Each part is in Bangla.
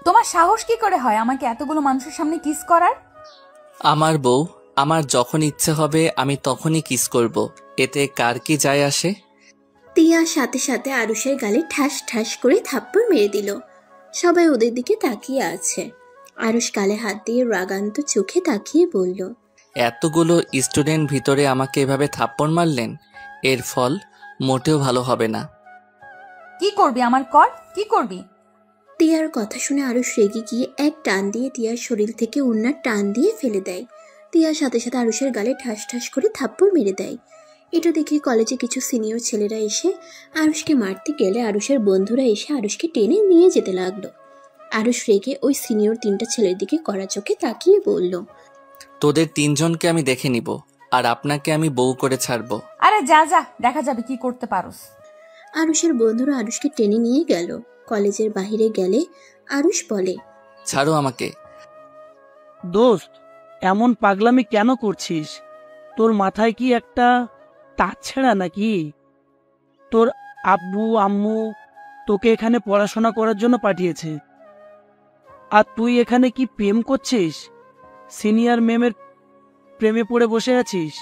তোমার সাহস কি করে হয় আমাকে এতগুলো মানুষের সামনে কিস করার? আমার বউ, আমার যখন ইচ্ছে হবে আমি তখনই কিস করব, এতে কার কি যায় আসে? তিয়া সাথে সাথে আরুষের গালে ঠাস ঠাস করে থাপ্পড় মেরে দিল। সবাই ওদের দিকে তাকিয়ে আছে। আরুষ গালে হাত দিয়ে রাগান্ত চোখে তাকিয়ে বলল, এতগুলো স্টুডেন্ট ভিতরে আমাকে এভাবে থাপ্পড় মারলেন, এর ফল মোটেও ভালো হবে না। কি করবি আমার কর, কি করবি? তিয়ার কথা শুনে আরুষ রেগে গিয়ে এক টান দিয়ে তিয়ার শরীর থেকে ওড়নার টান দিয়ে ফেলে দেয়। তিয়ার সাথে সাথে আরুষের গালে ঠাস ঠাস করে থাপ্পড় মেরে দেয়। এটা দেখে কলেজে কিছু সিনিয়র ছেলেরা এসে আরুষকে মারতে গেলে আরুষের বন্ধুরা এসে আরুষকে টেনে নিয়ে যেতে লাগলো। আরুষ রেগে ওই সিনিয়র তিনটা ছেলের দিকে কড়া চোখে তাকিয়ে বলল, তোদের তিনজনকে আমি দেখে নিব, আর আপনাকে আমি বউ করে ছাড়বো। আরে যা যা, দেখা যাবে কি করতে পারোস। আরুষের বন্ধুরা আরুষকে টেনে নিয়ে গেল। কলেজের বাহিরে গেলে আরুষ বলে, ছাড়ো আমাকে। দোস্ত, এমন পাগলামি কেন করছিস? তোর মাথায় কি একটা তাছাড়া নাকি? তোর আব্বু আম্মু তোকে এখানে পড়াশোনা করার জন্য পাঠিয়েছে, আর তুই এখানে কি প্রেম করছিস? সিনিয়র ম্যামের প্রেমে পড়ে বসে আছিস?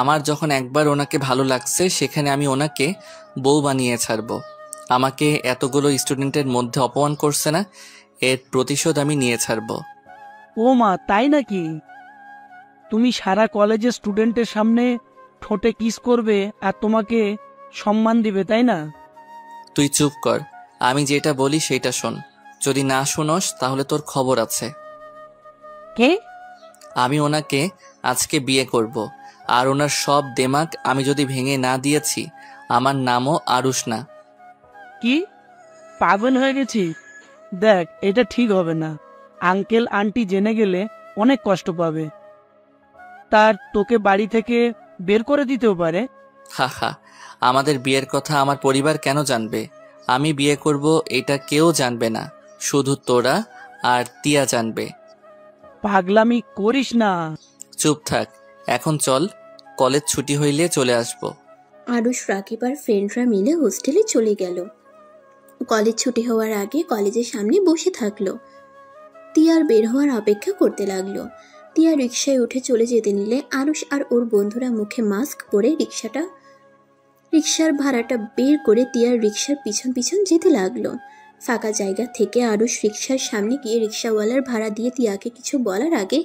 আমার যখন একবার ওনাকে ভালো লাগছে সেখানে আমি ওনাকে বউ বানিয়ে ছাড়বো। আমাকে এতগুলো স্টুডেন্টের মধ্যে অপমান করছে না, এর প্রতিশোধ আমি নিয়ে ছাড়বো। ও মা, তাই নাকি? তুমি সারা কলেজের স্টুডেন্টের সামনে ঠোঁটে কিস করবে আর তোমাকে সম্মান দিবে, তাই না? তুই চুপ কর, আমি যেটা বলি সেটা শোন। যদি না শুনোস তাহলে তোর খবর আছে। কে? আমি ওনাকে আজকে বিয়ে করব, আর ওনার সব দেমাগ আমি যদি ভেঙে না দিয়েছি, আমার নামও আরুষ না। কি পাগল হয়ে গেছি? দেখ, এটা ঠিক হবে না। আঙ্কেল আন্টি জেনে গেলে অনেক কষ্ট পাবে, তার তোকে বাড়ি থেকে বের করে দিতেও পারে। হা হা, আমাদের বিয়ের কথা আমার পরিবার কেন জানবে? আমি বিয়ে করব এটা কেউ জানবে না, শুধু তোরা আর তিয়া জানবে। পাগলামি করিস না। চুপ থাক, এখন চল, কলেজ ছুটি হইলে চলে আসবো। আরুষ রাকিব আর ফ্রেন্ডরা মিলে হোস্টেলে চলে গেল। কলেজ ছুটি হওয়ার আগে কলেজের সামনে বসে থাকলো। তিয়ার বের হওয়ার অপেক্ষা করতে লাগলো। তিয়া রিকশায় উঠে চলে যেতে নিলে আরুষ আর ওর বন্ধুরা মুখে মাস্ক পরে রিকশার ভাড়াটা বের করে তিয়ার রিকশার পিছন পিছন যেতে লাগলো। ফাঁকা জায়গা থেকে আরুষ রিকশার সামনে গিয়ে রিকশাওয়ালার ভাড়া দিয়ে তিয়াকে কিছু বলার আগে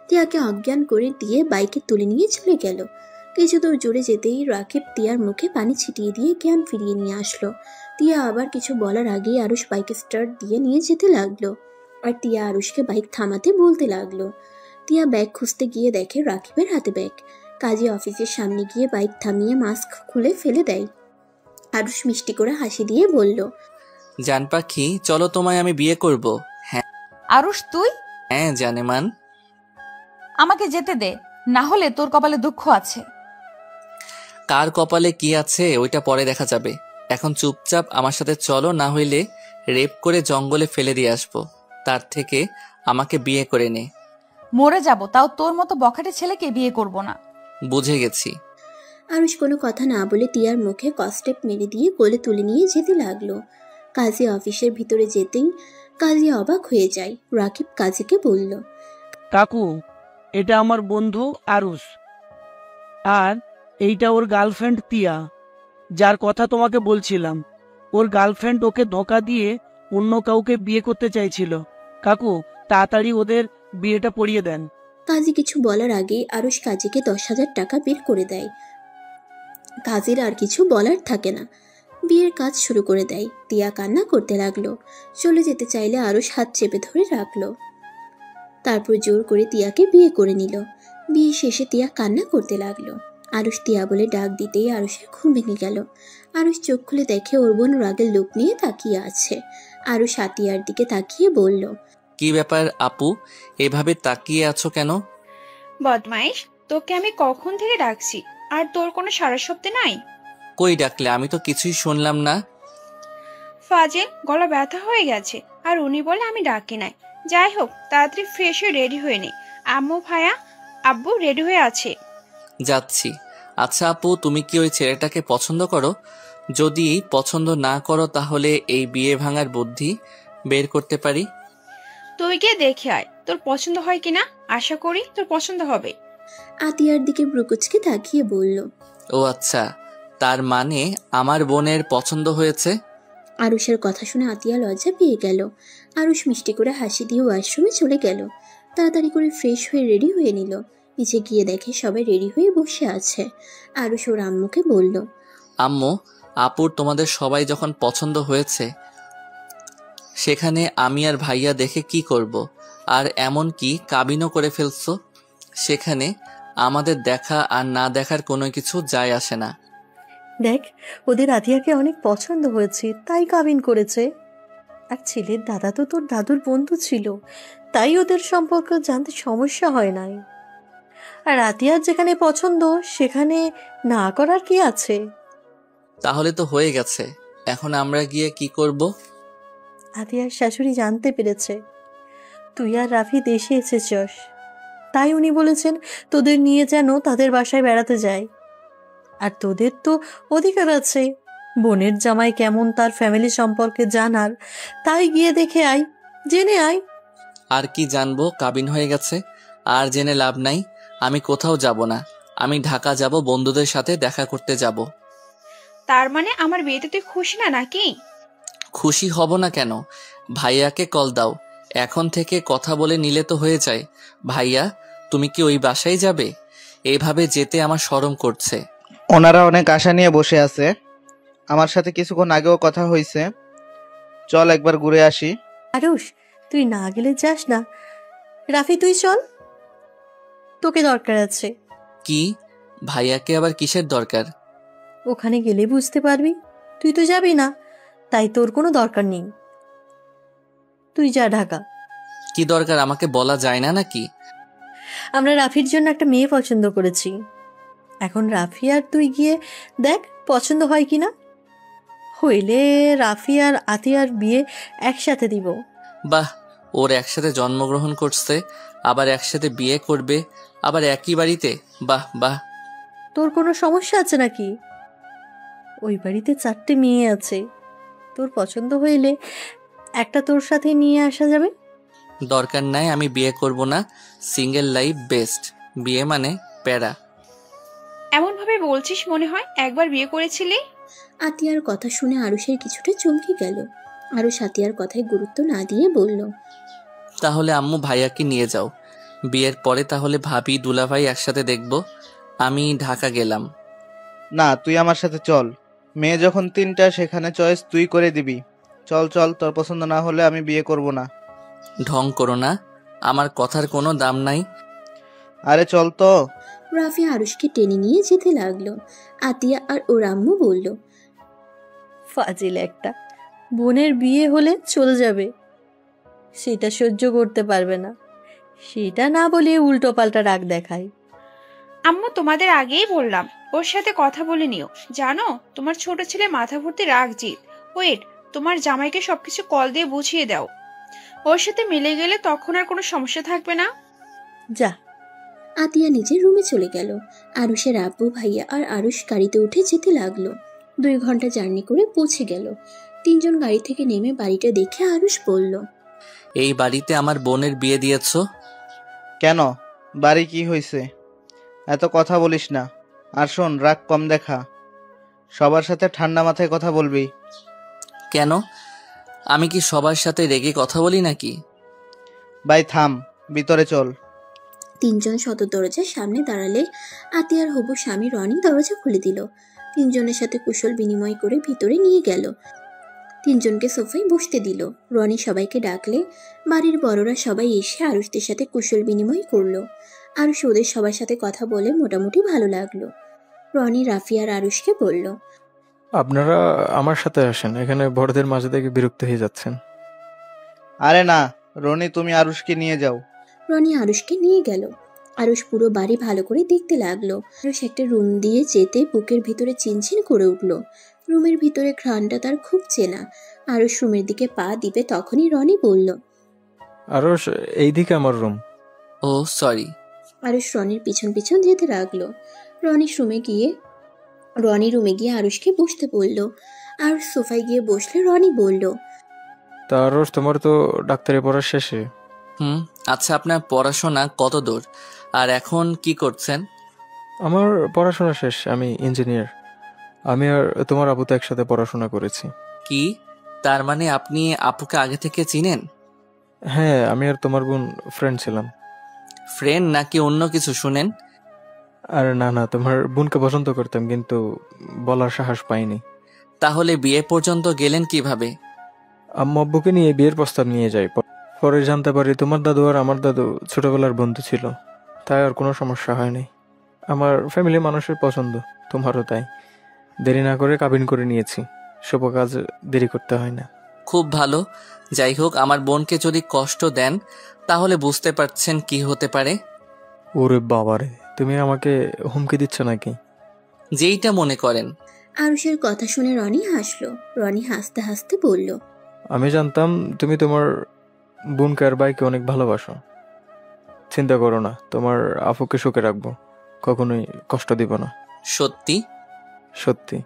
তিয়াকে অজ্ঞান করে দিয়ে বাইকে তুলে নিয়ে চলে গেল। কিছু দূর জুড়ে যেতেই রাকিব তিয়ার মুখে পানি ছিটিয়ে দিয়ে জ্ঞান ফিরিয়ে নিয়ে আসলো। তিয়া আবার কিছু বলার আগেই আরুষ বাইকে স্টার্ট দিয়ে নিয়ে যেতে লাগলো, আর তিয়া আরুষকে বাইক থামাতে বলতে লাগলো। তিয়া ব্যাগ খুঁজতে গিয়ে দেখে রাকিবের হাতে ব্যাগ। কাজী অফিসের সামনে গিয়ে বাইক থামিয়ে মাস্ক খুলে ফেলে দেয়। আরুষ মিষ্টি করে হাসি দিয়ে বলল, জান পাখি, চলো, তোমায় আমি বিয়ে করব। হ্যাঁ আরুষ তুই? হ্যাঁ জানেমান। আমাকে যেতে দে, না হলে তোর কপালে দুঃখ আছে। কার কপালে কি আছে ওইটা পরে দেখা যাবে। এখন চুপচাপ আমার সাথে চলো, না হইলে রেপ করে জঙ্গলে ফেলে দিয়ে আসবো। তার থেকে আমাকে বিয়ে করে নে। মরে যাব, তাও তোর মতো বখাটে ছেলেকে বিয়ে করব না। বুঝে গেছি। আরুষ কোনো কথা না বলে তিয়ার মুখে কস্টেপ মেরে দিয়ে কোলে তুলে নিয়ে যেতে লাগলো। কাজী অফিসের ভিতরে যেতেই কাজী অবাক হয়ে যায়। রাকিব কাজীকে বলল, কাকু, এটা আমার বন্ধু আরুষ, আর এইটা ওর গার্লফ্রেন্ড তিয়া, যার কথা তোমাকে বলছিলাম। ওর গার্লফ্রেন্ড ওকে ধোঁকা দিয়ে অন্য কাউকে বিয়ে করতে চাইছিল। কাকু, তাড়াতাড়ি ওদের বিয়েটা পড়িয়ে দেন। কাজী কিছু বলার আগেই আরুষ কাজীকে 10,000 টাকা বের করে দেয়। কাজীর আর কিছু বলার থাকে না, বিয়ের কাজ শুরু করে দেয়। তিয়া কান্না করতে লাগলো। চলে যেতে চাইলে আরুষ হাত চেপে ধরে রাখলো। তারপর জোর করে তিয়াকে বিয়ে করে নিল। বিয়ে শেষে তিয়া কান্না করতে লাগলো। আরুষ তিয়া বলে ডাক দিতেই আরুষের ঘুম ভেঙে গেল। আরুষ চোখ খুলে দেখে ওর বোন রাগের লোক নিয়ে তাকিয়ে আছে। আরুষ তিয়ার দিকে তাকিয়ে বলল, কি ব্যাপার আপু, এভাবে তাকিয়ে আছো কেন? বদমাইশ, তোকে আমি কখন থেকে ডাকছি আর তোর কোনো সাড়া শব্দ নাই। কই ডাকলে? আমি তো কিছুই শুনলাম না। ফাজিল, গলা ব্যথা হয়ে গেছে আর উনি বলে আমি ডাকি নাই। যাই হোক, তাড়াতাড়ি ফ্রেশ হয়ে রেডি হয়ে নে। আম্মু ভাইয়া আব্বু রেডি হয়ে আছে। যাচ্ছি। আচ্ছা আপু, তুমি কি ওই ছেলেটাকে পছন্দ করো? যদি পছন্দ না করো তাহলে এই বিয়ে ভাঙার বুদ্ধি বের করতে পারি। তুই গিয়ে দেখে আয় তোর পছন্দ হয় কিনা, আশা করি তোর পছন্দ হবে। আতিয়ার দিকে ব্রুকুচকে তাকিয়ে বলল। ও আচ্ছা, তার মানে আমার বোনের পছন্দ হয়েছে। আরুষের কথা শুনে আতিয়া লজ্জা পেয়ে গেল। আরুষ মিষ্টি করে হাসি দিয়ে ওয়াশরুমে চলে গেল। তাড়াতাড়ি করে ফ্রেশ হয়ে রেডি হয়ে নিল। নিচে গিয়ে দেখে সবাই রেডি হয়ে বসে আছে। আরুষ ওর আম্মুকে বলল, আম্মু, আপুর তোমাদের সবাই যখন পছন্দ হয়েছে, সেখানে আমি আর ভাইয়া দেখে কি করব? আর এমন কি কাবিনও করে ফেলছো, সেখানে আমাদের দেখা আর না দেখার কোনো কিছু যায় আসে না। দেখ, ওদের আতিয়াকে অনেক পছন্দ হয়েছে তাই কাবিন করেছে। আর ছেলের দাদা তো তোর দাদুর বন্ধু ছিল, তাই ওদের সম্পর্ক জানতে সমস্যা হয় নাই। আর আতিয়ার যেখানে পছন্দ সেখানে না করার কি আছে? তাহলে তো হয়ে গেছে, এখন আমরা গিয়ে কি করব? আতিয়ার শাশুড়ি জানতে পেরেছে তুই আর রাফি দেশে এসেছস, তাই উনি বলেছেন তোদের নিয়ে যেন তাদের বাসায় বেড়াতে যায়। আর তোদের তো অধিকার আছে বোনের জামাই কেমন তার ফ্যামিলি সম্পর্কে জানার, তাই গিয়ে দেখে আয়, জেনে আয়। আর কি জানবো, কাবিন হয়ে গেছে, আর জেনে লাভ নাই। আমি কোথাও যাব না, আমি ঢাকা যাব, বন্ধুদের সাথে দেখা করতে যাব। তার মানে আমার বিয়েতে তুই খুশি না নাকি? খুশি হব না কেন? ভাইয়াকে কল দাও, এখন থেকে কথা বলে নিলে তো হয়ে যায়। ভাইয়া, তুমি কি ওই বাসায় যাবে? এভাবে যেতে আমার শরম করছে। ওনারা অনেক আশা নিয়ে বসে আছে, আমার সাথে কিছুক্ষণ আগেও কথা হয়েছে, চল একবার ঘুরে আসি। আরুষ, তুই না গেলে যাস না। রাফি তুই চল, তোকে দরকার আছে। কি? ভাইয়াকে আবার কিসের দরকার? ওখানে গেলে বুঝতে পারবি, তুই তো যাবি না, তাই তোর কোনো দরকার নেই, তুই যা ঢাকা। কি দরকার আমাকে বলা যায় না নাকি? আমরা রাফির জন্য একটা মেয়ে পছন্দ করেছি, এখন রাফি আর তুই গিয়ে দেখ পছন্দ হয় কিনা, হইলে রাফি আর আতিয়ার বিয়ে একসাথে দিব। বাহ, ওর একসাথে জন্মগ্রহণ করছে, আবার একসাথে বিয়ে করবে, আবার একই বাড়িতে। বাহ বাহ। তোর কোনো সমস্যা আছে নাকি? ওই বাড়িতে 4টে মেয়ে আছে, তোর পছন্দ হইলে একটা তোর সাথে নিয়ে আসা যাবে। দরকার নাই, আমি বিয়ে করব না, সিঙ্গেল লাইফ বেস্ট। বিয়ে মানে প্যারা। এমন ভাবে বলছিস মনে হয় একবার বিয়ে করেছিলি। আতিয়ার কথা শুনে আরুষের কিছুটা চমকে গেল। আরুষ আতিয়ার কথায় গুরুত্ব না দিয়ে বলল, তাহলে আম্মু ভাইয়াকে নিয়ে যাও, বিয়ের পরে তাহলে ভাবি দুলাভাই একসাথে দেখব। আমি ঢাকা গেলাম। না, তুই আমার সাথে চল, মেয়ে যখন 3টা সেখানে চয়েস তুই করে দিবি। চল চল, তোর পছন্দ না হলে আমি বিয়ে করব না। ঢং করো না, আমার কথার কোনো দাম নাই। আরে চল তো। রাফি আরুষকে টেনে নিয়ে যেতে লাগলো। আতিয়া আর ওর আম্মু বলল, ফাজিল একটা, বোনের বিয়ে হলে চলে যাবে, সেটা সহ্য করতে পারবে না, সেটা না বলে উল্টো পাল্টা রাগ দেখায়। আম্মু তোমাদের আগেই বললাম ওর সাথে কথা বলে নিও, জানো তোমার ছোট ছেলে মাথা ভর্তি রাগ জিত। ওয়েট, তোমার জামাইকে সবকিছু কল দিয়ে বুঝিয়ে দাও, ওর সাথে মিলে গেলে তখন আর কোনো সমস্যা থাকবে না। যা। আতিয়া নিজের রুমে চলে গেল। আরুষের আব্বু ভাইয়া আর আরুষ গাড়িতে উঠে যেতে লাগলো। 2 ঘন্টা জার্নি করে পৌঁছে গেল। 3 জন গাড়ি থেকে নেমে বাড়িটা দেখে আরুষ বলল, এই বাড়িতে আমার বোনের বিয়ে দিয়েছো? কেন, বাড়ি কি হয়েছে? এত কথা বলিস না, আর শোন, রাগ কম দেখা, সবার সাথে ঠান্ডা মাথায় কথা বলবি। কেন, আমি কি সবার সাথে রেগে কথা বলি নাকি? ভাই থাম, ভিতরে চল। 3 জন সদর দরজার সামনে দাঁড়ালে আতিয়ার হবু স্বামী রনি দরজা খুলে দিল। 3 জনের সাথে কুশল বিনিময় করে ভিতরে নিয়ে গেল। 3 জনকে সোফায় বসতে দিল। রনি সবাইকে ডাকলে বাড়ির বড়রা সবাই এসে আরুষদের সাথে কুশল বিনিময় করলো। আরুষ ওদের সবার সাথে কথা বলে মোটামুটি ভালো লাগলো। রনি রাফি আর আরুষকে বলল, আপনারা আমার সাথে আসেন, এখানে বড়দের মাঝে থেকে বিরক্ত হয়ে যাচ্ছেন। আরে না, রনি তুমি আরুষকে নিয়ে যাও। রনি আরুষকে নিয়ে গেল। আরুষ পুরো বাড়ি ভালো করে দেখতে লাগলো। আরুষ একটা রুম দিয়ে যেতে বুকের ভিতরে চিনচিন করে উঠল। রুমের ভিতরে ঘ্রাণটা তার খুব চেনা। আরুষ রুমের দিকে পা দিবে তখনই রনি বলল, আরশ, এইদিকে আমার রুম। ও সরি। আরুষ রনির পিছন পিছন যেতে লাগলো। রনি রুমে গিয়ে রনি রুমে গিয়ে আরুষকে বসতে বলল। আরুষ সোফায় গিয়ে বসলে রনি বলল, তা আরশ, তোমার তো ডাক্তারি পড়া শেষে। আচ্ছা, আপনার পড়াশোনা কত দূর আর এখন কি করছেন? আমার পড়াশোনা শেষ, আমি ইঞ্জিনিয়ার। আমি আর তোমার আপু তো একসাথে পড়াশোনা করেছি। কি, তার মানে আপনি আপুকে আগে থেকে চিনেন? হ্যাঁ, আমি আর তোমার বোন ফ্রেন্ড ছিলাম। ফ্রেন্ড নাকি অন্য কিছু? শুনেন। আর না না, তোমার বোনকে পছন্দ করতাম, কিন্তু বলার সাহস পাইনি। তাহলে বিয়ে পর্যন্ত গেলেন কিভাবে? আম্মু আব্বুকে নিয়ে বিয়ের প্রস্তাব নিয়ে যাই। পরে জানতে পারি তোমার দাদু আর আমার দাদু ছোটবেলার বন্ধু ছিল, তাই আর কোনো সমস্যা হয়নি। আমার ফ্যামিলি মানুষের পছন্দ, তোমারও তাই। দেরি না করে কাবিন করে নিয়েছি, শুভ কাজ দেরি করতে হয় না। খুব ভালো। যাই হোক, আমার বোনকে যদি কষ্ট দেন তাহলে বুঝতে পারছেন কি হতে পারে। ওরে বাবারে, তুমি আমাকে হুমকি দিচ্ছ নাকি? যেইটা মনে করেন। আরুষের কথা শুনে রনি হাসলো। রনি হাসতে হাসতে বলল, আমি জানতাম তুমি তোমার বোনকে আর ভাইকে অনেক ভালোবাসো। চিন্তা করো না, তোমার আপুকে সুখে রাখবো, কখনোই কষ্ট দিব না। সত্যি? সত্যি।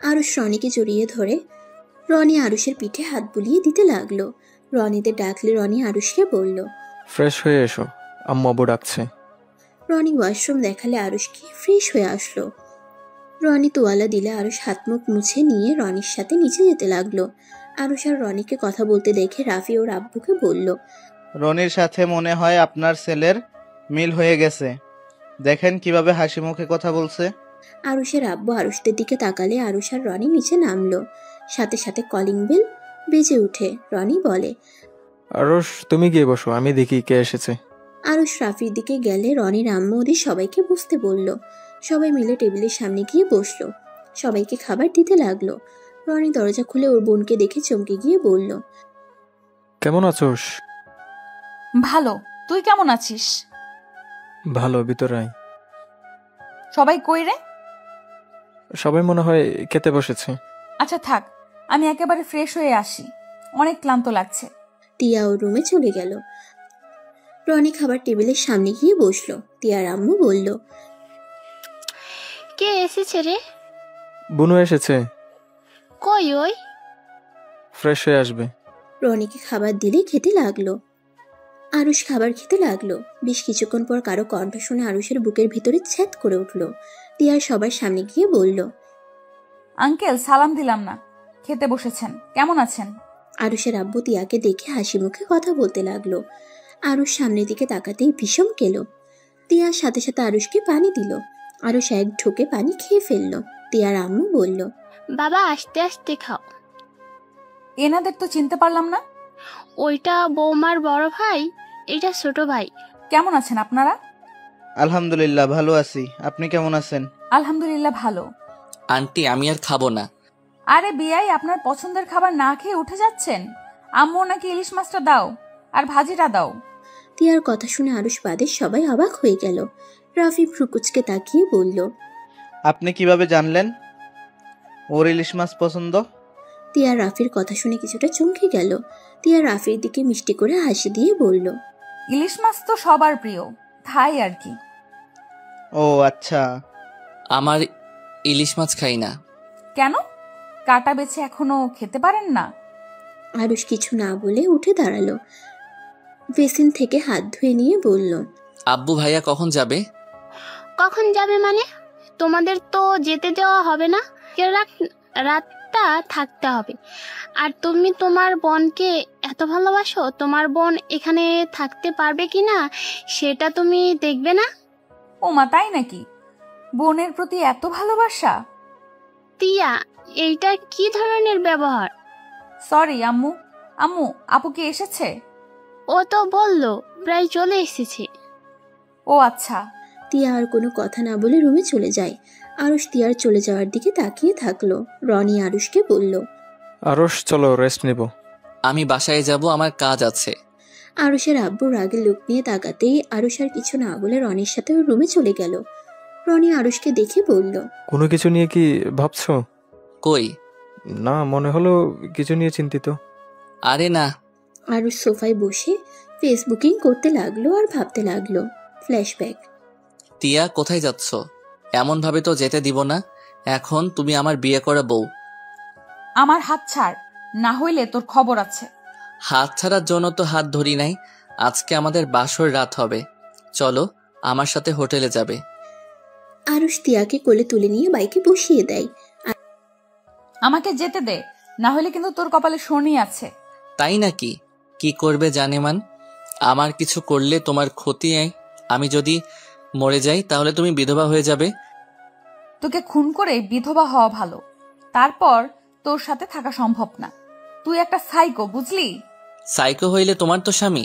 আরুষ রনিকে জড়িয়ে ধরে রনি আরুষের পিঠে হাত বুলিয়ে দিতে লাগলো। রনিতে ডাকলে রনি আরুষকে বলল, ফ্রেশ হয়ে এসো, আম্মু আব্বু ডাকছে। রনি ওয়াশরুম দেখালে আরুষকে ফ্রেশ হয়ে আসলো। রনি তোয়ালা দিলে আরুষ হাত মুখ মুছে নিয়ে রনির সাথে নিচে যেতে লাগলো। আরুষ আর রনিকে কথা বলতে দেখে রাফি ওর আব্বুকে বলল, রনির সাথে মনে হয় আপনার ছেলের মিল হয়ে গেছে, দেখেন কিভাবে হাসি মুখে কথা বলছে। আরুষের আব্বু আরুষদের দিকে তাকালে আরুষ আর রনি নিচে নামলো। সাথে সাথে কলিং বেল বেজে উঠে। রনি বলে, আরশ, তুমি গিয়ে বসো, আমি দেখি কে এসেছে। আরুষ রাফির দিকে গেলে রনির আম্মু ওদের সবাইকে বসতে বলল। সবাই মিলে টেবিলের সামনে গিয়ে বসলো। সবাইকে খাবার দিতে লাগলো। রনি দরজা খুলে ওর বোনকে দেখে চমকে গিয়ে বলল, কেমন আছোস? ভালো, তুই কেমন আছিস? ভালো, ভিতরে আয়। সবাই কই রে? সবাই মনে হয় খেতে বসেছে। আচ্ছা থাক, আমি একেবারে ফ্রেশ হয়ে আসি, অনেক ক্লান্ত লাগছে। টিয়া ওর রুমে চলে গেল। রনি খাবার টেবিলের সামনে গিয়ে বসলো। টিয়ার আম্মু বলল, কে এসেছে রে? বুনু এসেছে, কই ওই? ফ্রেশ হয়ে আসবে। রনিকে খাবার দিলে খেতে লাগলো। আরুষ খাবার খেতে লাগলো। বেশ কিছুক্ষণ পর কারো কণ্ঠ শুনে আরুষের বুকের ভিতরে ছ্যাদ করে উঠলো। টিয়া সবার সামনে গিয়ে বলল, আঙ্কেল, সালাম দিলাম না, খেতে বসেছেন, কেমন আছেন? আরুষের আব্বু টিয়াকে দেখে হাসি মুখে কথা বলতে লাগলো। আরুষ সামনের দিকে তাকাতেই ভীষণ কেলো। টিয়ার সাথে সাথে আরুষকে পানি দিল। আরুষ এক ঢোকে পানি খেয়ে ফেললো। টিয়ার আম্মু বলল, বাবা আস্তে আস্তে খাও। এনাদের তো চিনতে পারলাম না। ওইটা বৌমার বড় ভাই, এটা ছোট ভাই। কেমন আছেন আপনারা? আলহামদুলিল্লাহ ভালো আছি, আপনি কেমন আছেন? আলহামদুলিল্লাহ ভালো। আন্টি, আমি আর খাবো না। আরে বিয়াই, আপনার পছন্দের খাবার না খেয়ে উঠে যাচ্ছেন? আম্মু নাকি ইলিশ মাছটা দাও আর ভাজিটা দাও। টিয়ার কথা শুনে আরুষ বাদে সবাই অবাক হয়ে গেল। রাফি ফ্রুকুচকে তাকিয়ে বলল, আপনি কিভাবে জানলেন ওর ইলিশ মাছ পছন্দ? টিয়া রাফির কথা শুনে কিছুটা চমকে গেল। টিয়া রাফির দিকে মিষ্টি করে হাসি দিয়ে বলল, ইলিশ মাছ তো সবার প্রিয়, খাই আর কি। ও আচ্ছা। আমার ইলিশ মাছ খাই না। কেন? কাটা বেছে এখনো খেতে পারেন না? আরুষ কিছু না বলে উঠে দাঁড়ালো। বেসিন থেকে হাত ধুয়ে নিয়ে বলল, আব্বু ভাইয়া কখন যাবে? কখন যাবে মানে? তোমাদের তো যেতে দেওয়া হবে না, রাতটা থাকতে হবে। আর তুমি তোমার বোনকে এত ভালোবাসো, তোমার বোন এখানে থাকতে পারবে কিনা সেটা তুমি দেখবে না? ও মা, তাই নাকি? বোনের প্রতি এত ভালোবাসা? টিয়া, এইটা কি ধরনের ব্যবহার? সরি আম্মু। আম্মু, আপু কি এসেছে? ও তো বললো প্রায় চলে এসেছে। ও আচ্ছা। টিয়া আর কোনো কথা না বলে রুমে চলে যায়। আরুষ টিয়ার চলে যাওয়ার দিকে তাকিয়ে থাকলো। রনি আরুষকে বলল, আরশ, চলো রেস্ট নেব। আমি বাসায় যাব, আমার কাজ আছে। আরুষের আব্বু রাগের লোক নিয়ে তাকাতেই আরুষ আর কিছু না বলে রনির সাথে ওর রুমে চলে গেল। রনি আরুষকে দেখে বলল, কোনো কিছু নিয়ে কি ভাবছো? কই না, মনে হলো কিছু নিয়ে চিন্তিত। আরে না। আরুষ সোফায় বসে ফেসবুকিং করতে লাগলো আর ভাবতে লাগলো। ফ্ল্যাশব্যাক। টিয়া, কোথায় যাচ্ছ? এমন ভাবে তো যেতে দিব না। এখন তুমি আমার বিয়ে করা বউ। আমার হাত ছাড়, না হইলে তোর খবর আছে। হাত ছাড়ার জন্য তো হাত ধরি নাই। আজকে আমাদের বাসর রাত হবে, চলো আমার সাথে হোটেলে যাবে। আরুষ তিয়াকে কোলে তুলে নিয়ে বাইকে বসিয়ে দেয়। আমাকে যেতে দে, না হলে কিন্তু তোর কপালে শনি আছে। তাই নাকি? কি করবে জানেমান? আমার কিছু করলে তোমার ক্ষতি। আমি যদি মরে যাই তাহলে তুমি বিধবা হয়ে যাবে। তোকে খুন করে বিধবা হওয়া ভালো, তারপর তোর সাথে থাকা সম্ভব না। তুই একটা সাইকো, বুঝলি? সাইকো হইলে তোমার তো স্বামী।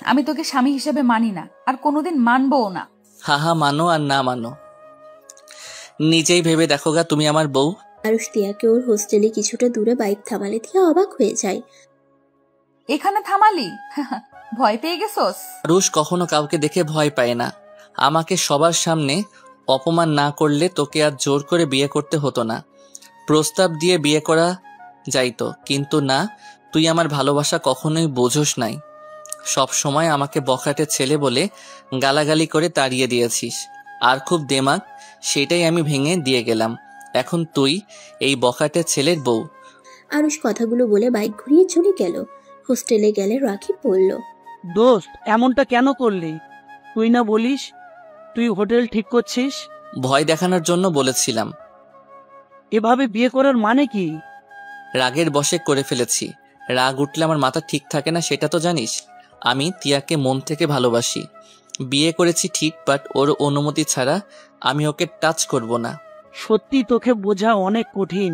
আমি তোকে স্বামী হিসেবে মানি না, আর কোনোদিন মানবও না। হা মানো আর না মানো, নিজেই ভেবে দেখো গা, তুমি আমার বউ। আরুষ তিয়াকে ওর হোস্টেলে কিছুটা দূরে বাইক থামালে তিয়া অবাক হয়ে যায়। এখানে থামালি? ভয় পেয়ে গেছোস? আরুষ কখনো কাউকে দেখে ভয় পায় না। আমাকে সবার সামনে অপমান না করলে তোকে আর জোর করে বিয়ে করতে হতো না। প্রস্তাব দিয়ে বিয়ে করা যাইতো, কিন্তু না, তুই আমার ভালোবাসা কখনোই বোঝোস নাই। সব সময় আমাকে বখাটে ছেলে বলে গালাগালি করে তাড়িয়ে দিয়েছিস। আর খুব দেমাগ, সেটাই আমি ভেঙে দিয়ে গেলাম। এখন তুই এই বখাটে ছেলের বউ। আরুষ কথাগুলো বলে বাইক ঘুরিয়ে চলে গেল। হোস্টেলে গেলে রাকিব বলল, দোস্ত এমনটা কেন করলি? তুই না বলিস তুই হোটেল ঠিক করছিস? ভয় দেখানোর জন্য বলেছিলাম। এভাবে বিয়ে করার মানে কি? রাগের বশে করে ফেলেছি। রাগ উঠলে আমার মাথা ঠিক থাকে না, সেটা তো জানিস। আমি তিয়াকে মন থেকে ভালোবাসি। বিয়ে করেছি ঠিক, বাট ওর অনুমতি ছাড়া আমি ওকে টাচ করব না। সত্যি তোকে বোঝা অনেক কঠিন।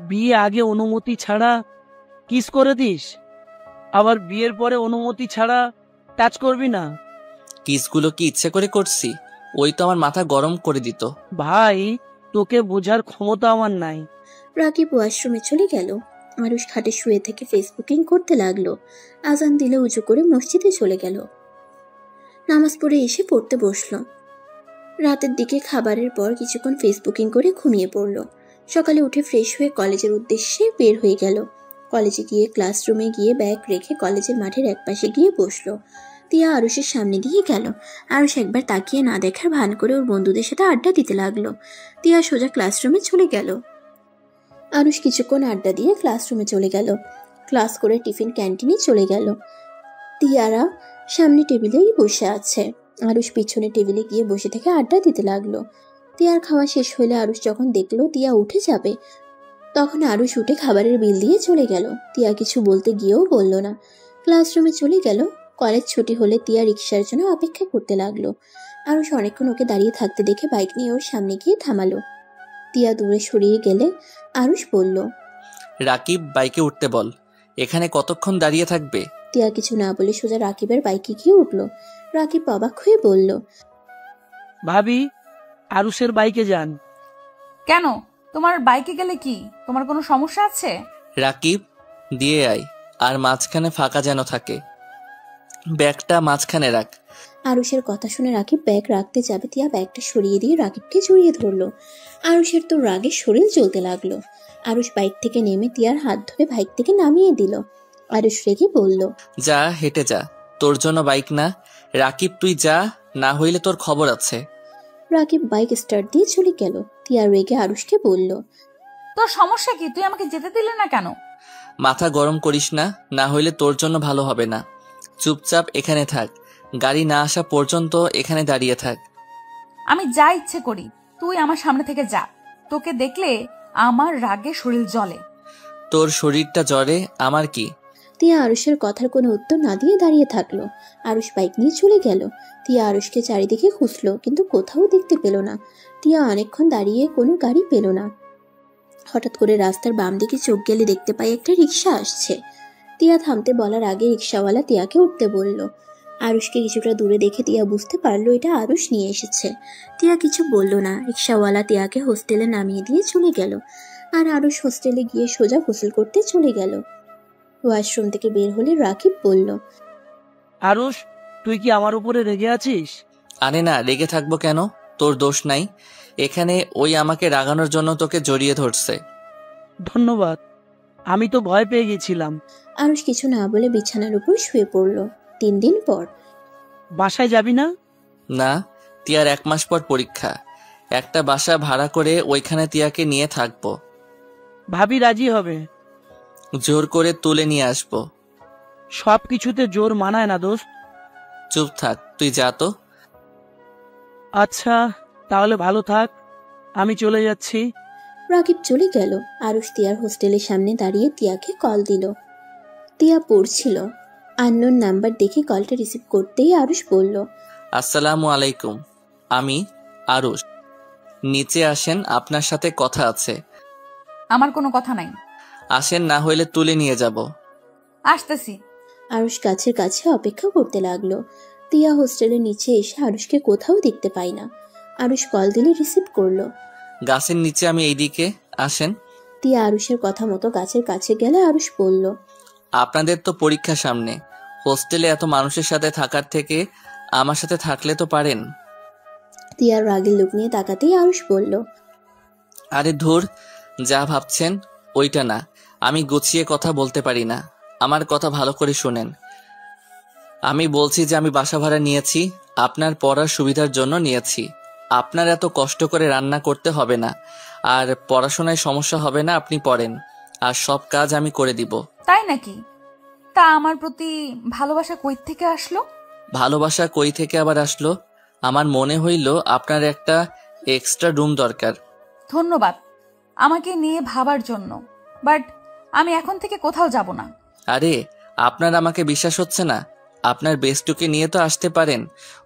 বিয়ে আগে অনুমতি ছাড়া কিস করে দিস, আবার বিয়ের পরে অনুমতি ছাড়া টাচ করবি না। কিসগুলো কি ইচ্ছে করে করছি? ওই তো আমার মাথা গরম করে দিত। ভাই, তোকে বোঝার ক্ষমতা আমার নাই। রাকিব ওয়াশরুমে চলে গেল। আরুষ খাটে শুয়ে থেকে ফেসবুকিং করতে লাগলো। আজান দিলে উঁচু করে মসজিদে চলে গেল। নামাজ পড়ে এসে পড়তে বসলো। রাতের দিকে খাবারের পর কিছুক্ষণ ফেসবুকিং করে ঘুমিয়ে পড়ল। সকালে উঠে ফ্রেশ হয়ে কলেজের উদ্দেশ্যে বের হয়ে গেল। কলেজে গিয়ে ক্লাসরুমে গিয়ে ব্যাগ রেখে কলেজের মাঠের একপাশে গিয়ে বসলো। তিয়া আরুষের সামনে দিয়ে গেল। আরুষ একবার তাকিয়ে না দেখার ভান করে ওর বন্ধুদের সাথে আড্ডা দিতে লাগলো। তিয়া সোজা ক্লাসরুমে চলে গেল। আরুষ কিছুক্ষণ আড্ডা দিয়ে ক্লাসরুমে চলে গেল। ক্লাস করে টিফিন ক্যান্টিনে চলে গেল। তিয়ারা সামনে টেবিলেই বসে আছে। আরুষ পিছনে টেবিলে গিয়ে বসে থেকে আড্ডা দিতে লাগলো। তিয়ার খাওয়া শেষ হলে আরুষ যখন দেখলো তিয়া উঠে যাবে, তখন আরুষ উঠে খাবারের বিল দিয়ে চলে গেল। তিয়া কিছু বলতে গিয়েও বলল না, ক্লাসরুমে চলে গেল। কলেজ ছুটি হলে তিয়া রিক্সার জন্য অপেক্ষা করতে লাগলো। আরুষ অনেকক্ষণ ওকে দাঁড়িয়ে থাকতে দেখে বাইক নিয়ে ওর সামনে গিয়ে থামালো। তিয়া দূরে সরিয়ে গেলে আরুষ বলল, রাকিব, বাইকে উঠতে বল। এখানে কতক্ষণ দাঁড়িয়ে থাকবে? তিয়া কিছু না বলে সোজা রাকিবের বাইকে গিয়ে উঠলো। রাকিব অবাক হয়ে বলল, ভাবি, আরুষের বাইকে যান। কেন? তোমার বাইকে গেলে কি তোমার কোনো সমস্যা আছে? রাকিব, দিয়ে আয়, আর মাঝখানে ফাঁকা যেন থাকে। ব্যাগটা মাঝখানে রাখ। আরুষের কথা শুনে রাকিব ব্যাগ রাখতে যাবে, তিয়া ব্যাগটা সরিয়ে দিয়ে রাকিবকে জড়িয়ে ধরলো। আরুষের তো রাগে শরীর জ্বলতে লাগলো। আরুষ বাইক থেকে নেমে তিয়ার হাত ধরে বাইক থেকে নামিয়ে দিল। আরুষ রেগে বলল, যা, হেঁটে যা, তোর জন্য বাইক না। রাকিব, তুই যা, না হইলে তোর খবর আছে। রাকিব বাইক স্টার্ট দিয়ে চলে গেল। তিয়া রেগে আরুষকে বলল, তোর সমস্যা কি? তুই আমাকে যেতে দিলে না কেন? মাথা গরম করিস না, না হইলে তোর জন্য ভালো হবে না। চুপচাপ এখানে থাক, গাড়ি না আসা পর্যন্ত এখানে দাঁড়িয়ে থাক। আমি যা ইচ্ছে করি, তুই আমার সামনে থেকে যা। তোকে দেখলে আমার রাগে শরীর জ্বলে। তোর শরীরটা জ্বরে, আমার কি? তিয়া আরুষের কথার কোনো উত্তর না দিয়ে দাঁড়িয়ে থাকলো। আরুষ বাইক নিয়ে চলে গেল। তিয়া আরুষকে চারিদিকে খুঁজলো, কিন্তু কোথাও দেখতে পেল না। তিয়া অনেকক্ষণ দাঁড়িয়ে কোনো গাড়ি পেল না। হঠাৎ করে রাস্তার বাম দিকে চোখ গেলে দেখতে পাই একটা রিক্সা আসছে। তিয়া থামতে বলার আগে রিক্সাওয়ালা তিয়াকে উঠতে বলল। আরুষকে কিছুটা দূরে দেখে তিয়া বুঝতে পারলো এটা আরুষ নিয়ে এসেছে। তিয়া কিছু বলল না। রিক্সাওয়ালা তিয়াকে হোস্টেলে নামিয়ে দিয়ে চলে গেল। আর আরুষ হোস্টেলে গিয়ে সোজা গোসল করতে চলে গেল। ওয়াশরুম থেকে বের হলে রাকিব বলল, আরুষ, তুই কি আমার উপরে রেগে আছিস? আরে না, রেগে থাকবো কেন? তোর দোষ নাই। এখানে ওই আমাকে রাগানোর জন্য তোকে জড়িয়ে ধরছে। ধন্যবাদ, আমি তো ভয় পেয়ে গেছিলাম। আরুষ কিছু না বলে বিছানার উপর শুয়ে পড়ল। 3 দিন পর। বাসায় যাবি না? না, তিয়ার 1 মাস পর পরীক্ষা। একটা বাসা ভাড়া করে ওইখানে তিয়াকে নিয়ে থাকবো। ভাবি রাজি হবে। জোর করে তুলে নিয়ে আসবো। সব কিছুতে জোর মানায় না দোস্ত। চুপ থাক, তুই যা তো। আচ্ছা তাহলে ভালো থাক, আমি চলে যাচ্ছি। রাকিব চলে গেল। আরুষ তিয়ার হোস্টেলের সামনে দাঁড়িয়ে তিয়াকে কল দিল। তিয়া পড়ছিল। আননোন নাম্বার দেখে কলটা রিসিভ করতেই আরুষ বলল, আসসালামু আলাইকুম, আমি আরুষ। নিচে আসেন, আপনার সাথে কথা আছে। আমার কোনো কথা নাই। আসেন, না হইলে তুলে নিয়ে যাব। আসতেছি। আরুষ গাছের কাছে অপেক্ষা করতে লাগলো। তিয়া হোস্টেলের নিচে এসে আরুষকে কোথাও দেখতে পাই না। আরুষ কল দিলে রিসিভ করলো। গাছের নিচে, আমি এইদিকে, আসেন। তিয়া আরুষের কথা মতো গাছের কাছে গেলে আরুষ বলল, আপনাদের তো পরীক্ষা সামনে, হোস্টেলে এত মানুষের সাথে থাকার থেকে আমার সাথে থাকলে তো পারেন। তিয়ার রাগের লোক নিয়ে তাকাতেই আরুষ বলল, আরে ধুর, যা ভাবছেন ওইটা না। আমি গুছিয়ে কথা বলতে পারি না, আমার কথা ভালো করে শুনেন। আমি বলছি যে আমি বাসা ভাড়া নিয়েছি, আপনার পড়ার সুবিধার জন্য নিয়েছি। আপনার এত কষ্ট করে রান্না করতে হবে না, আর পড়াশোনায় সমস্যা হবে না। আপনি পড়েন, আর সব কাজ আমি করে দিব। তাই নাকি? তা আমার প্রতি ভালোবাসা কই থেকে আসলো? ভালোবাসা কই থেকে আবার আসলো? আমার মনে হইল আপনার একটা এক্সট্রা রুম দরকার। ধন্যবাদ আমাকে নিয়ে ভাবার জন্য, বাট আমি এখন থেকে কোথাও যাব না। আরে আপনার আমাকে বিশ্বাস হচ্ছে না? আপনার বেস্টুকে নিয়ে তো আসতে পারেন।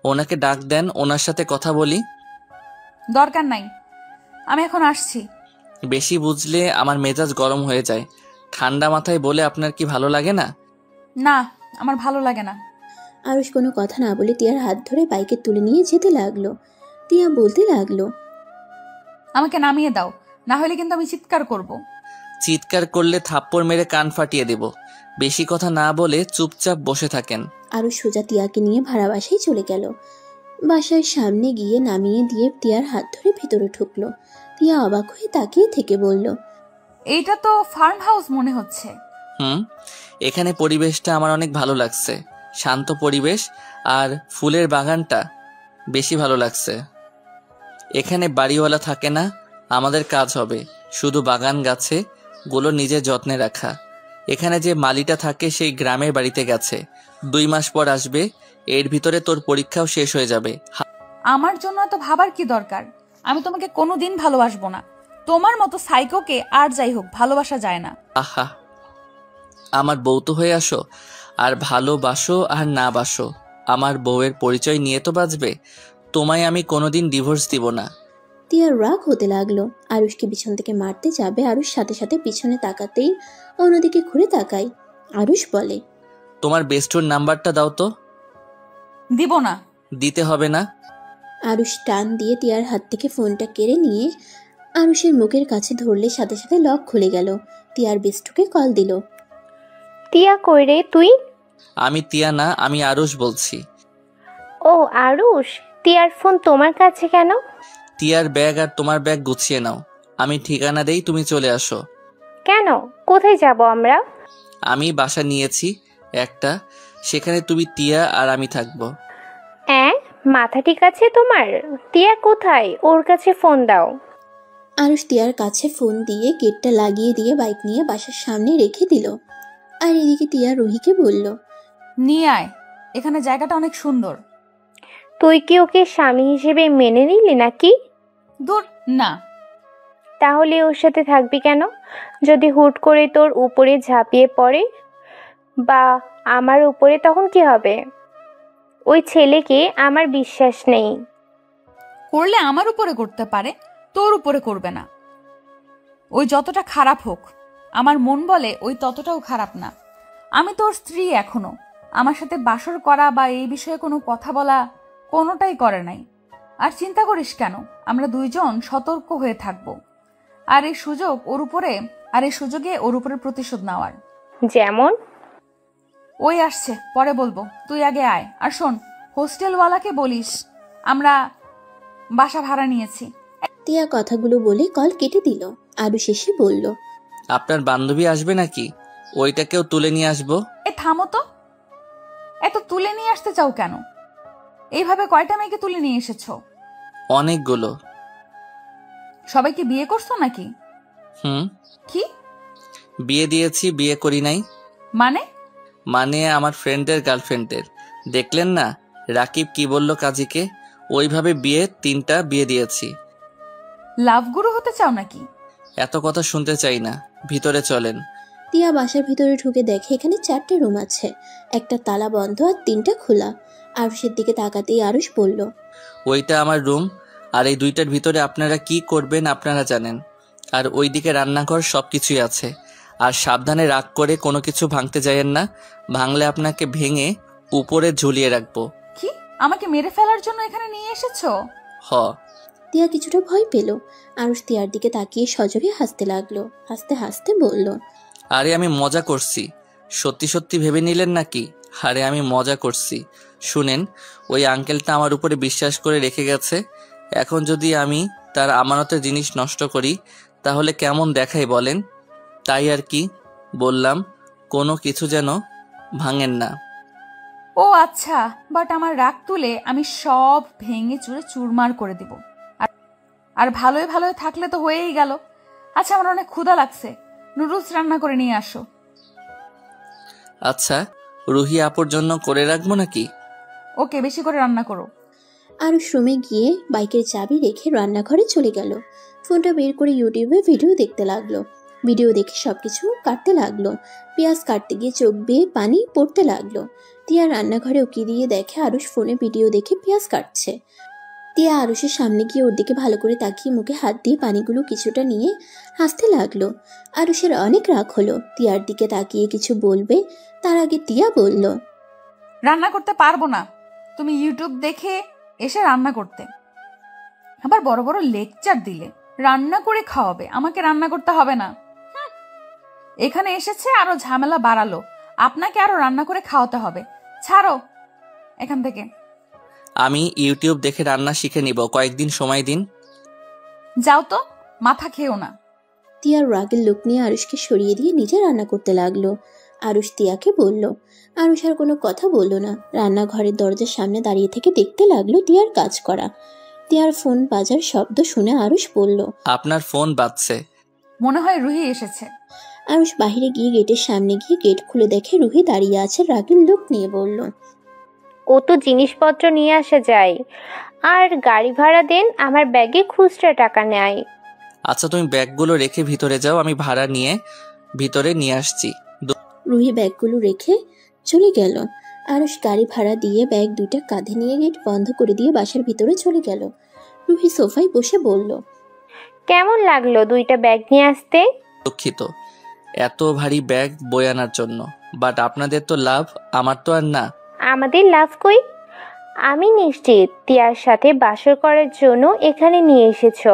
ওনাকে ডাক দেন, ওনার সাথে কথা বলি। দরকার নাই, আমি এখন আসছি। বেশি বুঝলে আমার মেজাজ গরম হয়ে যায়। ঠান্ডা মাথায় বলে আপনার কি ভালো লাগে না? না, আমার ভালো লাগে না। আরুষ কোনো কথা না বলে তিয়ার হাত ধরে বাইকে তুলে নিয়ে যেতে লাগলো। তিয়া বলতে লাগলো, আমাকে নামিয়ে দাও, না হলে কিন্তু আমি চিৎকার করব। চিৎকার করলে থাপ্পড় মেরে কান ফাটিয়ে দেব। বেশি কথা না বলে চুপচাপ বসে থাকেন। আরুষ সোজা তিয়াকে নিয়ে ভাড়া বাসায় চলে গেল। বাসার সামনে গিয়ে নামিয়ে দিয়ে তিয়ার হাত ধরে ভেতরে ঢুকলো। তিয়া অবাক হয়ে তাকিয়ে থেকে বলল, এইটা তো ফার্ম হাউস মনে হচ্ছে। এখানে পরিবেশটা আমার অনেক ভালো লাগছে। শান্ত পরিবেশ, আর ফুলের বাগানটা বেশি ভালো লাগছে। এখানে বাড়িওয়ালা থাকে না, আমাদের কাজ হবে শুধু বাগান গাছে গুলো নিজের যত্নে রাখা। এখানে যে মালিটা থাকে সেই গ্রামের বাড়িতে গেছে, 2 মাস পর আসবে। এর ভিতরে তোর পরীক্ষাও শেষ হয়ে যাবে। আমার জন্য এত ভাবার কি দরকার? আমি তোমাকে কোনোদিন ভালোবাসবো না। তোমার মতো সাইকোকে আর যাই হোক ভালোবাসা যায় না। আহা, আমার বউ তো হয়ে আসো, আর ভালোবাসো আর না বাসো, আমার বউয়ের পরিচয় নিয়ে তো বাঁচবে। তোমায় আমি কোনোদিন ডিভোর্স দিব না। তিয়ার রাগ হতে লাগলো। আরুষকে পিছন থেকে মারতে যাবে, আরুষ সাথে সাথে পিছনে তাকাতেই অন্যদিকে ঘুরে তাকায়। আরুষ বলে, তোমার বেস্টুর নাম্বারটা দাও তো। দিব না। দিতে হবে না। আরুষ টান দিয়ে তিয়ার হাত থেকে ফোনটা কেড়ে নিয়ে আরুষের মুখের কাছে ধরলে সাথে সাথে লক খুলে গেল। তিয়ার বেস্টুকে কল দিল। তিয়া কই রে তুই? আমি তিয়া না, আমি আরুষ বলছি। ও আরুষ, তিয়ার ফোন তোমার কাছে কেন? তিয়ার ব্যাগ আর তোমার ব্যাগ গুছিয়ে নাও। আমি ঠিকানা দেই, তুমি চলে আসো। কেন? কোথায় যাব আমরা? আমি বাসা নিয়েছি একটা, সেখানে তুমি, তিয়া আর আমি থাকবো। মাথা ঠিক আছে তোমার? তিয়া কোথায়? ওর কাছে ফোন দাও। আরুষ তিয়ার কাছে ফোন দিয়ে গেটটা লাগিয়ে দিয়ে বাইক নিয়ে বাসার সামনে রেখে দিল। আর এদিকে তিয়া রুহিকে বলল, নিয়ে আয়, এখানে জায়গাটা অনেক সুন্দর। তুই কি ওকে স্বামী হিসেবে মেনে নিলি নাকি? দূর না। তাহলে ওর সাথে থাকবি কেন? যদি হুট করে তোর উপরে ঝাঁপিয়ে পড়ে বা আমার উপরে, তখন কি হবে? ওই ছেলেকে আমার বিশ্বাস নেই। করলে আমার উপরে করতে পারে, তোর উপরে করবে না। ওই যতটা খারাপ হোক, আমার মন বলে ওই ততটাও খারাপ না। আমি তোর স্ত্রী এখনো। আমার সাথে বাসর করা বা এই বিষয়ে কোনো কথা বলা কোনোটাই করে নাই। আর চিন্তা করিস কেন, আমরা দুইজন সতর্ক হয়ে থাকবো। আর এই সুযোগে ওর উপরে প্রতিশোধ নেওয়ার। যেমন? ওই আসছে, পরে বলবো, তুই আগে আয়। আর শোন, হোস্টেলওয়ালাকে বলিস আমরা বাসা ভাড়া নিয়েছি। তিয়া কথাগুলো বলে কল কেটে দিল। আরুষ এসে বলল, আপনার বান্ধবী আসবে নাকি? ওইটাকেও তুলে নিয়ে আসবো। থামো তো, এত তুলে নিয়ে আসতে চাও কেন? এইভাবে কয়টা মেয়েকে তুলে নিয়ে এসেছো? অনেকগুলো। সবাইকে বিয়ে করছো নাকি? হুম। কি বিয়ে দিয়েছি, বিয়ে করি নাই। মানে? মানে আমার ফ্রেন্ডের গার্লফ্রেন্ডের। দেখলেন না রাকিব কি বলল কাজীকে? ওইভাবে 3টা বিয়ে দিয়েছি। লাভ গুরু হতে চাও নাকি? এত কথা শুনতে চাই না, ভিতরে চলেন। তিয়া বাসার ভিতরে ঢুকে দেখে এখানে 4টে রুম আছে, একটা তালা বন্ধ আর 3টা খোলা। আরুষের দিকে তাকাতেই আরুষ বলল, ওইটা আমার রুম, আর এই 2টার ভিতরে আপনারা কি করবেন আপনারা জানেন। আর ওইদিকে রান্নাঘর, সব কিছুই আছে। আর সাবধানে রাগ করে কোনো কিছু ভাঙতে যাইয়েন না, ভাঙলে আপনাকে ভেঙে উপরে ঝুলিয়ে রাখবো। কি আমাকে মেরে ফেলার জন্য এখানে নিয়ে এসেছো? হ। তিয়া কিছুটা ভয় পেল। আরুষ তিয়ার দিকে তাকিয়ে সজোরে হাসতে লাগলো। হাসতে হাসতে বলল, আরে আমি মজা করছি, সত্যি সত্যি ভেবে নিলেন নাকি? আরে আমি মজা করছি। শুনেন, ওই আঙ্কেলটা আমার উপরে বিশ্বাস করে রেখে গেছে। এখন যদি আমি তার আমানতের জিনিস নষ্ট করি তাহলে কেমন দেখাই বলেন? তাই আর কি বললাম, কোনো কিছু যেন ভাঙেন না। ও আচ্ছা, বাট আমার রাগ তুলে আমি সব ভেঙে চুরে চুরমার করে দিব। আর ভালোই ভালোই থাকলে তো হয়েই গেল। আচ্ছা, আমার অনেক ক্ষুধা লাগছে, নুডলস রান্না করে নিয়ে আসো। আচ্ছা, রুহি আপুর জন্য করে রাখবো নাকি? ওকে, বেশি করে রান্না করো। আরুষ রুমে গিয়ে বাইকের চাবি রেখে রান্নাঘরে চলে গেল। ফোনটা বের করে ইউটিউবে ভিডিও দেখতে লাগলো। ভিডিও দেখে সবকিছু কাটতে লাগলো। পেঁয়াজ কাটতে গিয়ে চোখ বেয়ে পানি পড়তে লাগলো। তিয়া রান্নাঘরে উকি দিয়ে দেখে আরুষ ফোনে ভিডিও দেখে পেঁয়াজ কাটছে। তিয়া আরুষের সামনে গিয়ে ওর দিকে ভালো করে তাকিয়ে মুখে হাত দিয়ে পানিগুলো কিছুটা নিয়ে হাসতে লাগলো। আরুষের অনেক রাগ হলো। তিয়ার দিকে তাকিয়ে কিছু বলবে, তার আগে তিয়া বলল, রান্না করতে পারবো না। তুমি ইউটিউব দেখে এসে রান্না করতে, আবার বড় বড় লেকচার দিলে। রান্না করে খাওয়াবে, আমাকে রান্না করতে হবে না। এখানে এসেছে আরো ঝামেলা বাড়ালো, আপনাকে আরো রান্না করে খাওয়াতে হবে। ছাড়ো এখান থেকে। আমি ইউটিউব দেখে রান্না শিখে নিব, কয়েকদিন সময় দিন। যাও তো, মাথা খেও না। তিয়ার রাগের লোক নিয়ে আরুষকে সরিয়ে দিয়ে নিজে রান্না করতে লাগলো। আরুষ তিয়াকে বলল। আরুষ আর কোনো কথা বলল না। রান্নাঘরের দরজার সামনে দাঁড়িয়ে থেকে দেখতে লাগলো তিয়ার কাজ করা। তিয়ার ফোন বাজার শব্দ শুনে আরুষ বলল, আপনার ফোন বাজছে। মনে হয় রুহি এসেছে। আরুষ বাহিরে গিয়ে গেটের সামনে গিয়ে গেট খুলে দেখে রুহি দাঁড়িয়ে আছে রাগের লোক নিয়ে। বলল, ও তো জিনিসপত্র নিয়ে আসা যায়, আর গাড়ি ভাড়া দেন, আমার ব্যাগে খুচরা টাকা নেয়। আচ্ছা, তুমি ব্যাগগুলো রেখে ভিতরে যাও, আমি ভাড়া নিয়ে ভিতরে নিয়ে আসছি। রুহি ব্যাগগুলো রেখে চলে গেল। আরুষ গাড়ি ভাড়া দিয়ে ব্যাগ 2টা কাঁধে নিয়ে গেট বন্ধ করে দিয়ে বাসার ভিতরে চলে গেল। রুহি সোফায় বসে বলল, কেমন লাগলো 2টা ব্যাগ নিয়ে আসতে? দুঃখিত এত ভারী ব্যাগ বয়ে আনার জন্য, বাট আপনাদের তো লাভ, আমার তো আর না। আমাদের লাভ কই? আমি নিশ্চিত তিয়ার সাথে বাসর করার জন্য এখানে নিয়ে এসেছো।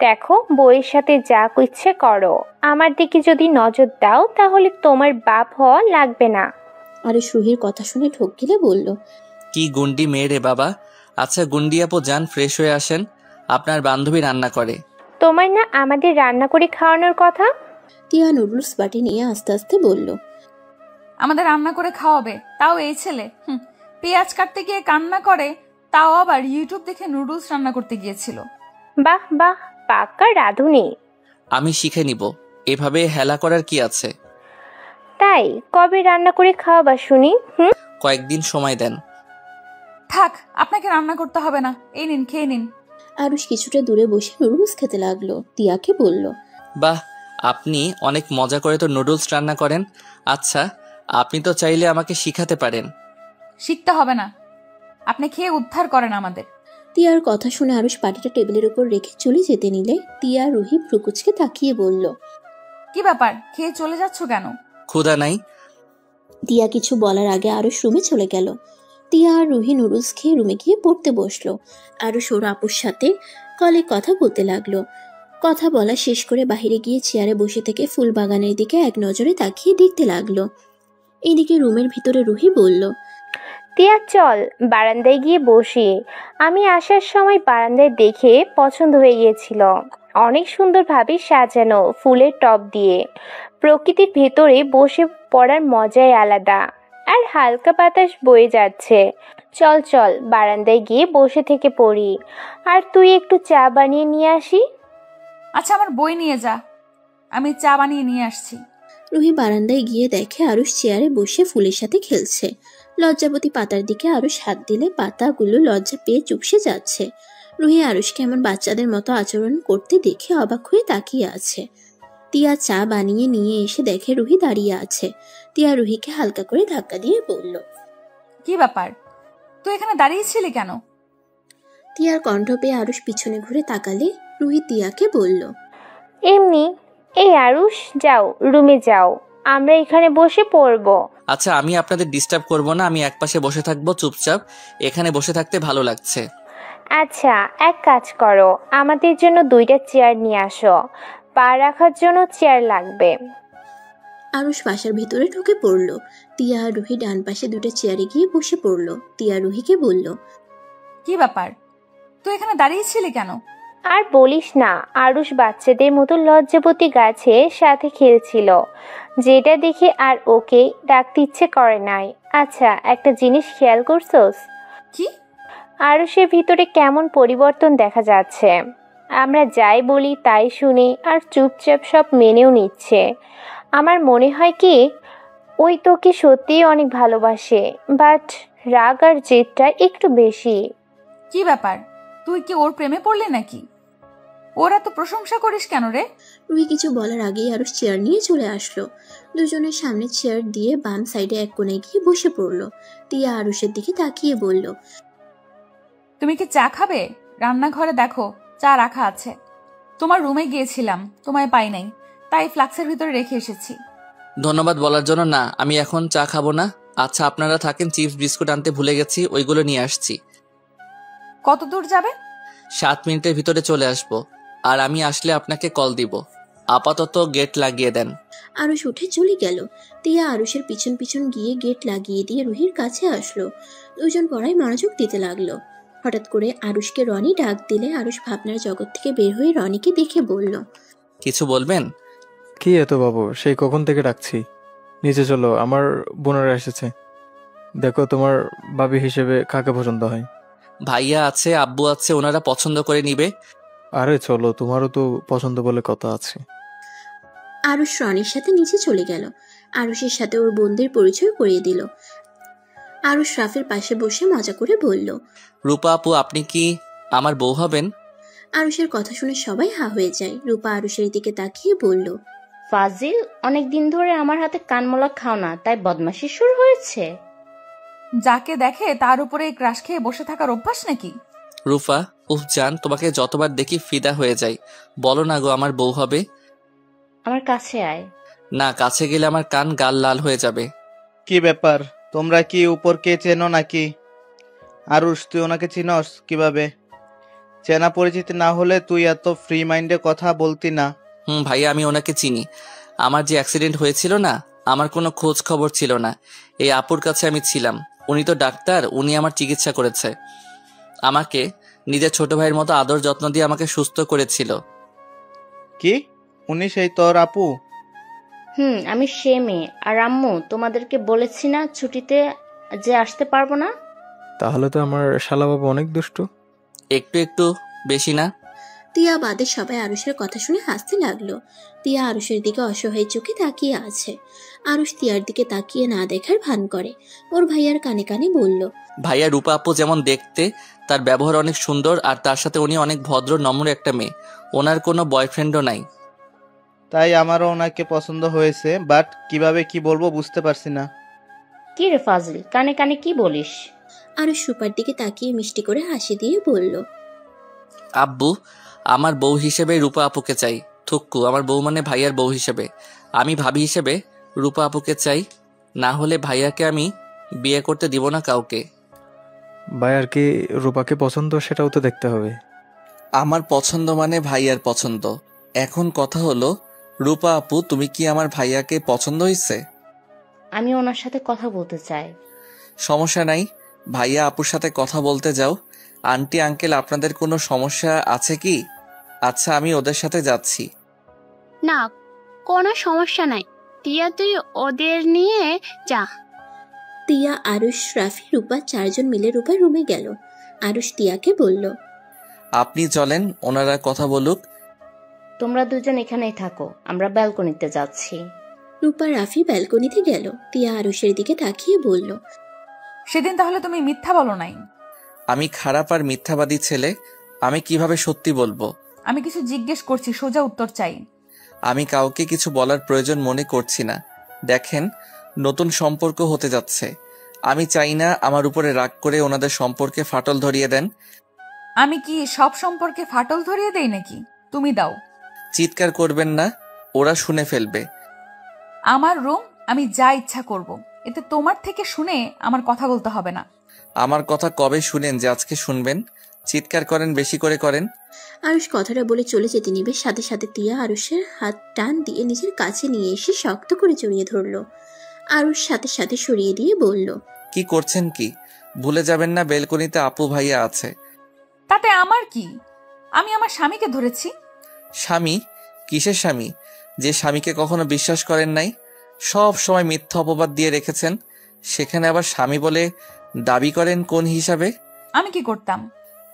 দেখো, বউয়ের সাথে যা ইচ্ছে করো, আমার দিকে যদি নজর দাও তাহলে তোমার বাপ হওয়া লাগবে না। আরুষ রুহির কথা শুনে ঢোক গিলে বলল, কি গুন্ডি মেয়ে রে বাবা। আচ্ছা গুন্ডি আপু, যান ফ্রেশ হয়ে আসেন, আপনার বান্ধবী রান্না করে। তোমার না আমাদের রান্না করে খাওয়ানোর কথা? তিয়া নুডলস বাটি নিয়ে আস্তে আস্তে বলল, আমাদের রান্না করে খাওয়াবে, তাও এই ছেলে। পেঁয়াজ কাটতে গিয়ে কান্না করে, তাও আবার ইউটিউব দেখে নুডলস রান্না করতে গিয়েছিল। বাহ বাহ, পাক্কা রাঁধুনি। আমি শিখে নিব, এভাবে হেলা করার কি আছে। তাই কবে রান্না করে খাওয়াবা শুনি? কয়েকদিন সময় দেন। থাক, আপনাকে রান্না করতে হবে না, এই নিন, খেয়ে নিন। আরুষ কিছুটা দূরে বসে নুডলস খেতে লাগলো। তিয়াকে বলল, বাহ, আপনি অনেক মজা করে তো নুডলস রান্না করেন। আচ্ছা, আপনি তো চাইলে আমাকে শিখাতে পারেন। শিখতে হবে না, আপনি খেয়ে উদ্ধার করেন আমাদের। তিয়ার কথা শুনে আরুষ পাটিটা টেবিলের উপর রেখে চলে যেতে নিলে তিয়া রুহি ভ্রুকুচকে তাকিয়ে বলল, কি ব্যাপার, খেয়ে চলে যাচ্ছ কেন? ক্ষুধা নাই। তিয়া কিছু বলার আগে আরুষ রুমে চলে গেল। তিয়া আর রুহি নুডলস খেয়ে রুমে গিয়ে পড়তে বসলো। আরুষ ওর আপুর সাথে কলে কথা বলতে লাগলো। কথা বলা শেষ করে বাহিরে গিয়ে চেয়ারে বসে থেকে ফুল বাগানের দিকে এক নজরে তাকিয়ে দেখতে লাগলো। এদিকে রুমের ভিতরে রুহি বলল, তিয়া চল বারান্দায় গিয়ে বসি। আমি আসার সময় বারান্দায় দেখে পছন্দ হয়ে গিয়েছিল, অনেক সুন্দরভাবে সাজানো ফুলের টব দিয়ে। প্রকৃতির ভেতরে বসে পড়ার মজাই আলাদা, আর হালকা বাতাস বয়ে যাচ্ছে। চল চল বারান্দায় গিয়ে বসে থেকে পড়ি, আর তুই একটু চা বানিয়ে নিয়ে আসি। আচ্ছা আমার বই নিয়ে যা, আমি চা বানিয়ে নিয়ে আসছি। রুহি বারান্দায় গিয়ে দেখে আরুষ চেয়ারে বসে ফুলের সাথে খেলছে। লজ্জাবতী পাতার দিকে আরুষ হাত দিলে পাতাগুলো লজ্জা পেয়ে চুপসে যাচ্ছে। রুহি আরুষকে এমন বাচ্চাদের মতো আচরণ করতে দেখে অবাক হয়ে তাকিয়ে আছে। তিয়া চা বানিয়ে নিয়ে এসে দেখে রুহি দাঁড়িয়ে আছে। তিয়া রুহিকে হালকা করে ধাক্কা দিয়ে বলল, কি ব্যাপার, তুই এখানে দাঁড়িয়েছিলি কেন? তিয়ার কণ্ঠ পেয়ে আরুষ পিছনে ঘুরে তাকালে রুহি তিয়াকে বলল, এমনি। এই আরুষ, যাও রুমে যাও, আমরা এখানে বসে পড়বো। আচ্ছা আমি আপনাদের ডিস্টার্ব করব না, আমি একপাশে বসে থাকবো চুপচাপ। এখানে বসে থাকতে ভালো লাগছে। আচ্ছা এক কাজ করো, আমাদের জন্য 2টা চেয়ার নিয়ে আসো, পা রাখার জন্য চেয়ার লাগবে। আরুষ বাসার ভিতরে ঢুকে পড়ল। তিয়া আর রুহি ডান পাশে 2টা চেয়ারে গিয়ে বসে পড়ল। তিয়া রুহিকে বলল, কি ব্যাপার, তুই এখানে দাঁড়িয়েছিলি কেন? আর বলিস না, আরুষ বাচ্চাদের মতো লজ্জাবতী গাছের সাথে খেলছিল, যেটা দেখে আর ওকে ডাকতে ইচ্ছে করে নাই। আচ্ছা একটা জিনিস খেয়াল করছোস? কি? আরুষের ভিতরে কেমন পরিবর্তন দেখা যাচ্ছে। আমরা যাই বলি তাই শুনে আর চুপচাপ সব মেনেও নিচ্ছে। আমার মনে হয় কি ওই তোকে সত্যিই অনেক ভালোবাসে, বাট রাগ আর জেদটা একটু বেশি। কি ব্যাপার, তুই কি ওর প্রেমে পড়লি নাকি? ওর এত প্রশংসা করিস কেন রে? রুহি কিছু বলার আগেই আরুষ চেয়ার নিয়ে চলে আসলো। দুজনের সামনে চেয়ার দিয়ে বাম সাইডে এক কোণে গিয়ে বসে পড়ল। তিয়া আরুষের দিকে তাকিয়ে বলল, তুমি কি চা খাবে? রান্নাঘরে দেখো চা রাখা আছে। তোমার রুমে গিয়েছিলাম, তোমায় পাই নাই, তাই ফ্লাক্সের ভিতরে রেখে এসেছি। ধন্যবাদ বলার জন্য না, আমি এখন চা খাবো না। আচ্ছা আপনারা থাকেন, চিপস বিস্কুট আনতে ভুলে গেছি, ওইগুলো নিয়ে আসছি। কত দূর যাবে? 7 মিনিটের ভিতরে চলে আসবো, আর আমি আসলে আপনাকে কল দিব। আপাতত গেট লাগিয়ে দেন। আরুষ উঠে চলে গেল। তিয়া আরুষের পিছন পিছন গিয়ে গেট লাগিয়ে দিয়ে রুহির কাছে আসলো। দুজন পড়ায় মনোযোগ দিতে লাগলো। হঠাৎ করে আরুষকে রনি ডাক দিলে আরুষ ভাবনার জগৎ থেকে বের হয়ে রনিকে দেখে বলল, কিছু বলবেন? কি এত বাবু, সেই কখন থেকে ডাকছি। নিচে চলো, আমার বোনেরা এসেছে। দেখো তোমার ভাবি হিসেবে কাকে পছন্দ হয়। ভাইয়া আছে, আব্বু আছে, ওনারা পছন্দ করে নিবে। আরে চলো, তোমারও তো পছন্দ বলে কথা আছে। আরুষ রনির সাথে নিচে চলে গেল। আরুষের সাথে ওর বোনদের পরিচয় করিয়ে দিল। আরুষ রাফের পাশে বসে মজা করে বলল, রূপা আপু আপনি কি আমার বউ হবেন? আরুষের কথা শুনে সবাই হা হয়ে যায়। রূপা আরুষের দিকে তাকিয়ে বলল, ফাজিল, অনেক দিন ধরে আমার হাতে কানমোলা খাও না, তাই বদমাশি শুরু হয়েছে? যাকে দেখে তার উপরে ক্রাশ খেয়ে বসে থাকার অভ্যাস নাকি? রূপা উফ জান, তোমাকে যতবার দেখি ফিদা হয়ে যাই। বলো না গো আমার বউ হবে। আমার কাছে আয়। না, কাছে গেলে আমার কান গাল লাল হয়ে যাবে। কি ব্যাপার, তোমরা কি উপরকে চেনো নাকি? আরুষ তুই ওনাকে চিনস কিভাবে? চেনা পরিচিতি না হলে তুই এত ফ্রি মাইন্ডে কথা বলতি না। ভাইয়া আমি ওনাকে চিনি। আমার যে অ্যাক্সিডেন্ট হয়েছিল না, আমার কোনো খোঁজ খবর ছিল না। এই আপুর কাছে আমি ছিলাম, উনি তো ডাক্তার, উনি আমার চিকিৎসা করেছে। আমাকে নিজের ছোট ভাইয়ের মতো আদর যত্ন দিয়ে আমাকে সুস্থ করেছিল। কি উনি সেই তোর আপু? আমি সে মেয়ে। আর আম্মু তোমাদেরকে বলেছি না ছুটিতে যে আসতে পারবো না? তাহলে তো আমার শালাবাবু অনেক দুষ্টু। একটু একটু, বেশি না। তিয়া বাদে সবাই আরুষের কথা শুনে হাসতে লাগলো। তিয়া আরুষের দিকে অসহায় চোখে তাকিয়ে আছে। আরুষ তিয়ার দিকে তাকিয়ে না দেখার ভান করে। ওর ভাইয়ার কানে কানে বলল, ভাইয়া রূপা আপু যেমন দেখতে, তার ব্যবহার অনেক সুন্দর, আর তার সাথে উনি অনেক ভদ্র নম্র একটা মেয়ে। ওনার কোনো বয়ফ্রেন্ডও নাই। তাই আমারও ওনাকে পছন্দ হয়েছে, বাট কিভাবে কি বলবো বুঝতে পারছি না। কি রে ফাজিল, কানে কানে কি বলিস? আরুষ রূপার দিকে তাকিয়ে মিষ্টি করে হাসি দিয়ে বলল, আব্বু আমার বউ হিসেবে রূপা আপুকে চাই। থুক্কু, আমার বউ মানে ভাইয়ার বউ হিসেবে। আমি ভাবি হিসেবে রূপা আপুকে চাই, না হলে ভাইয়াকে আমি বিয়ে করতে দিব না কাউকে। ভাইয়ার কি রূপাকে পছন্দ সেটাও তো দেখতে হবে। আমার পছন্দ মানে ভাইয়ার পছন্দ। এখন কথা হলো, রূপা আপু তুমি কি আমার ভাইয়াকে পছন্দ হয়েছে? আমি ওনার সাথে কথা বলতে চাই। সমস্যা নাই, ভাইয়া আপুর সাথে কথা বলতে যাও। আন্টি আঙ্কেল আপনাদের কোনো সমস্যা আছে কি? আচ্ছা আমি ওদের সাথে যাচ্ছি। না, কোনো সমস্যা নাই। টিয়া তুই ওদের নিয়ে যা। তিয়া, আরুষ, রাফি, রূপা 4 জন মিলে রূপার রুমে গেল। আরুষ তিয়াকে বলল, আপনি চলেন, ওনারা কথা বলুক। তোমরা দুজন এখানেই থাকো, আমরা ব্যালকনিতে যাচ্ছি। রূপা রাফি ব্যালকনিতে গেল। তিয়া আরুষের দিকে তাকিয়ে বলল, সেদিন তাহলে তুমি মিথ্যা বলো নাই? আমি খারাপ আর মিথ্যাবাদী ছেলে, আমি কিভাবে সত্যি বলবো? আমি কিছু জিজ্ঞেস করছি, সোজা উত্তর চাই। আমি কাউকে কিছু বলার প্রয়োজন মনে করছি না। দেখেন, নতুন সম্পর্ক হতে যাচ্ছে, আমি চাই না আমার উপরে রাগ করে ওনাদের সম্পর্কে ফাটল ধরিয়ে দেন। আমি কি সব সম্পর্কে ফাটল ধরিয়ে দেই নাকি? তুমি দাও। চিৎকার করবেন না, ওরা শুনে ফেলবে। আমার রুম, আমি যা ইচ্ছা করব, এতে তোমার থেকে শুনে আমার কথা বলতে হবে না। আমার কথা কবে শুনেন যে আজকে শুনবেন? চিৎকার করেন, বেশি করে করেন। আরুষ কথাটা বলে চলে যেতে নিবে, সাথে সাথে তিয়া আরুষের হাত টান দিয়ে নিজের কাছে নিয়ে এসে শক্ত করে জড়িয়ে ধরলো। আরুষ সাথে সাথে সরিয়ে দিয়ে বলল, কি করছেন কি? ভুলে যাবেন না বেলকনিতে আপু ভাইয়া আছে। তাতে আমার কি? আমি আমার স্বামীকে ধরেছি। স্বামী? কিসের স্বামী? যে স্বামীকে কখনো বিশ্বাস করেন নাই, সব সময় মিথ্যা অপবাদ দিয়ে রেখেছেন, সেখানে আবার স্বামী বলে দাবি করেন কোন হিসাবে? আমি কি করতাম?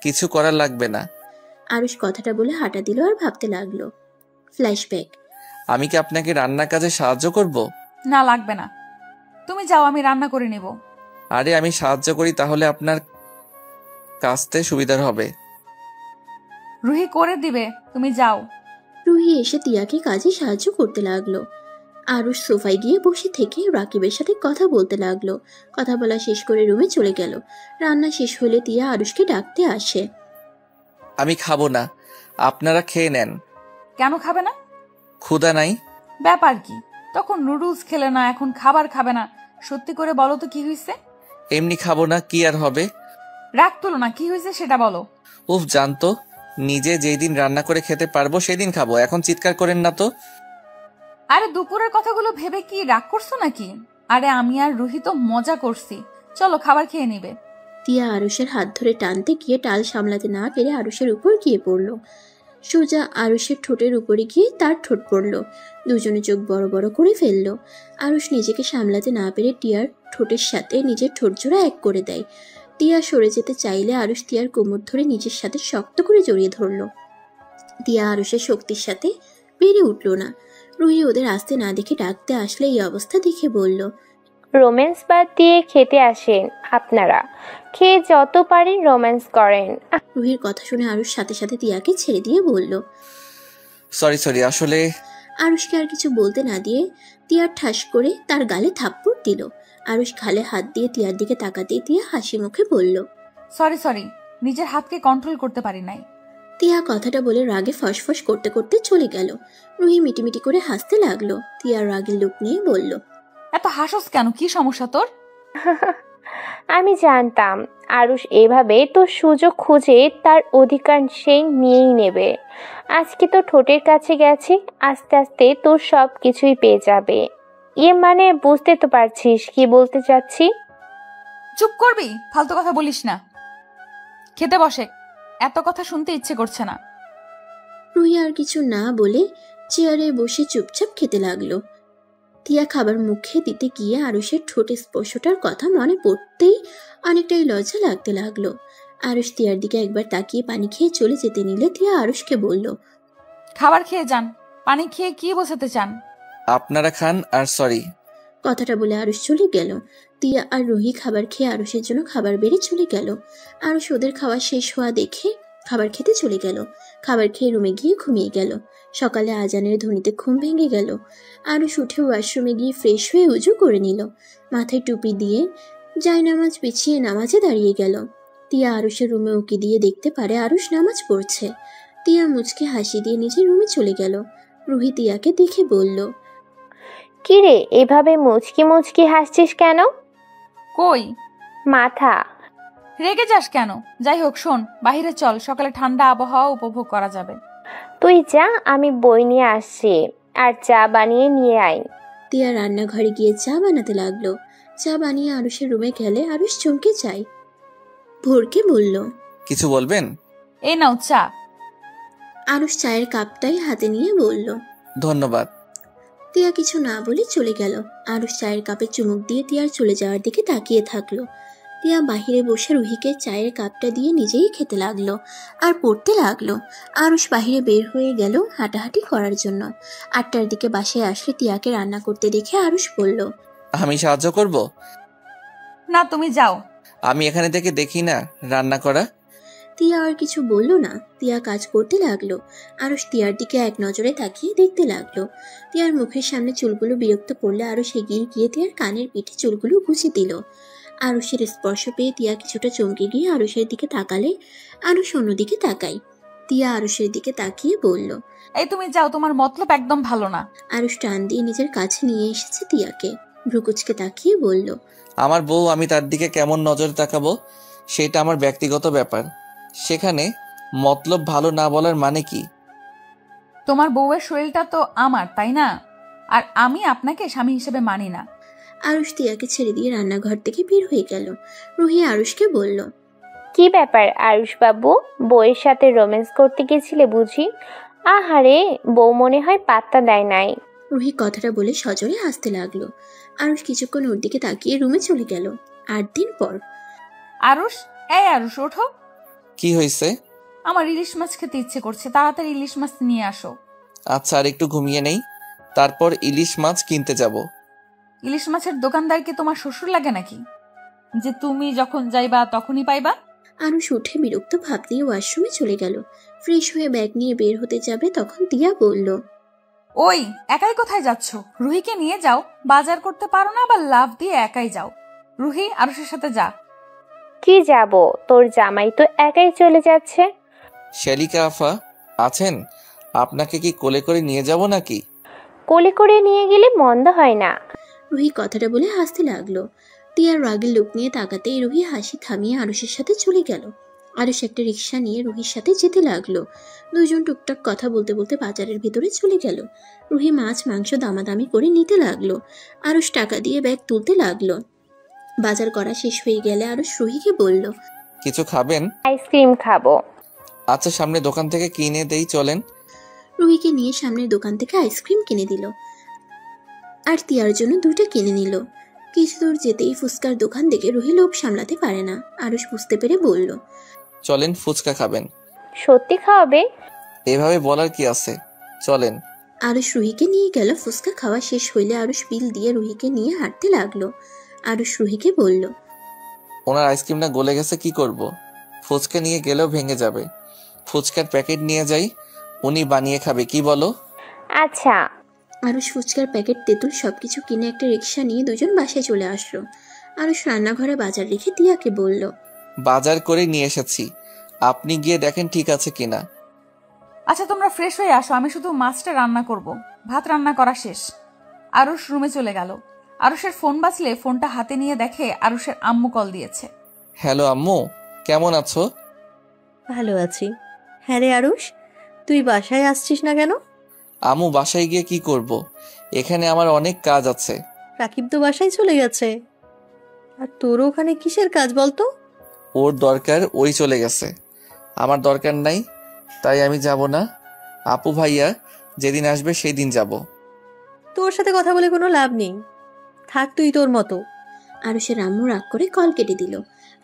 কিছু করার লাগবে না। আরুষ কথাটা বলে হাঁটা দিল আর ভাবতে লাগলো। ফ্ল্যাশব্যাক। আমি কি আপনাকে রান্নার কাজে সাহায্য করব? না, লাগবে না, তুমি যাও, আমি রান্না করে নেব। আরে আমি সাহায্য করি তাহলে আপনার কাজতে সুবিধার হবে। রুহি করে দিবে, তুমি যাও। রুহি এসে তিয়াকে কাজে সাহায্য করতে লাগলো। আরুষ সোফায় গিয়ে বসে থেকে রাকিবের সাথে কথা বলতে লাগলো। কথা বলা শেষ করে রুমে চলে গেল। রান্না শেষ হলে তিয়া আরুষকে ডাকতে আসে। আমি খাবো না, আপনারা খেয়ে নেন। কেন খাবে না? ক্ষুধা নাই। ব্যাপার কি? তখন নুডলস খেলে না, এখন খাবার খাবে না। সত্যি করে বলো তো কি হয়েছে? এমনি খাবো না, কি আর হবে? রাগ তুলো না, কি হয়েছে সেটা বলো। উফ, জানতো, নিজে যেই দিন রান্না করে খেতে পারবো সেদিন খাবো, এখন চিৎকার করেন না তো। আরে দুপুরের কথাগুলো ভেবে কি রাগ করছো নাকি? আরে আমি আর রুহি তো মজা করছি, চলো খাবার খেয়ে নিবে। তিয়া আরুষের হাত ধরে টানতে গিয়ে টাল সামলাতে না পেরে আরুষের উপর গিয়ে পড়ল। সোজা আরুষের ঠোঁটের উপরে গিয়ে তার ঠোঁট পড়ল। দুজনে চোখ বড় বড় করে ফেলল। আরুষ নিজেকে সামলাতে না পেরে টিয়ার ঠোঁটের সাথে নিজের ঠোঁট জোড়া এক করে দেয়। টিয়া সরে যেতে চাইলে আরুষ টিয়ার কোমর ধরে নিজের সাথে শক্ত করে জড়িয়ে ধরল। টিয়া আরুষের শক্তির সাথে বেড়ে উঠল না। রুহি ওদের আসতে না দেখে ডাকতে আসলে এই অবস্থা দেখে বলল, রোম্যান্স বাদ দিয়ে খেতে আসেন আপনারা, খেয়ে যত পারেন রোম্যান্স করেন। রুহির কথা শুনে আরুষ সাথে সাথে টিয়াকে ছেড়ে দিয়ে বলল, সরি, আসলে। আরুষকে আর কিছু বলতে না দিয়ে টিয়ার ঠাস করে তার গালে থাপ্পড় দিল। আরুষ গালে হাত দিয়ে টিয়ার দিকে তাকাতেই টিয়া হাসি মুখে বলল, সরি, নিজের হাতকে কন্ট্রোল করতে পারি নাই। টিয়া কথাটা বলে রাগে ফসফস করতে করতে চলে গেল। রুহি মিটিমিটি করে হাসতে লাগলো। টিয়ার রাগের লোক নিয়ে বলল, এত হাসস কেন? কি সমস্যা তোর? আমি জানতাম আরুষ এভাবে তোর সুযোগ খুঁজে তার অধিকার সেই নিয়েই নেবে। আজকে তো ঠোঁটের কাছে গেছি, আস্তে আস্তে তোর সব কিছুই পেয়ে যাবে। মানে বুঝতে তো পারছিস কি বলতে চাচ্ছি? চুপ করবি? ফালতু কথা বলিস না। খেতে বসে, এত কথা শুনতে ইচ্ছে করছে না। রুহি আর কিছু না বলে চেয়ারে বসে চুপচাপ খেতে লাগলো। টিয়া খাবার মুখে দিতে গিয়ে আরুষের ঠোঁটে স্পর্শটার কথা মনে পড়তেই অনেকটাই লজ্জা লাগতে লাগলো। আরুষ টিয়ার দিকে একবার তাকিয়ে পানি খেয়ে চলে যেতে নিলে টিয়া আরুষকে বলল, খাবার খেয়ে যান, পানি খেয়ে কি বোঝাতে চান? আপনারা খান আর সরি। কথাটা বলে আরুষ চলে গেল। টিয়া আর রুহি খাবার খেয়ে আরুষের জন্য খাবার বেড়ে চলে গেল। আরুষ ওদের খাওয়া শেষ হওয়া দেখে খাবার খেতে চলে গেল। খাবার খেয়ে রুমে গিয়ে ঘুমিয়ে গেল। সকালে আজানের ধ্বনিতে ঘুম ভেঙে গেল। আরুষ উঠে ওয়াশরুমে গিয়ে ফ্রেশ হয়ে উজু করে নিল। মাথায় টুপি দিয়ে জায়নামাজ বিছিয়ে নামাজে দাঁড়িয়ে গেল। টিয়া আরুষের রুমে উকি দিয়ে দেখতে পারে আরুষ নামাজ পড়ছে। টিয়া মুচকে হাসি দিয়ে নিজের রুমে চলে গেল। রুহি টিয়াকে দেখে বলল, কিরে এভাবে মুচকি মুচকি হাসছিস কেন? কই? মাথা। রেগে যাস কেন? যাই হোক শোন, বাহিরে চল, সকালে ঠান্ডা আবহাওয়া উপভোগ করা যাবে। তুই যা, আমি বই নিয়ে আসছি, আর চা বানিয়ে নিয়ে আয়। টিয়া রান্নাঘরে গিয়ে চা বানাতে লাগলো। চা বানিয়ে আরুষের রুমে গেলে আরুষ চমকে যায়। ভোরকে বলল, কিছু বলবেন? এই নাও চা। আরুষ চায়ের কাপটাই হাতে নিয়ে বলল, ধন্যবাদ। টিয়া কিছু না বলে চলে গেল। আরুষ চায়ের কাপে চুমুক দিয়ে টিয়ার চলে যাওয়ার দিকে তাকিয়ে থাকলো। তিয়া বাহিরে বসে রুহিকে চায়ের কাপটা দিয়ে নিজেই খেতে লাগলো আর পড়তে লাগলো। আরুষ বাহিরে বের হয়ে গেল হাঁটাহাঁটি করার জন্য। 8টার দিকে বাসায় আসলে তিয়াকে রান্না করতে দেখে আরুষ বলল, আমি সাহায্য করব? না, তুমি যাও। আমি এখানে থেকে দেখি না রান্না করা। তিয়া আর কিছু বলল না। তিয়া কাজ করতে লাগলো। আরুষ তিয়ার দিকে এক নজরে তাকিয়ে দেখতে লাগলো। তিয়ার মুখের সামনে চুলগুলো বিরক্ত করলে আরুষ এগিয়ে গিয়ে তিয়ার কানের পিঠে চুলগুলো গুছে দিল। আরুষের স্পর্শ পেয়ে তিয়া কিছুটা চমকে গিয়ে আরুষের দিকে তাকালে আরুষ অন্যদিকে তাকায়। তিয়া আরুষের দিকে তাকিয়ে বলল, এই তুমি যাও, তোমার মতলব একদম ভালো না। আরুষ টান দিয়ে নিজের কাছে নিয়ে এসেছে তিয়াকে। ভ্রুকুচকে তাকিয়ে বলল, আমার বউ, আমি তার দিকে কেমন নজরে তাকাবো সেটা আমার ব্যক্তিগত ব্যাপার। সেখানে মতলব ভালো না বলার মানে কি? তোমার বউয়ের শরীরটা তো আমার, তাই না? আর আমি আপনাকে স্বামী হিসেবে মানি না। আরুষ তিয়াকে ছেড়ে দিয়ে রান্নাঘর থেকে বের হয়ে গেল। রুহি আরুষকে বলল, কি ব্যাপার আরুষ বাবু, বউয়ের সাথে রোম্যান্স করতে গেছিলে বুঝি? আহারে, বউ মনে হয় পাত্তা দেয় নাই। রুহি কথাটা বলে সজোরে হাসতে লাগলো। আরুষ কিছুক্ষণ ওর দিকে তাকিয়ে রুমে চলে গেল। 8 দিন পর। আরুষ, এই আরুষ, ওঠো। কি হয়েছে? আমার ইলিশ মাছ খেতে ইচ্ছে করছে, তাড়াতাড়ি ইলিশ মাছ নিয়ে আসো। আচ্ছা, আর একটু ঘুমিয়ে নেই, তারপর ইলিশ মাছ কিনতে যাব। ইলিশ মাছের দোকানদারকে তোমার শ্বশুর লাগে নাকি, যে তুমি যখন যাইবা তখনই পাইবা? আরুষ উঠে বিরক্ত ভাব নিয়ে ওয়াশরুমে চলে গেল। ফ্রেশ হয়ে ব্যাগ নিয়ে বের হতে যাবে তখন তিয়া বলল, ওই একাই কোথায় যাচ্ছ? রুহিকে নিয়ে যাও, বাজার করতে পারো না, আবার লাভ দিয়ে একাই যাও। রুহি, আরুষের সাথে যা। কি যাব, তোর জামাই তো একাই চলে যাচ্ছে। শালিকা আফা আছেন? আপনাকে কি কোলে করে নিয়ে যাব নাকি? কোলে করে নিয়ে গেলে মন্দ হয় না। রুহি কথাটা বলে হাসতে লাগলো। তিয়ার রাগের লোক নিয়ে তাকাতেই রুহি হাসি থামিয়ে আরুষের সাথে চলে গেল। আরুষ একটা রিক্সা নিয়ে রুহির সাথে যেতে লাগলো। দুজন টুকটাক কথা বলতে বলতে বাজারের ভিতরে চলে গেল। রুহি মাছ মাংস দামাদামি করে নিতে লাগলো। আরুষ টাকা দিয়ে ব্যাগ তুলতে লাগলো। বাজার করা শেষ হয়ে গেলে আরুষ রুহিকে বলল, কিছু খাবেন? আইসক্রিম খাবো। আচ্ছা, সামনে দোকান থেকে কিনে দেই, চলেন। রুহিকে নিয়ে সামনের দোকান থেকে আইসক্রিম কিনে দিল আর তিয়ার জন্য 2টা কিনে নিল। কিছু দূর যেতেই ফুচকার দোকান দেখে রুহি লোভ সামলাতে পারে না। আরুষ বুঝতে পেরে বলল, চলেন, ফুচকা খাবেন। সত্যি খাওয়াবে? এভাবে বলার কি আছে, চলেন। আরুষ রুহিকে নিয়ে গেল। ফুচকা খাওয়া শেষ হইলে আরুষ বিল দিয়ে রুহিকে নিয়ে হাঁটতে লাগলো। আরুষ রুহিকে বলল, ওনার আইসক্রিমটা গলে গেছে, কি করব? ফুচকা নিয়ে গেলেও ভেঙে যাবে। ফুচকার প্যাকেট নিয়ে যাই, উনি বানিয়ে খাবে, কি বলো? আচ্ছা। আরুষ ফুচকার প্যাকেট, তেঁতুল সবকিছু কিনে একটা রিক্সা নিয়ে দুজন বাসায় চলে আসলো। আরুষ রান্নাঘরে বাজার রেখে তিয়াকে বলল, বাজার করে নিয়ে এসেছি, আপনি গিয়ে দেখেন ঠিক আছে কিনা। আচ্ছা, তোমরা ফ্রেশ হয়ে আসো, আমি শুধু মাছটা রান্না করব। ভাত রান্না করা শেষ। আরুষ রুমে চলে গেল। আরুষের ফোন বাজলে ফোনটা হাতে নিয়ে দেখে আরুষের আম্মু কল দিয়েছে। হ্যালো আম্মু, কেমন আছো? ভালো আছি। হ্যাঁ রে আরুষ, তুই বাসায় আসছিস না কেন? আম্মু, বাসায় গিয়ে কি করব? এখানে আমার অনেক কাজ আছে। রাকিব তো বাসায় চলে গেছে, আর তোর ওখানে কিসের কাজ বলতো? ওর দরকার, ওই চলে গেছে। আমার দরকার নাই, তাই আমি যাব না। আপু ভাইয়া যেদিন আসবে সেই দিন যাব। তোর সাথে কথা বলে কোনো লাভ নেই, থাক তুই তোর মতো। আরুষের আম্মু রাগ করে কল কেটে দিল।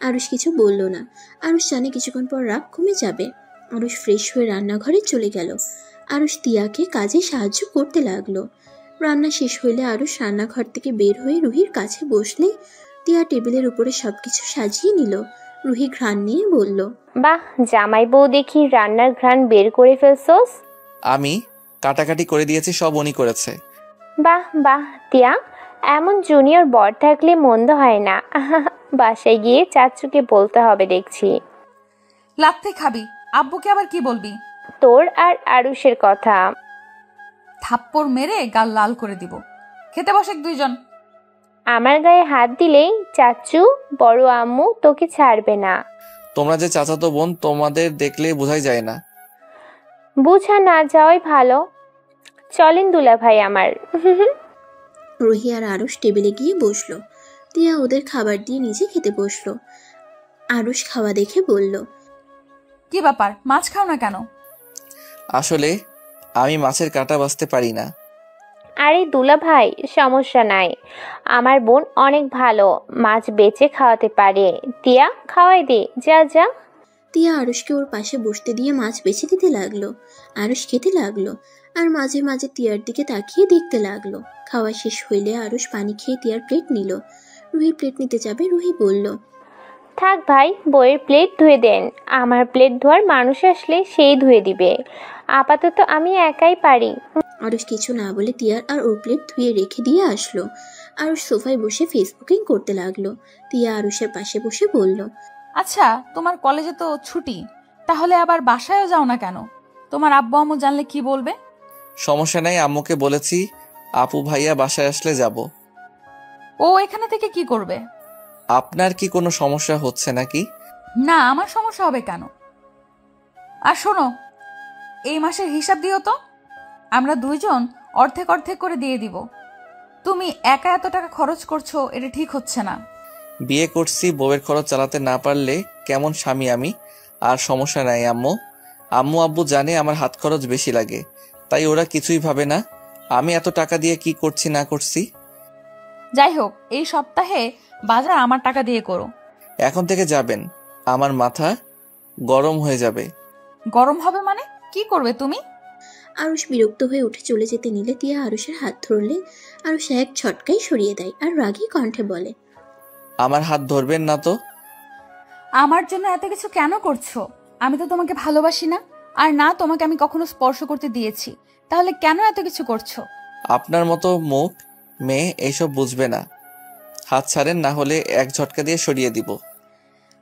আরুষ কিছু বলল না। আরুষ জানে কিছুক্ষণ পর রাগ কমে যাবে। আরুষ ফ্রেশ হয়ে রান্নাঘরে চলে গেল। আরুষ তিয়াকে কাজে সাহায্য করতে লাগলো। রান্না শেষ হইলে আরুষ রান্নাঘর থেকে বের হয়ে রুহির কাছে বসলে তিয়া টেবিলের উপরে সবকিছু সাজিয়ে নিল। রুহি ঘ্রাণ নিয়ে বলল, বাহ, জামাই বউ দেখি রান্নার ঘ্রাণ বের করে ফেলছোস। আমি কাটাকাটি করে দিয়েছি, সব উনি করেছে। বাহ বাহ তিয়া, এমন জুনিয়র বর থাকলে মন্দ হয় না। বাসায় গিয়ে চাচুকে বলতে হবে দেখছি। লাত্তি খাবি, আব্বুকে আবার কি বলবি? তোর আর আরুষের কথা। থাপ্পড় মেরে গাল লাল করে দিব। খেতে বসে দুইজন। আমার গায়ে হাত দিলেই চাচু, বড় আম্মু তোকে ছাড়বে না। তোমরা যে চাচাতো বোন, তোমাদের দেখলে বোঝাই যায় না। বুঝা না যাওয়াই ভালো। চলেন দুলা ভাই আমার। রুহি আর আরুষ টেবিলে গিয়ে বসলো। তিয়া ওদের খাবার দিয়ে নিজে খেতে বসলো। আরুষ খাওয়া দেখে বলল, কি ব্যাপার, মাছ খাও না কেন? আসলে আমি মাছের কাঁটা বাছতে পারি না। আরে দুলা ভাই, সমস্যা নাই, আমার বোন অনেক ভালো, মাছ বেচে খাওয়াতে পারে। তিয়া, খাওয়াই দে, যা যা। তিয়া আরুষকে ওর পাশে বসতে দিয়ে মাছ বেছে দিতে লাগলো। আরুষ খেতে লাগলো আর মাঝে মাঝে তিয়ার দিকে তাকিয়ে দেখতে লাগলো। খাওয়া শেষ হইলে আরুষ পানি খেয়ে তিয়ার প্লেট নিল। রুহি প্লেট নিতে যাবে, রুহি বলল, থাক ভাই, বইয়ের প্লেট ধুয়ে দেন, আমার প্লেট ধোয়ার মানুষ আসলে সেই ধুয়ে দিবে, আপাতত আমি একাই পারি। আরুষ কিছু না বলে তিয়ার আর ওর প্লেট ধুয়ে রেখে দিয়ে আসলো। আরুষ সোফায় বসে ফেসবুকিং করতে লাগলো। তিয়া আরুষের পাশে বসে বলল, আচ্ছা, তোমার কলেজে তো ছুটি, তাহলে আবার বাসায়ও যাও না কেন? তোমার আব্বু আম্মু জানলে কি বলবে? সমস্যা নাই, আম্মুকে বলেছি আপু ভাইয়া বাসায় আসলে যাব। ও এখানে থেকে কি করবে? আপনার কি কোনো সমস্যা হচ্ছে নাকি? না, আমার সমস্যা হবে কেন? আর শোনো, এই মাসের হিসাব দিও তো, আমরা দুইজন অর্ধেক অর্ধেক করে দিয়ে দিব। তুমি একা এত টাকা খরচ করছো, এটা ঠিক হচ্ছে না। বিয়ে করছি, বউয়ের খরচ চালাতে না পারলে কেমন স্বামী আমি? আর সমস্যা নাই আম্মু, আম্মু আব্বু জানে আমার হাত খরচ বেশি লাগে, তাই ওরা কিছুই ভাবে না আমি এত টাকা দিয়ে কি করছি না করছি। যাই হোক, এই সপ্তাহে বাজার আমার টাকা দিয়ে করো। এখন থেকে যাবেন, আমার মাথা গরম হয়ে যাবে। গরম হবে মানে? কি করবে তুমি? আরুষ বিরক্ত হয়ে উঠে চলে যেতে নিলে তিয়া আরুষের হাত ধরলে আরুষ এক ছটকাই সরিয়ে দেয় আর রাগী কণ্ঠে বলে, আমার হাত ধরবেন না তো। আমার জন্য এত কিছু কেন করছো? আমি তো তোমাকে ভালোবাসি না, আর না তোমাকে আমি কখনো স্পর্শ করতে দিয়েছি, তাহলে কেন এত কিছু করছো? আপনার মতো মুখ মেয়ে এইসব বুঝবে না, হাত ছাড়েন, না হলে এক ঝটকা দিয়ে সরিয়ে দিব।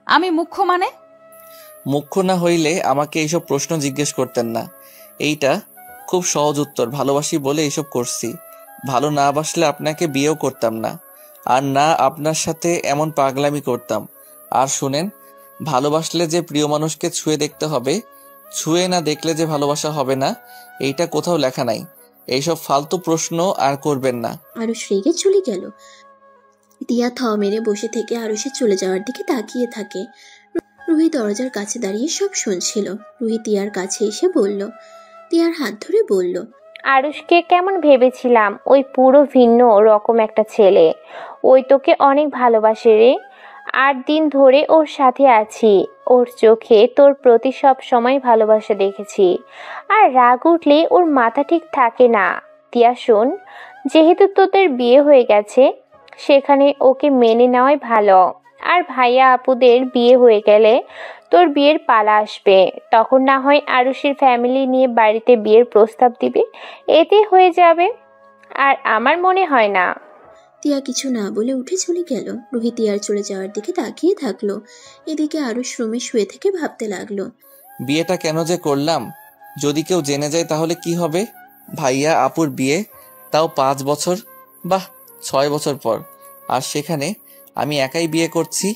আমি মুখ্য মানে? মুখ্য না হইলে আমাকে এইসব প্রশ্ন জিজ্ঞেস করতেন না। এইটা খুব সহজ উত্তর, ভালোবাসি বলে এইসব করছি। ভালো না বাসলে আপনাকে বিয়েও করতাম না, আর না আপনার সাথে এমন পাগলামি করতাম। আর শুনেন, ভালোবাসলে যে প্রিয় মানুষকে ছুঁয়ে দেখতে হবে, ছুঁয়ে না দেখলে যে ভালোবাসা হবে না, এইটা কোথাও লেখা নাই। এইসব ফালতু প্রশ্ন আর করবেন না। আরুষ রেগে চলে গেল। তিয়া থ মেরে বসে থেকে আরুষের চলে যাওয়ার দিকে তাকিয়ে থাকে। রুহি দরজার কাছে দাঁড়িয়ে সব শুনছিল। রুহি তিয়ার কাছে এসে বলল, তিয়ার হাত ধরে বলল, আরুষকে কেমন ভেবেছিলাম, ওই পুরো ভিন্ন রকম একটা ছেলে। ওই তোকে অনেক ভালোবাসে রে, 8 দিন ধরে ওর সাথে আছি, ওর চোখে তোর প্রতি সব সময় ভালোবাসা দেখেছি। আর রাগ উঠলে ওর মাথা ঠিক থাকে না। তিয়া শোন, যেহেতু তোদের বিয়ে হয়ে গেছে, সেখানে ওকে মেনে নেওয়াই ভালো। আর ভাইয়া আপুদের বিয়ে হয়ে গেলে তোর বিয়ের পালা আসবে, তখন না হয় আরুষের ফ্যামিলি নিয়ে বাড়িতে বিয়ের প্রস্তাব দিবে, এতে হয়ে যাবে। আর আমার মনে হয় না। তিয়া কিছু না বলে উঠে চলে গেল। রুহি তিয়ার চলে যাওয়ার দিকে তাকিয়ে থাকলো। এদিকে আরুষ রুমে শুয়ে থেকে ভাবতে লাগলো, বিয়েটা কেন যে করলাম? যদি কেউ জেনে যায় তাহলে কি হবে? ভাইয়া আপুর বিয়ে, তাও 5 বছর, বাহ 6 বছর পর, আর সেখানে আমি একাই বিয়ে করছি,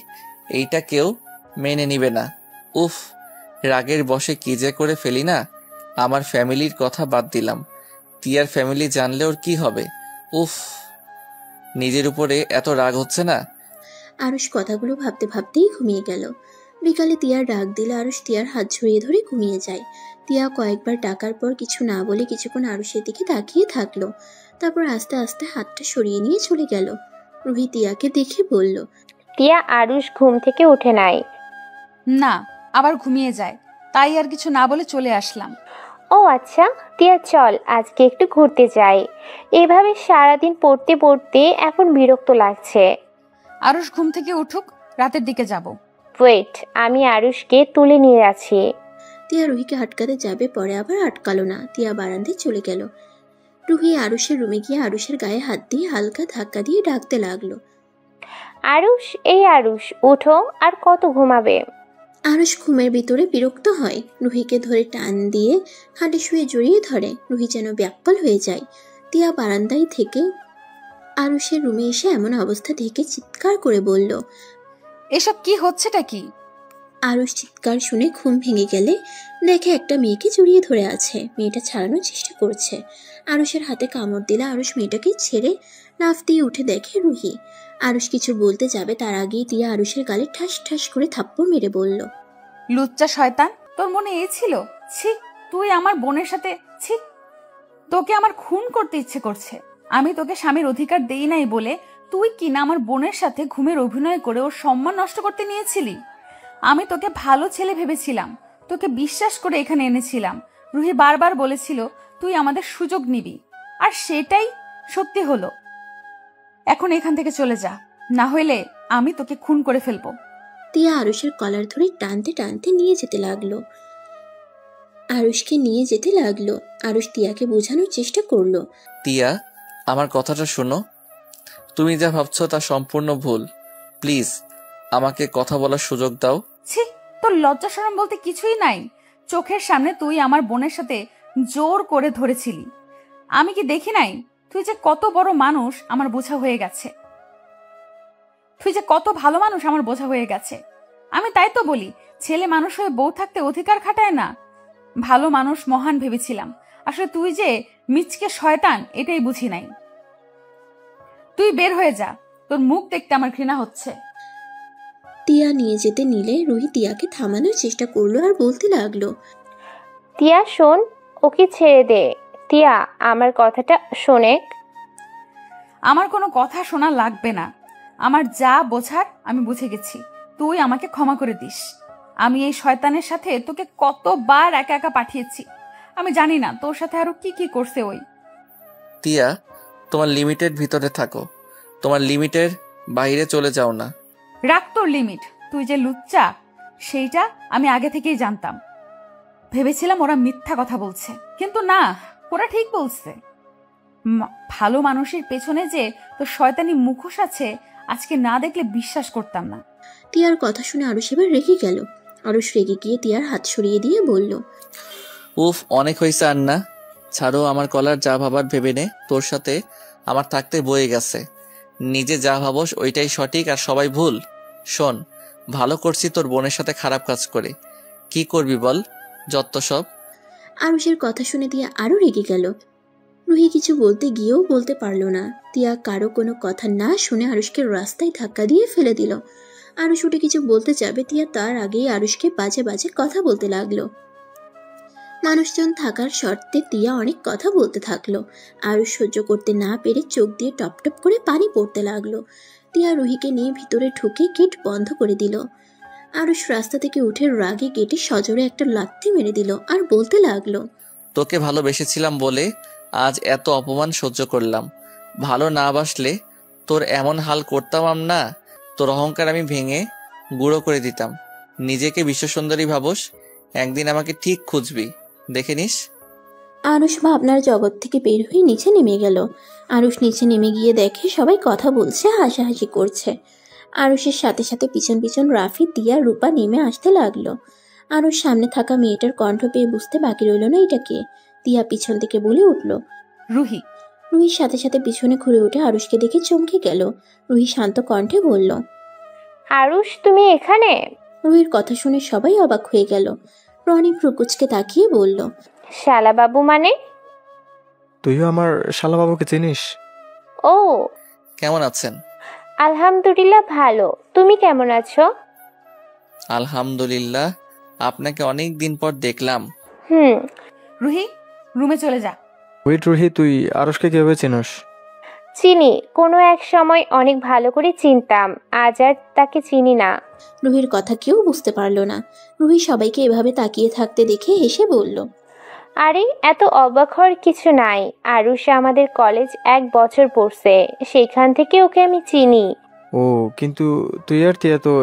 এইটা কেউ মেনে নিবে না। উফ, রাগের বশে কি যে করে ফেলি না। আমার ফ্যামিলির কথা বাদ দিলাম, তিয়ার ফ্যামিলি জানলে ওর কি হবে? উফ, নিজের উপরে এত রাগ হচ্ছে না। আরুষ কথাগুলো ভাবতে ভাবতেই ঘুমিয়ে গেল। বিকালে তিয়ার ডাক দিলে আরুষ তিয়ার হাত জড়িয়ে ধরে ঘুমিয়ে যায়। তিয়া কয়েকবার ডাকার পর কিছু না বলে কিছুক্ষণ আরুষের দিকে তাকিয়ে থাকলো। তারপর আস্তে আস্তে হাতটা সরিয়ে নিয়ে চলে গেল। রুহি তিয়াকে দেখে বলল, তিয়া, আরুষ ঘুম থেকে উঠে নাই। না, আবার ঘুমিয়ে যায়, তাই আর কিছু না বলে চলে আসলাম। ও আচ্ছা, তিয়া চল আজকে একটু ঘুরতে যাই। এভাবে সারাদিন পড়তে পড়তে এখন বিরক্ত লাগছে। আরুষ ঘুম থেকে উঠুক, রাতের দিকে যাব। ওয়েট, আমি আরুষকে তুলে নিয়ে আছি। তিয়া রুহিকে আটকাতে যাবে, পরে আবার আটকালো না। তিয়া বারান্দায় চলে গেল। রুহি আরুষের রুমে গিয়ে আরুষের গায়ে হাত দিয়ে হালকা ধাক্কা দিয়ে ডাকতে লাগলো, আরুষ, এই আরুষ, উঠো, আর কত ঘুমাবে? আরুষ ঘুমের ভিতরে বিরক্ত হয়। রুহিকে ধরে টান দিয়ে খাটে শুয়ে জড়িয়ে ধরে। রুহি যেন ব্যাকুল হয়ে যায়। তিয়া বারান্দায় থেকে আরুষের রুমে এসে এমন অবস্থা দেখে চিৎকার করে বলল, এসব কি হচ্ছেটা কি? আরুষ চিৎকার শুনে ঘুম ভেঙে গেলে দেখে একটা মেয়েকে জড়িয়ে ধরে আছে। মেয়েটা ছাড়ানোর চেষ্টা করছে। আরুষের হাতে কামড় দিলে আরুষ মেয়েটাকে ছেড়ে লাফ দিয়ে উঠে দেখে রুহি। আরুষ কিছু বলতে যাবে তার আগেই তিয়া আরুষের গালে ঠাস ঠাস করে থাপ্পড় মেরে বলল, লুচ্চা শয়তান, তোর মনে এ ছিল? ছি, তুই আমার বোনের সাথে, ছি, তোকে আমার খুন করতে ইচ্ছে করছে। আমি তোকে স্বামীর অধিকার দেই নাই বলে তুই কিনা আমার বোনের সাথে ঘুমের অভিনয় করে ওর সম্মান নষ্ট করতে নিয়েছিলি। আমি তোকে ভালো ছেলে ভেবেছিলাম, তোকে বিশ্বাস করে এখানে এনেছিলাম। রুহি বারবার বলেছিল তুই আমাদের সুযোগ নিবি, আর সেটাই সত্যি হলো। এখন এখান থেকে চলে যা, না হইলে আমি তোকে খুন করে ফেলবো। তিয়া আরুষের কলার ধরে টানতে টানতে নিয়ে যেতে লাগলো। আরুষকে নিয়ে যেতে লাগলো। আরুষ তিয়াকে বোঝানোর চেষ্টা করলো। তিয়া, আমার কথাটা শোনো। তুমি যা ভাবছো তা সম্পূর্ণ ভুল। প্লিজ আমাকে কথা বলার সুযোগ দাও। ছি, তোর লজ্জা শরম বলতে কিছুই নাই। চোখের সামনে তুই আমার বোনের সাথে জোর করে ধরেছিলি। আমি কি দেখি নাই তুই যে কত বড় মানুষ আমার বোঝা হয়ে গেছে, তুই যে কত ভালো মানুষ আমার বোঝা হয়ে গেছে। আমি তাই তো বলি, ছেলে মানুষ হয়ে বউ থাকতে অধিকার খাটায় না। ভালো মানুষ মহান ভেবেছিলাম, আসলে তুই যে মিচকে শয়তান এটাই বুঝি নাই। তুই বের হয়ে যা, তোর মুখ দেখতে আমার ঘৃণা হচ্ছে। তিয়া নিয়ে যেতে নিলে রুহি তিয়াকে থামানোর চেষ্টা করলো আর বলতে লাগলো, তিয়া শোন, ওকে ছেড়ে দে। তিয়া আমার কথাটা শোনে। আমার কোনো কথা শোনা লাগবে না। আমার যা বোঝার আমি বুঝে গেছি। তুই আমাকে ক্ষমা করে দিস। আমি এই শয়তানের সাথে তোকে কতবার একা একা পাঠিয়েছি। আমি জানি না তোর সাথে আরো কি কি করছে ওই। তিয়া, তোমার লিমিটের ভিতরে থাকো, তোমার লিমিটের বাইরে চলে যাও না। রাখ তোর লিমিট। তুই যে লুচ্চা সেইটা আমি আগে থেকেই জানতাম। ভেবেছিলাম ওরা মিথ্যা কথা বলছে, কিন্তু না, ওরা ঠিক বলছে। ভালো মানুষের পেছনে যে তোর শয়তানি মুখোশ আছে, আজকে না দেখলে বিশ্বাস করতাম না। তিয়ার কথা শুনে আরুষ এবার রেগে গেল। আরুষ রেগে গিয়ে তিয়ার হাত সরিয়ে দিয়ে বলল, উফ, অনেক হয়েছে আন্না, ছাড়ো। আমার কলার যা ভাবার ভেবে নে। তোর সাথে আমার থাকতে বয়ে গেছে। নিজে যা ভাবস ওইটাই সঠিক আর সবাই ভুল। শোন, ভালো করছি তোর বোনের সাথে খারাপ কাজ করে। কি করবি বল, যত সব। আরুষের কথা শুনে তিয়া আরো রেগে গেল। রুহি কিছু বলতে গিয়েও বলতে পারলো না। তিয়া কারো কোনো কথা না শুনে আরুষকে রাস্তায় ধাক্কা দিয়ে ফেলে দিল। আরুষ উঠে কিছু বলতে যাবে, তিয়া তার আগেই আরুষকে বাজে বাজে কথা বলতে লাগলো। মানুষজন থাকার শর্তে তিয়া অনেক কথা বলতে থাকলো। আরুষ সহ্য করতে না পেরে চোখ দিয়ে টপ টপ করে পানি পড়তে লাগলো। তিয়া রুহিকে নিয়ে ভিতরে ঢুকে গেট বন্ধ করে দিল। আরুষ রাস্তা থেকে উঠে রাগে গেটে সজোরে একটা লাথি মেরে দিল আর বলতে লাগলো, তোকে ভালোবেসেছিলাম বলে আজ এত অপমান সহ্য করলাম। ভালো না বাসলে তোর এমন হাল করতাম না। তোর অহংকার আমি ভেঙে গুঁড়ো করে দিতাম। নিজেকে বিশ্বসুন্দরী ভাবস, একদিন আমাকে ঠিক খুঁজবি, দেখে নিস। আরুষ ভাবনার জগৎ থেকে বের হয়ে নিচে নেমে গেল। আরুষ নিচে নেমে গিয়ে দেখে সবাই কথা বলছে, হাসাহাসি করছে। আরুষের সাথে সাথে পিছন পিছন রাফি, তিয়া, রূপা নেমে আসতে লাগলো। আরুষ সামনে থাকা মেয়েটার কণ্ঠ পেয়ে বুঝতে বাকি রইল না এটা কে। তিয়া পিছন থেকে বলে উঠল, রুহি। রুহির সাথে সাথে পিছনে ঘুরে উঠে আরুষকে দেখে চমকে গেল। রুহি শান্ত কণ্ঠে বলল, আরুষ তুমি এখানে? রুহির কথা শুনে সবাই অবাক হয়ে গেল। রনি প্রকুচকে তাকিয়ে বলল, শালাবাবু মানে? তুইও আমার শালাবাবুকে চিনিস? ও, কেমন আছেন? আলহামদুলিল্লাহ ভালো। তুমি কেমন আছো? আলহামদুলিল্লাহ, আপনাকে অনেক দিন পর দেখলাম। রুহি, রুমে চলে যা। ওয়েট রুহি, তুই আরুষকে কিভাবে চিনস? চিনি, কোনো এক সময় অনেক ভালো করে চিনতাম, আজ আর তাকে চিনি না। রুহির কথা কেউ বুঝতে পারলো না। রুহি সবাইকে এভাবে তাকিয়ে থাকতে দেখে হেসে বলল, আরে এত অবাক হওয়ার কিছু নাই। আরুষ আমাদের কলেজ 1 বছর পড়ছে, সেখান থেকে ওকে আমি চিনি। ও, কিন্তু তুই আর তিয়া তো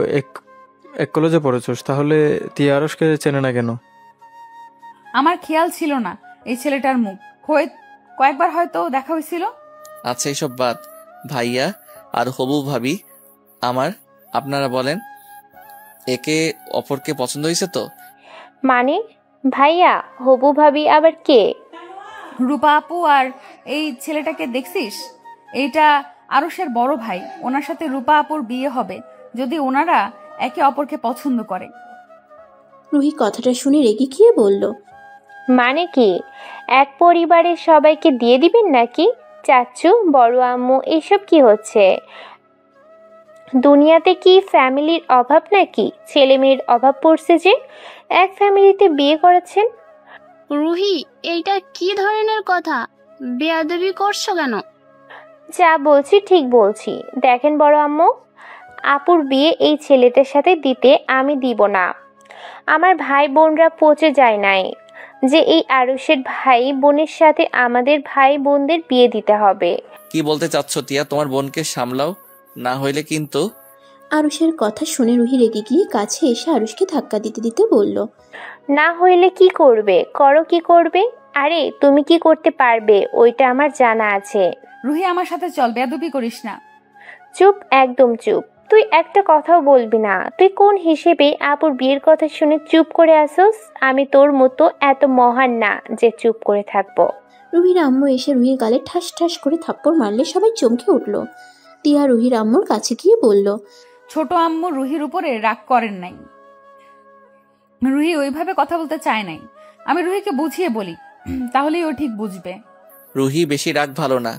এক কলেজে পড়েছস, তাহলে তিয়া আরুষকে চেনে না কেন? আমার খেয়াল ছিল না এই ছেলেটার মুখ। কয়েকবার হয়তো দেখা হয়েছিল। আচ্ছা, এইসব বাদ। ভাইয়া আর হবু ভাবি আমার, আপনারা বলেন, একে অপরকে পছন্দ হয়েছে তো? মানে ভাইয়া হবু ভাবি আবার কে? রূপা আপু আর এই ছেলেটাকে দেখছিস? এইটা আরুষের বড় ভাই। ওনার সাথে রূপা আপুর বিয়ে হবে যদি ওনারা একে অপরকে পছন্দ করে। রুহি কথাটা শুনে রেগে গিয়ে বলল, মানে কি, এক পরিবারের সবাইকে দিয়ে দিবেন নাকি? চাচু, বড় আম্মু, এইসব কি হচ্ছে? দুনিয়াতে কি ফ্যামিলির অভাব নাকি? ছেলে মেয়ের অভাব পড়ছে যে এক ফ্যামিলিতে বিয়ে করেছেন। রুহি, এইটা কি ধরনের কথা? বেয়াদবি করছো কেন? যা বলছি ঠিক বলছি। দেখেন বড় আম্মু, আপুর বিয়ে এই ছেলেটার সাথে দিতে আমি দিব না। আমার ভাই বোনরা পচে যায় নাই যে এই আরুষের ভাই বোনের সাথে আমাদের ভাই বোনদের বিয়ে দিতে হবে। কি বলতে চাচ্ছ টিয়া? তোমার বোনকে সামলাও, না হইলে কিন্তু। আরুষের কথা শুনে রুহি রেগে গিয়ে কাছে এসে আরুষকে ধাক্কা দিতে দিতে বলল, না হইলে কি করবে? করো, কি করবে? আরে তুমি কি করতে পারবে ওইটা আমার জানা আছে। রুহি আমার সাথে চল, বেয়াদবি করিস না। চুপ, একদম চুপ। তুই একটা কথাও বলবি না। তুই কোন হিসেবে আপুর বিয়ের কথা শুনে চুপ করে আসোস? আমি তোর মতো এত মহান না যে চুপ করে থাকবো। রুহির আম্মু এসে রুহির গালে ঠাস ঠাস করে থাপ্পড় মারলে সবাই চমকে উঠল। টিয়া রুহির আম্মুর কাছে গিয়ে বলল, ছোট আম্মু রুহির উপরে রাগ করেন নাই, রুহি ওইভাবে কথা বলতে চায় নাই। আমি রুহিকে বুঝিয়ে বলি, তাহলেই ও ঠিক বুঝবে। রুহি, বেশি রাগ ভালো না।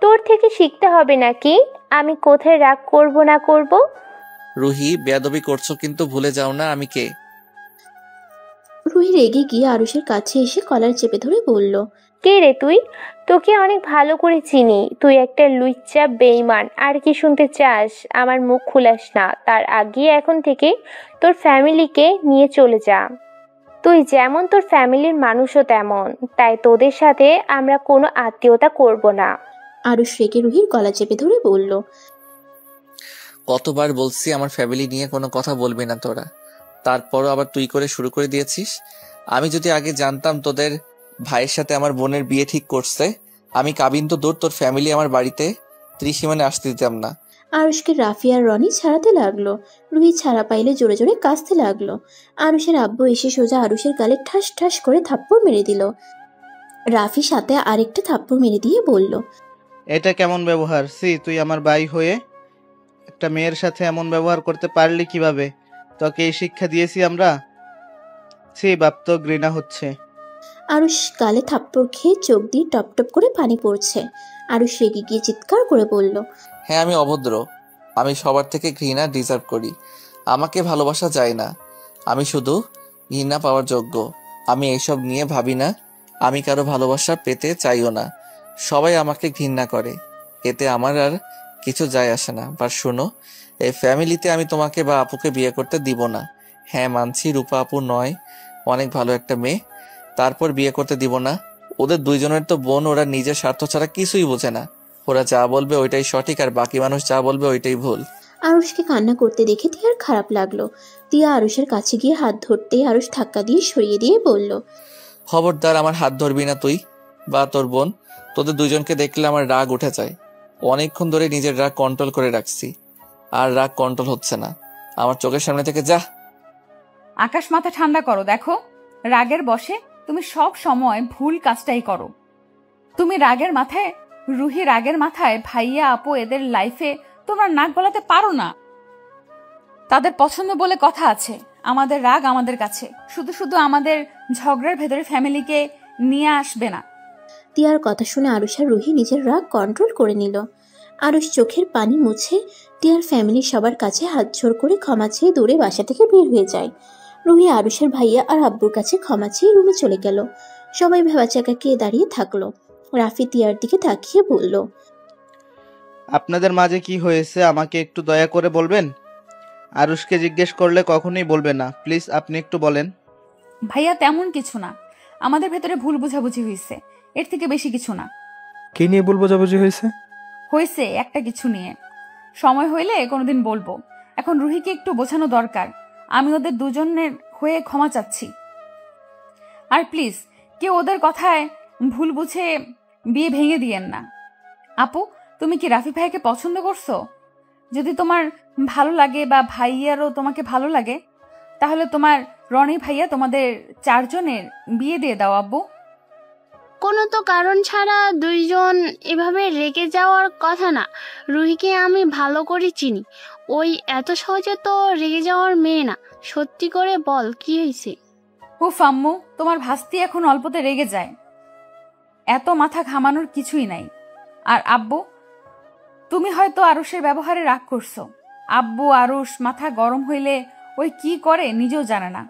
তোর থেকে শিখতে হবে নাকি আমি কোথায় রাগ করব না করব? রুহি, বেয়াদবি করছো কিন্তু ভুলে যাও না আমি কে। রুহি রেগে গিয়ে আরুষের কাছে এসে কলার চেপে ধরে বলল, কে রে তুই? তোকে অনেক ভালো করে চিনি। তুই একটা লুচ্চা বেঈমান। আর কি শুনতে চাস? আমার মুখ খুলাস না। তার আগে এখন থেকে তোর ফ্যামিলিকে নিয়ে চলে যা। তুই যেমন তোর ফ্যামিলির মানুষও তেমন, তাই তোদের সাথে আমরা কোনো আত্মীয়তা করব না। আরুষ রেগে রুহির গলা চেপে ধরে বলল, কতবার বলছি আমার ফ্যামিলি নিয়ে কোনো কথা বলবি না তোরা, তারপরও আবার তুই করে শুরু করে দিয়েছিস। আমি যদি আগে জানতাম তোদের ভাইয়ের সাথে আমার বোনের বিয়ে ঠিক করছে, আমি কাবিন তো দূর, তোর ফ্যামিলি আমার বাড়িতে ত্রিসীমানে আসতে দিতাম না। আরুষকে রাফি আর রনি ছাড়াতে লাগলো। রুহি ছাড়া পাইলে জোরে জোরে কাঁচতে লাগলো। আরুষের আব্বু এসে সোজা আরুষের গালে ঠাস ঠাস করে থাপ্পড় মেরে দিল। রাফি সাথে আরেকটা থাপ্পড় মেরে দিয়ে বলল, এটা কেমন ব্যবহার? সি, তুই আমার ভাই হয়ে একটা মেয়ের সাথে এমন ব্যবহার করতে পারলি কিভাবে? তোকে এই শিক্ষা দিয়েছি আমরা? সি, বাপ তো ঘৃণা হচ্ছে। আরুষ গালে থাপ্পড় খেয়ে চোখ দিয়ে টপ টপ করে পানি পড়ছে। আরুষ রেগে গিয়ে চিৎকার করে বলল, হ্যাঁ, আমি অভদ্র। আমি সবার থেকে ঘৃণা ডিজার্ভ করি। আমাকে ভালোবাসা যায় না, আমি শুধু ঘৃণা পাওয়ার যোগ্য। আমি এইসব নিয়ে ভাবি না, আমি কারো ভালোবাসা পেতে চাইও না। সবাই আমাকে ঘৃণা করে, এতে আমার আর কিছু যায় আসে না। বাট শোনো, এই ফ্যামিলিতে আমি তোমাকে বা আপুকে বিয়ে করতে দিব না। হ্যাঁ মানছি, রূপা আপু নয়, অনেক ভালো একটা মেয়ে, তারপর বিয়ে করতে দিব না। ওদের দুইজনের তো বোন, ওরা নিজের স্বার্থ ছাড়া কিছুই বোঝে না। ওরা যা বলবে ওইটাই সঠিক, আর বাকি মানুষ যা বলবে ওইটাই ভুল। আরুষকে কান্না করতে দেখে টিয়ার খারাপ লাগলো। টিয়া আরুষের কাছে গিয়ে হাত ধরতে আরুষ ধাক্কা দিয়ে সরিয়ে দিয়ে বলল, খবরদার আমার হাত ধরবি না তুই বা তোর বোন। তোদের দুইজনকে দেখলে আমার রাগ উঠে যায়। অনেকক্ষণ ধরে নিজের রাগ কন্ট্রোল করে রাখছি, আর রাগ কন্ট্রোল হচ্ছে না। আমার চোখের সামনে থেকে যা। আকাশ মাথা ঠান্ডা করো। দেখো, রাগের বশে তুমি সব সময় ভুল কাজটাই করো। তুমি রাগের মাথায়, রুহি রাগের মাথায় ভাইয়া আপু এদের লাইফে তোমরা নাক গলাতে পারো না। তাদের পছন্দ বলে কথা আছে। আমাদের রাগ আমাদের কাছে, শুধু শুধু আমাদের ঝগড়ার ভেতরে ফ্যামিলিকে নিয়ে আসবে না। টিয়ার কথা শুনে আরুষ আর রুহি নিজের রাগ কন্ট্রোল করে নিল। আরুষ চোখের পানি মুছে টিয়ার ফ্যামিলির সবার কাছে হাত জোড় করে ক্ষমা চেয়ে দূরে বাসা থেকে বের হয়ে যায়। রুহি আরুষের ভাইয়া আর আব্বুর কাছে ক্ষমা চেয়ে রুমে চলে গেল। সবাই ভেবাচাকা কে দাঁড়িয়ে থাকলো। রাফি টিয়ার দিকে তাকিয়ে বলল, আপনাদের মাঝে কি হয়েছে আমাকে একটু দয়া করে বলবেন? আরুষকে জিজ্ঞেস করলে কখনোই বলবে না, প্লিজ আপনি একটু বলেন। ভাইয়া তেমন কিছু না, আমাদের ভেতরে ভুল বোঝাবুঝি হয়েছে, এর থেকে বেশি কিছু না। কি নিয়ে ভুল বোঝাবুঝি হয়েছে? হয়েছে একটা কিছু নিয়ে, সময় হইলে কোনোদিন বলবো। এখন রুহিকে একটু বোঝানো দরকার। আমি ওদের দুজনের হয়ে ক্ষমা চাচ্ছি। আর প্লিজ কেউ ওদের কথায় ভুল বুঝে বিয়ে ভেঙে দিয়েন না। আপু, তুমি কি রাফি ভাইকে পছন্দ করছো? যদি তোমার ভালো লাগে বা ভাইয়ারও তোমাকে ভালো লাগে, তাহলে তোমার রনি ভাইয়া তোমাদের চারজনের বিয়ে দিয়ে দাও আব্বু। কোনো তো কারণ ছাড়া দুইজন এভাবে রেগে যাওয়ার কথা না। রুহিকে আমি ভালো করে চিনি, ওই এত সহজে তো রেগে যাওয়ার মেয়ে না। সত্যি করে বল, কি হয়েছে? উফ আম্মু, তোমার ভাস্তি এখন অল্পতে রেগে যায়, এত মাথা ঘামানোর কিছুই নাই। আর আব্বু, তুমি হয়তো আরুষের ব্যবহারে রাগ করছো। আব্বু আরুষ মাথা গরম হইলে ওই কি করে নিজেও জানে না।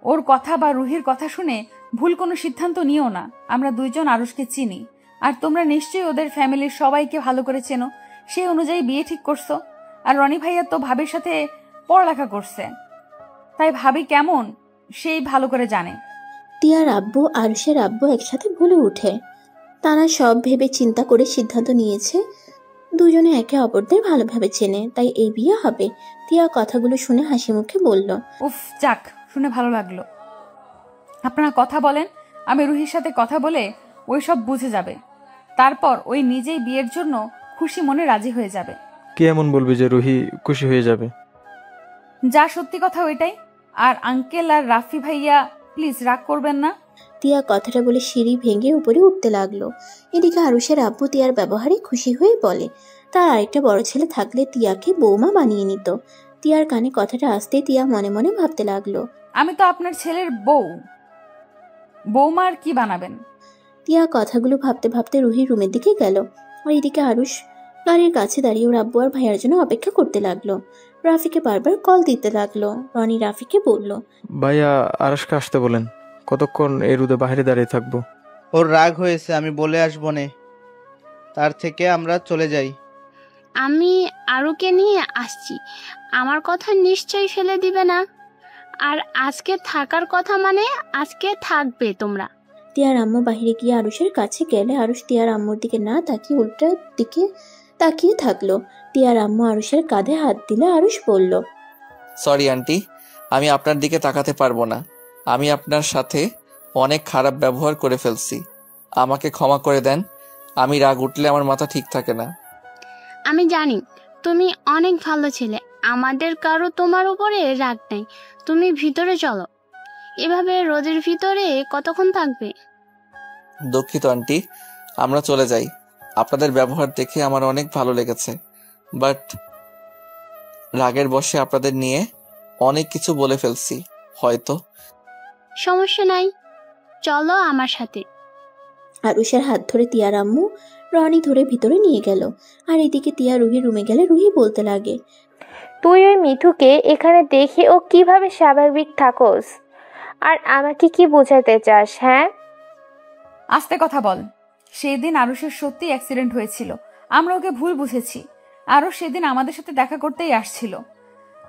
ওর কথা বা রুহির কথা শুনে ভুল কোনো সিদ্ধান্ত নিও না। আমরা দুইজন আরুষকে চিনি, আর তোমরা নিশ্চয়ই ওদের ফ্যামিলির সবাইকে ভালো করে চেনো, সেই অনুযায়ী বিয়ে ঠিক করছো। আর রনি ভাইয়া তো ভাবির সাথে পড়ালেখা করছে, তাই ভাবি কেমন সেই ভালো করে জানে। তিয়ার আব্বু আরুষের আব্বু একসাথে বলে ওঠে। তারা সব ভেবে চিন্তা করে সিদ্ধান্ত নিয়েছে দুজনে একে অপরদের ভালোভাবে চেনে, তাই এই বিয়ে হবে। তিয়া কথাগুলো শুনে হাসি মুখে বলল, উফ, যাক, শুনে ভালো লাগলো। আপনারা কথা বলেন, আমি রুহির সাথে কথা বলে ওই সব বুঝে যাবে। তারপর ওই নিজেই বিয়ের জন্য খুশি মনে রাজি হয়ে যাবে। কে এমন বলবি যে রুহি খুশি হয়ে যাবে? যা সত্যি কথা ওইটাই। আর আঙ্কেল আর রাফি ভাইয়া প্লিজ রাগ করবেন না। তিয়া কথাটা বলে সিঁড়ি ভেঙে উপরে উঠতে লাগলো। এদিকে আরুষের আব্বু তিয়ার ব্যবহারে খুশি হয়ে বলে তার আরেকটা বড় ছেলে থাকলে তিয়াকে বৌমা বানিয়ে নিত। তিয়ার কানে কথাটা আসতে তিয়া মনে মনে ভাবতে লাগলো, আমি তো আপনার ছেলের বৌমা, আর কি বানাবেন? তিয়া কথাগুলো ভাবতে ভাবতে রুহির রুমের দিকে গেল। আর এদিকে আরুষ গাড়ির কাছে দাঁড়িয়ে ওর আব্বু আর ভাইয়ার জন্য অপেক্ষা করতে লাগলো। রাফিকে বারবার কল দিতে লাগলো। রনি রাফিকে বলল, ভাইয়া আরশকে আসতে বলেন, কতক্ষণ এই রোদে বাইরে দাঁড়িয়ে থাকবো? ওর রাগ হয়েছে, আমি বলে আসবো নে, তার থেকে আমরা চলে যাই। আমি আরুকে নিয়ে আসছি, আমার কথা নিশ্চয়ই ফেলে দিবে না। আর আজকে থাকার কথা মানে আজকে থাকবে তোমরা। তিয়ার আম্মু বাহিরে গিয়ে আরুষের কাছে গেলে আরুষ তিয়ার আম্মুর দিকে না তাকিয়ে উল্টার দিকে তাকিয়ে থাকলো। তিয়ার আম্মু আরুষের কাঁধে হাত দিলে আরুষ বলল, সরি আন্টি, আমি আপনার দিকে তাকাতে পারবো না। আমি আপনার সাথে অনেক খারাপ ব্যবহার করে ফেলছি, আমাকে ক্ষমা করে দেন। আমি রাগ উঠলে আমার মাথা ঠিক থাকে না। আমি জানি তুমি অনেক ভালো ছেলে, আমাদের কারো তোমার উপরে রাগ নাই। তুমি ভিতরে চলো। এভাবে রোদের ভিতরে কতক্ষণ থাকবে? দুঃখিত আন্টি, আমরা চলে যাই। আপনাদের ব্যবহার দেখে আমার অনেক ভালো লেগেছে, বাট রাগের বশে আপনাদের নিয়ে অনেক কিছু বলে ফেলছি হয়তো। সমস্যা নাই, চলো আমার সাথে। আরুষের হাত ধরে তিয়ার আম্মু রনি ধরে ভিতরে নিয়ে গেল। আর এদিকে তিয়া রুহির রুমে গেলে রুহি বলতে লাগে, তুই ওই মিঠুকে এখানে দেখে ও কিভাবে স্বাভাবিক থাকোস? আর আমাকে কি বোঝাতে চাস? হ্যাঁ, আস্তে কথা বল। সেদিন আরুষের সত্যি অ্যাক্সিডেন্ট হয়েছিল, আমরা ওকে ভুল বুঝেছি। আরুষ সেদিন আমাদের সাথে দেখা করতেই আসছিল,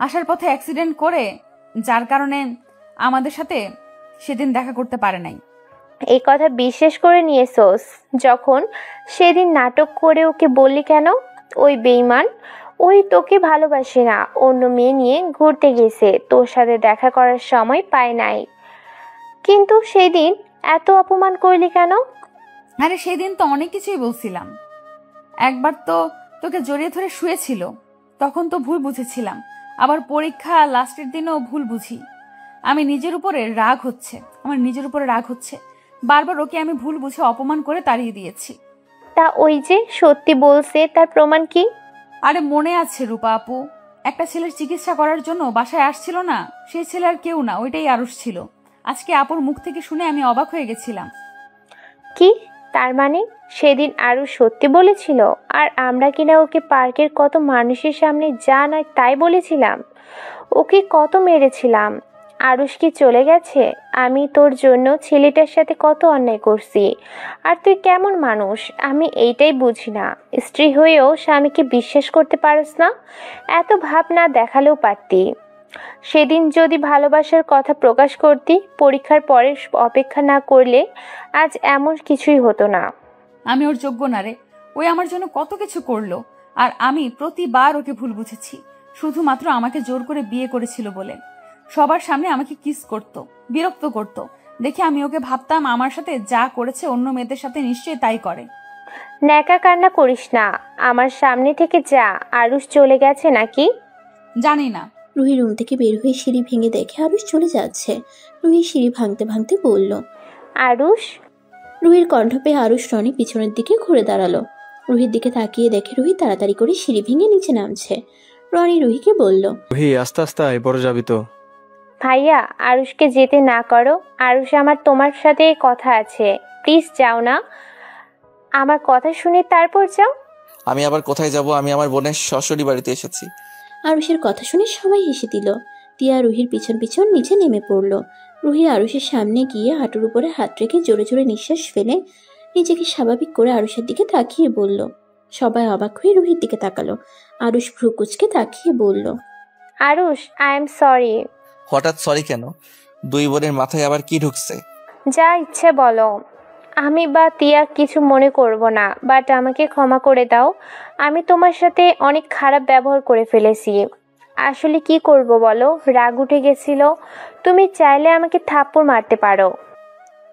আসার পথে অ্যাক্সিডেন্ট করে, যার কারণে আমাদের সাথে সেদিন দেখা করতে পারে নাই। এই কথা বিশ্বাস করে নিয়েছোস? যখন সেদিন নাটক করে ওকে বললি কেন? ওই বেঈমান, ওই তোকে ভালোবাসে না, অন্য মেয়ে নিয়ে ঘুরতে গেছে, তোর সাথে দেখা করার সময় পায় নাই। কিন্তু সেদিন এত অপমান করলি কেন? আরে সেদিন তো অনেক কিছুই বলছিলাম। একবার তো তোকে জড়িয়ে ধরে শুয়েছিল, তখন তো ভুল বুঝেছিলাম। আবার পরীক্ষা লাস্টের দিনও ভুল বুঝি। আমার নিজের উপরে রাগ হচ্ছে। বারবার ওকে আমি ভুল বুঝে অপমান করে তাড়িয়ে দিয়েছি। তা ওই যে সত্যি বলছে, তার প্রমাণ কি? আরে মনে আছে রূপা আপু, একটা ছেলের চিকিৎসা করার জন্য বাসায় আসছিল না, সেই ছেলে আর কেউ না, ওইটাই আরুষ ছিল। আজকে আপুর মুখ থেকে শুনে আমি অবাক হয়ে গেছিলাম। কি তার মানে সেদিন আরু সত্যি বলেছিল, আর আমরা কিনা ওকে পার্কের কত মানুষের সামনে যা নয় তাই বলেছিলাম, ওকে কত মেরেছিলাম। আরুষ কি চলে গেছে? আমি তোর জন্য ছেলেটার সাথে কত অন্যায় করছি, আর তুই কেমন মানুষ আমি এইটাই বুঝি না। স্ত্রী হয়েও স্বামীকে বিশ্বাস করতে পারস না? এত ভাব না দেখালেও পারতি। সেদিন যদি ভালোবাসার কথা প্রকাশ করতি, পরীক্ষার পরে অপেক্ষা না করলে আজ এমন কিছুই হতো না। আমি ওর যোগ্য না রে, ওই আমার জন্য কত কিছু করলো, আর আমি প্রতিবার ওকে ভুল বুঝেছি। শুধুমাত্র আমাকে জোর করে বিয়ে করেছিল বলে সবার সামনে আমাকে কিস করত, বিরক্ত করত দেখে আমি ওকে ভাবতাম আমার সাথে যা করেছে অন্য মেয়েদের সাথে নিশ্চয়ই তাই করে। ন্যাকা কান্না করিস না, আমার সামনে থেকে যা। আরুষ চলে গেছে নাকি? জানি না। রুহি রুম থেকে বের হয়ে সিঁড়ি ভেঙে দেখে আরুষ চলে যাচ্ছে। রুহি সিঁড়ি ভাঙতে ভাঙতে বলল, আরুষ। রুহির কণ্ঠ পেয়ে আরুষ রনি পিছনের দিকে ঘুরে দাঁড়ালো। রুহির দিকে তাকিয়ে দেখে রুহি তাড়াতাড়ি করে সিঁড়ি ভেঙে নিচে নামছে। রনি রুহিকে বলল, রুহি আস্তে আস্তে আয়, বড় যাবি তো। ভাইয়া আরুষকে যেতে না করো। আরুষ, আমার তোমার সাথে কথা আছে, প্লিজ যাও না। আমার কথা শুনে তারপর যাও। আমি আবার কোথায় যাব? আমি আমার বোনের শ্বশুরি বাড়িতে এসেছি। আরুষের কথা শুনে সবাই হেসে দিল। তিয়া রুহির পিছন পিছন নিচে নেমে পড়ল। রুহি আরুষের সামনে গিয়ে হাঁটুর উপরে হাত রেখে জোরে জোরে নিঃশ্বাস ফেলে নিজেকে স্বাভাবিক করে আরুষের দিকে তাকিয়ে বলল। সবাই অবাক হয়ে রুহির দিকে তাকালো। আরুষ ভ্রু কুঁচকে তাকিয়ে বলল, আরুষ, আই এম সরি। হঠাৎ সরি কেন? দুই বোনের মাথায় আবার কি ঢুকছে? যা ইচ্ছে বলো। আমি বা তিয়া কিছু মনে করব না, বাট আমাকে ক্ষমা করে দাও। আমি তোমার সাথে অনেক খারাপ ব্যবহার করে ফেলেছি। আসলে কি করব বলো, রাগ উঠে গেছিল। তুমি চাইলে আমাকে থাপ্পড় মারতে পারো।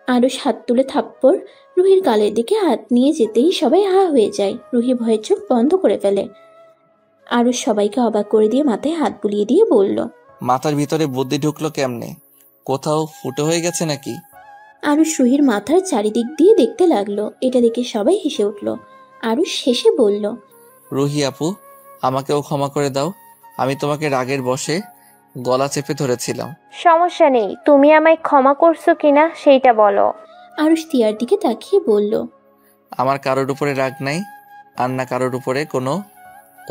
আরুষ হাত তুলে থাপ্পড় রুহির গালের দিকে হাত নিয়ে যেতেই সবাই হা হয়ে যায়। রুহি ভয়ের চোখ বন্ধ করে ফেলে। আরুষ সবাইকে অবাক করে দিয়ে মাথায় হাত বুলিয়ে দিয়ে বলল, মাথার ভিতরে বুদ্ধি ঢুকলো কেমনে? কোথাও ফুটো হয়ে গেছে নাকি? আরুষ রুহির মাথার চারিদিক দিয়ে দেখতে লাগলো। এটা দেখে সবাই হেসে উঠল। আরুষ হেসে বলল, রুহি আপু, আমাকেও ক্ষমা করে দাও। আমি তোমাকে রাগের বশে গলা চেপে ধরেছিলাম। সমস্যা নেই, তুমি আমায় ক্ষমা করছো কিনা সেইটা বলো। আরুষ তিয়ার দিকে তাকিয়ে বলল, আমার কারোর উপরে রাগ নাই, আর না কারোর উপরে কোনো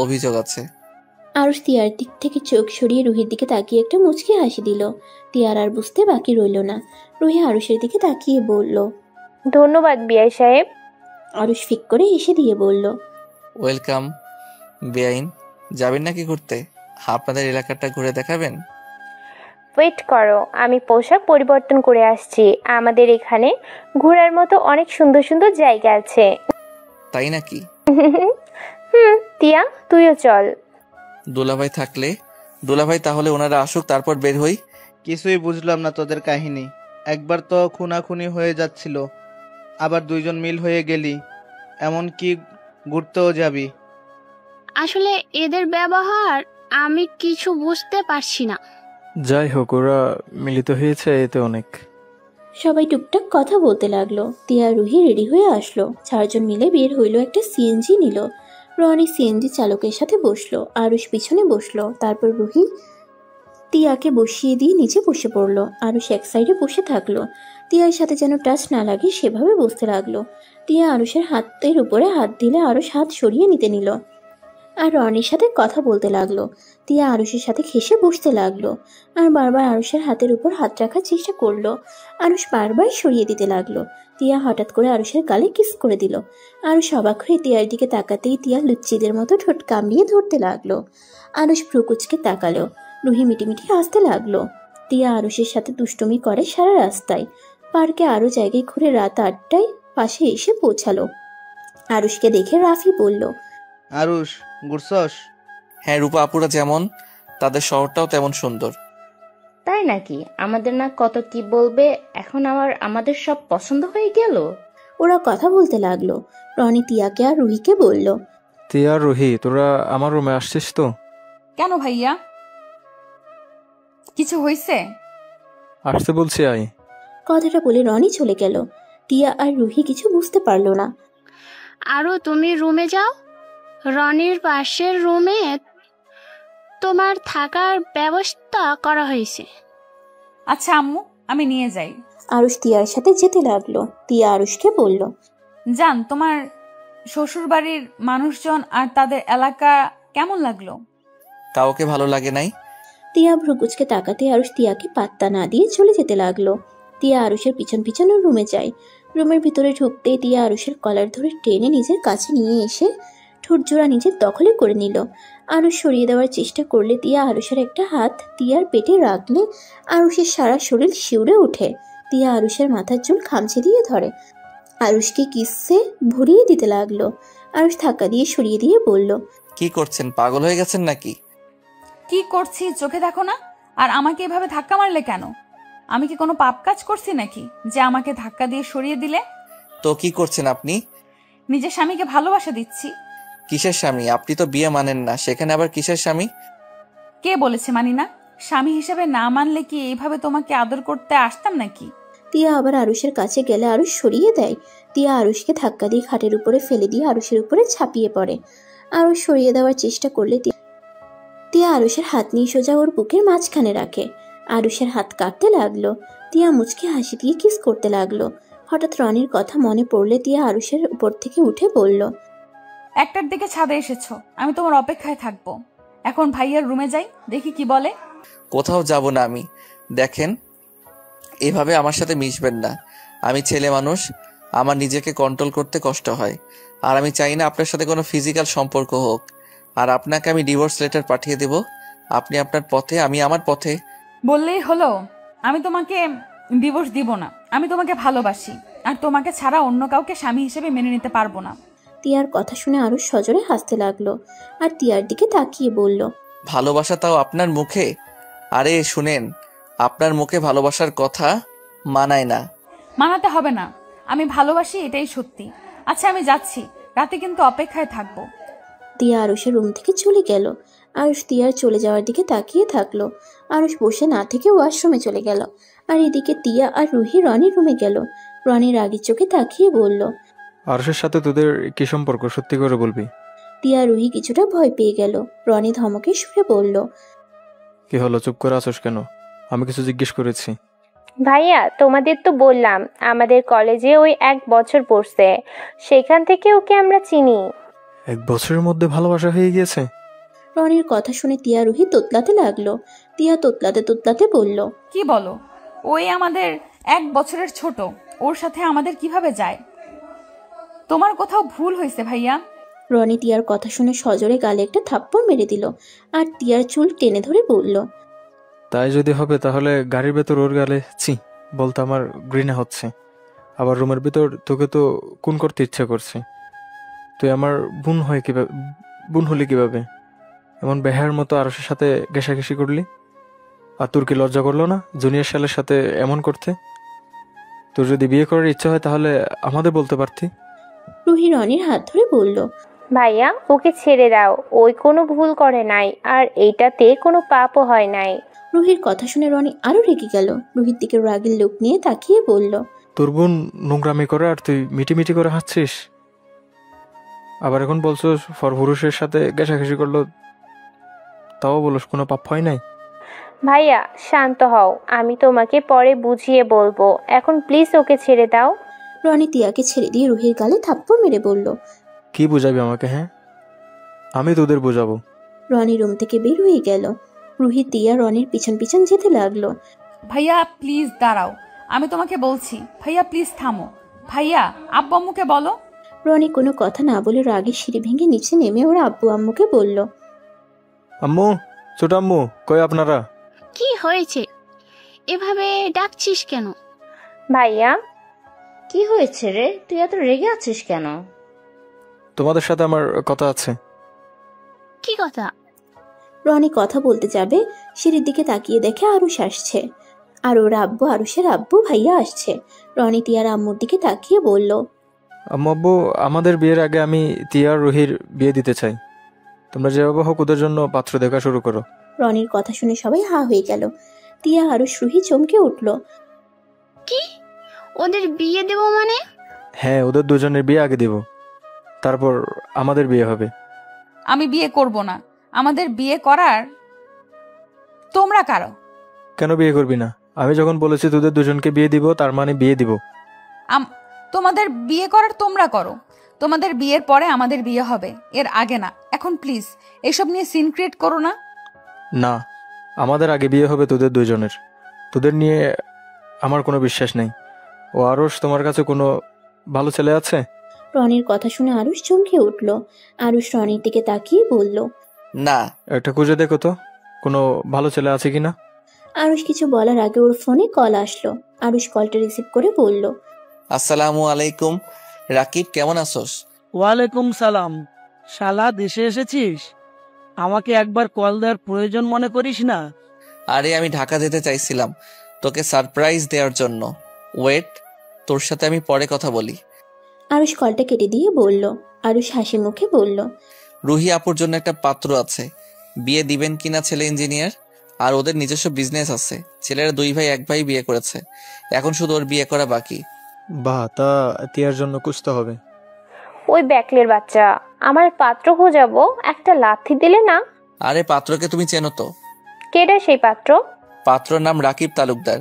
অভিযোগ আছে। আরুষ তিয়ার দিক থেকে চোখ সরিয়ে রুহির দিকে তাকিয়ে একটা মুচকি হাসি দিল। তিয়ার আর বুঝতে বাকি রইল না। রুহি আরুষের দিকে তাকিয়ে বলল, ধন্যবাদ বিআই সাহেব। আরুষ ফিক করে হেসে দিয়ে বলল, ওয়েলকাম। বেআইন, যাবেন নাকি ঘুরতে? আপনাদের এলাকাটা ঘুরে দেখাবেন? ওয়েট করো, আমি পোশাক পরিবর্তন করে আসছি। আমাদের এখানে ঘোরার মতো অনেক সুন্দর সুন্দর জায়গা আছে। তাই নাকি? তিয়া, তুইও চল। দুলাভাই থাকলে? দুলাভাই তাহলে ওনারা আসুক, তারপর বের হই। কিছুই বুঝলাম না তোদের কাহিনী। একবার তো খুনাখুনি হয়ে যাচ্ছিল, আবার দুইজন মিল হয়ে গেলি, এমন কি ঘুরতেও যাবি? আসলে এদের ব্যবহার আমি কিছু বুঝতে পারছি না। যাই হোক, ওরা মিলিত হয়েছে এতে অনেক। সবাই টুকটাক কথা বলতে লাগলো। তিয়া রুহি রেডি হয়ে আসলো। 4 জন মিলে বের হইলো। একটা সিএনজি নিল। রনি সিএনজি চালকের সাথে বসলো। আরুষ পিছনে বসলো। তারপর রুহি তিয়াকে বসিয়ে দিয়ে নিচে বসে পড়লো। আরুষ এক সাইডে বসে থাকলো। তিয়ার সাথে যেন টাচ না লাগে সেভাবে বসতে লাগলো। তিয়া আরুষের হাতের উপরে হাত দিলে আরুষ হাত সরিয়ে নিতে নিল আর রনির সাথে কথা বলতে লাগলো। তিয়া আরুষের সাথে ঘেঁষে বসতে লাগলো আর বারবার আরুষের হাতের উপর হাত রাখার চেষ্টা করলো। আরুষ বারবার সরিয়ে দিতে লাগলো। তিয়া হঠাৎ করে আরুষের গালে কিস করে দিল। আরুষ অবাক হয়ে তিয়ার দিকে তাকাতেই তিয়া লুচ্চিদের মতো ঠোঁট কামড়িয়ে ধরতে লাগলো। আরুষ ভ্রুকুচকে তাকালো। রুহি মিটিমিটি হাসতে লাগলো। তিয়া আরুষের সাথে দুষ্টুমি করে সারা রাস্তায়। পার্কে আরো জায়গায় ঘুরে রাত 8টায় পাশে এসে পৌঁছালো। আরুষকে দেখে রাফি বলল, আরুষ, ঘুরছস? হ্যাঁ, রূপা আপুরা যেমন, তাদের শহরটাও তেমন সুন্দর। তাই নাকি? আমাদের না কত কি বলবে, এখন আমাদের সব পছন্দ হয়ে গেল। ওরা কথা বলতে লাগলো। রনি তিয়াকে আর রুহিকে বলল, তিয়া আর রুহি, তোরা আমার রুমে আসছিস তো? কেন ভাইয়া, কিছু হয়েছে? আসতে বলছি, আয়। কথাটা বলে রনি চলে গেল। তিয়া আর রুহি কিছু বুঝতে পারলো না। আরও তুমি রুমে যাও, রনির পাশের রুমে তোমার থাকার ব্যবস্থা করা হয়েছে। আচ্ছা আম্মু, আমি নিয়ে যাই। আরুষ তিয়ার সাথে যেতে লাগলো। তিয়া আরুষকে বলল, জান, তোমার শ্বশুর বাড়ির মানুষজন আর তাদের এলাকা কেমন লাগলো? কাউকে ভালো লাগে নাই। তিয়া ভ্রুকুচকে তাকাতে আরুষ তিয়াকে পাত্তা না দিয়ে চলে যেতে লাগলো। তিয়া আরুষের পিছন পিছন রুমে যায়। রুমের ভিতরে ঢুকতেই তিয়া আরুষের কলার ধরে টেনে নিজের কাছে নিয়ে এসে ঠোঁট জোড়া নিজের দখলে করে নিল। আরুষ সরিয়ে দেওয়ার চেষ্টা করলে তিয়া আরুষের একটা হাত তিয়ার পেটে রাখলে আরুষের সারা শরীর শিউরে ওঠে। তিয়া আরুষের মাথার চুল খামচে দিয়ে ধরে। আরুষকে কিসে ভরিয়ে দিতে লাগলো। আরুষ ধাক্কা দিয়ে সরিয়ে দিয়ে বলল, কি করছেন? পাগল হয়ে গেছেন নাকি? কি করছি চোখে দেখো না? আর আমাকে এভাবে ধাক্কা মারলে কেন? আমি কি কোনো পাপ কাজ করছি নাকি যে আমাকে ধাক্কা দিয়ে সরিয়ে দিলে? তো কি করছেন আপনি? নিজের স্বামীকে ভালোবাসা দিচ্ছি। কিসের স্বামী? আপনি তো বিয়ে মানেন না, সেখানে আবার কিসের স্বামী? কে বলেছে মানি না? স্বামী হিসেবে না মানলে কি এইভাবে তোমাকে আদর করতে আসতাম নাকি? তিয়া আবার আরুষের কাছে গেলে আরুষ সরিয়ে দেয়। তিয়া আরুষকে ধাক্কা দিয়ে খাটের উপরে ফেলে দিয়ে আরুষের উপরে ঝাঁপিয়ে পড়ে। আরুষ সরিয়ে দেওয়ার চেষ্টা করলে তিয়া আরুষের হাত নিয়ে সোজা ওর বুকের মাঝখানে রাখে। আরুষের হাত কাঁপতে লাগলো। তিয়া মুচকে হাসি দিয়ে কিস করতে লাগলো। হঠাৎ রনির কথা মনে পড়লে তিয়া আরুষের উপর থেকে উঠে বলল, 1টার দিকে ছাদে এসেছো, আমি তোমার অপেক্ষায় থাকবো। এখন ভাইয়ার রুমে যাই, দেখি কি বলে। কোথাও যাব না আমি। দেখেন, এভাবে আমার সাথে মিশবেন না। আমি ছেলে মানুষ, আমার নিজেকে কন্ট্রোল করতে কষ্ট হয়। আর আমি চাই না আপনার সাথে কোনো ফিজিক্যাল সম্পর্ক হোক। আর আপনাকে আমি ডিভোর্স লেটার পাঠিয়ে দেব। আপনি আপনার পথে, আমি আমার পথে। বললেই হলো? আমি তোমাকে ডিভোর্স দিব না। আমি তোমাকে ভালোবাসি, আর তোমাকে ছাড়া অন্য কাউকে স্বামী হিসেবে মেনে নিতে পারবো না। তিয়ার কথা শুনে আরুষ সজোরে হাসতে লাগলো আর তিয়ার দিকে তাকিয়ে বলল, ভালোবাসা তাও আপনার মুখে? আরে শুনেন, আপনার মুখে ভালোবাসার কথা মানায় না। মানাতে হবে না, আমি ভালোবাসি, এটাই সত্যি। আচ্ছা আমি যাচ্ছি, রাতে কিন্তু অপেক্ষায় থাকবো। তিয়া আরুষের রুম থেকে চলে গেল। আরুষ তিয়ার চলে যাওয়ার দিকে তাকিয়ে থাকলো। আরুষ বসে না থেকে ওয়াশরুমে চলে গেল। আর এদিকে তিয়া আর রুহি রনির রুমে গেল। রনি রাগী চোখে তাকিয়ে বলল, আরশের সাথে তোদের কি সম্পর্ক, সত্যি করে বলবি? তিয়া রুহি কিছুটা ভয় পেয়ে গেল। রনি ধমকে সুরে বলল, কি হলো, চুপ করে আছোস কেন? আমি কিছু জিজ্ঞেস করেছি। ভাইয়া, তোমাদের তো বললাম আমাদের কলেজে ওই 1 বছর পড়ছে, সেখান থেকে ওকে আমরা চিনি। 1 বছরের মধ্যে ভালোবাসা হয়ে গিয়েছে? রনির কথা শুনে তিয়া রুহি তোতলাতে লাগলো। তিয়া তোতলাতে তোতলাতে বলল, কি বলো? ওই আমাদের 1 বছরের ছোট, ওর সাথে আমাদের কিভাবে যায়? তোমার কোথাও ভুল হয়েছে ভাইয়া। রনি তিয়ার কথা শুনে সজোরে গালে একটা থাপ্পড় মেরে দিল আর তিয়ার চুল টেনে ধরে বলল, তাই যদি হবে তাহলে গাড়ির ভেতর ওর গালে ছি বলতে আমার ঘৃণা হচ্ছে। আবার রুমের ভিতর তোকে তো খুন করতে ইচ্ছা করছে। তুই আমার বোন হয় কিভাবে, বোন হলি কিভাবে? এমন বেহার মতো আরশের সাথে ঘেঁষাঘেঁষি করলি। আর তোর কি লজ্জা করলো না জুনিয়র শালের সাথে এমন করতে? তোর যদি বিয়ে করার ইচ্ছা হয় তাহলে আমাদের বলতে পারতি। রুহি রনির হাত ধরে বলল, ভাইয়া, ওকে ছেড়ে দাও, ওই কোনো ভুল করে নাই, আর এইটাতে কোনো পাপও হয় নাই। রুহির কথা শুনে রনি আরো রেগে গেল। রুহির দিকে রাগের লোক নিয়ে তাকিয়ে বলল, তোর বোন নোংরামি করে আর তুই মিটিমিটি করে হাসছিস। আবার এখন বলছো পুরুষের সাথে ঘেঁষাঘেঁষি করলো, তাও বলস কোনো পাপ হয় নাই। ভাইয়া শান্ত হও, আমি তোমাকে পরে বুঝিয়ে বলবো, এখন প্লিজ ওকে ছেড়ে দাও। রনি তিয়াকে ছেড়ে দিয়ে রুহির গালে থাপ্পড় মেরে বলল, কি বুঝাবি আমাকে? হ্যাঁ, আমি তোদের বুঝাবো। রনি রুম থেকে বের হয়ে গেল। রুহি তিয়া রনির পিছন পিছন যেতে লাগলো। ভাইয়া প্লিজ দাঁড়াও, আমি তোমাকে বলছি। ভাইয়া প্লিজ থামো। ভাইয়া, আব্বু আম্মুকে বলো। রনি কোনো কথা না বলে রাগে সিঁড়ি ভেঙে নিচে নেমে ওর আব্বু আম্মুকে বলল, আম্মু, ছোট আম্মু, কই আপনারা? কি হয়েছে? এভাবে ডাকছিস কেন? ভাইয়া, কি হয়েছে রে, তুই এত রেগে আছিস কেন? তোমাদের সাথে আমার কথা আছে। কি কথা? রনি কথা বলতে যাবে, সিঁড়ির দিকে তাকিয়ে দেখে আরুষ আসছে। আর ওর আব্বু আরুষের আব্বু ভাইয়া আসছে। রনি তিয়ার আম্মুর দিকে তাকিয়ে বলল, আম্মু আব্বু, আমাদের বিয়ের আগে আমি তিয়া আর রুহির বিয়ে দিতে চাই। তোমরা যেভাবে হোক ওদের জন্য পাত্র দেখা শুরু করো। রনির কথা শুনে সবাই হা হয়ে গেল। তিয়া আরুষ রুহি চমকে উঠল। কি? ওদের বিয়ে দেব মানে? হ্যাঁ, ওদের দুজনের বিয়ে আগে দিব, তারপর আমাদের বিয়ে হবে। আমি বিয়ে করব না। আমাদের বিয়ে করার তোমরা কারো। কেন বিয়ে করবি না? আমি যখন বলেছি তোদের দুজনকে বিয়ে দিব, তার মানে বিয়ে দিব। তোমাদের বিয়ে করার তোমরা করো। তোমাদের বিয়ের পরে আমাদের বিয়ে হবে, এর আগে না। এখন প্লিজ এসব নিয়ে সিন ক্রিয়েট করো না। না, আমাদের আগে বিয়ে হবে তোদের দুজনের। তোদের নিয়ে আমার কোনো বিশ্বাস নেই। ও আরশ, তোমার কাছে কোনো ভালো ছেলে আছে? রনির কথা শুনে আরুষ চমকে উঠল। আরুষ রনির দিকে তাকিয়ে বলল, না। একটা খুঁজে দেখো তো কোনো ভালো ছেলে আছে কিনা। আরুষ কিছু বলার আগে ওর ফোনে কল আসলো। আরুষ কলটা রিসিভ করে বলল, আসসালামু আলাইকুম। রাকিব, কেমন আছোস? ওয়ালাইকুম সালাম। শালা, দেশে এসেছিস? আমাকে একবার কল দেওয়ার প্রয়োজন মনে করিস না? আরে আমি ঢাকা যেতে চাইছিলাম তোকে সারপ্রাইজ দেওয়ার জন্য। ওয়েট, তোর সাথে আমি পরে কথা বলি। আরুষ কলটা কেটে দিয়ে বলল। আরুষ হাসি মুখে বলল, রুহি আপুর জন্য একটা পাত্র আছে, বিয়ে দিবেন কিনা? ছেলে ইঞ্জিনিয়ার, আর ওদের নিজস্ব বিজনেস আছে। ছেলেরা 2 ভাই 1 ভাই বিয়ে করেছে, এখন শুধু ওর বিয়ে করা বাকি। বাহ, তা তিয়ার জন্য খুঁজতে হবে। ওই ব্যাকলের বাচ্চা, আমার পাত্র খোঁজাবো, একটা লাথি দিলে না। আরে পাত্রকে তুমি চেনো তো? কেডা সেই পাত্র? পাত্রর নাম রাকিব তালুকদার।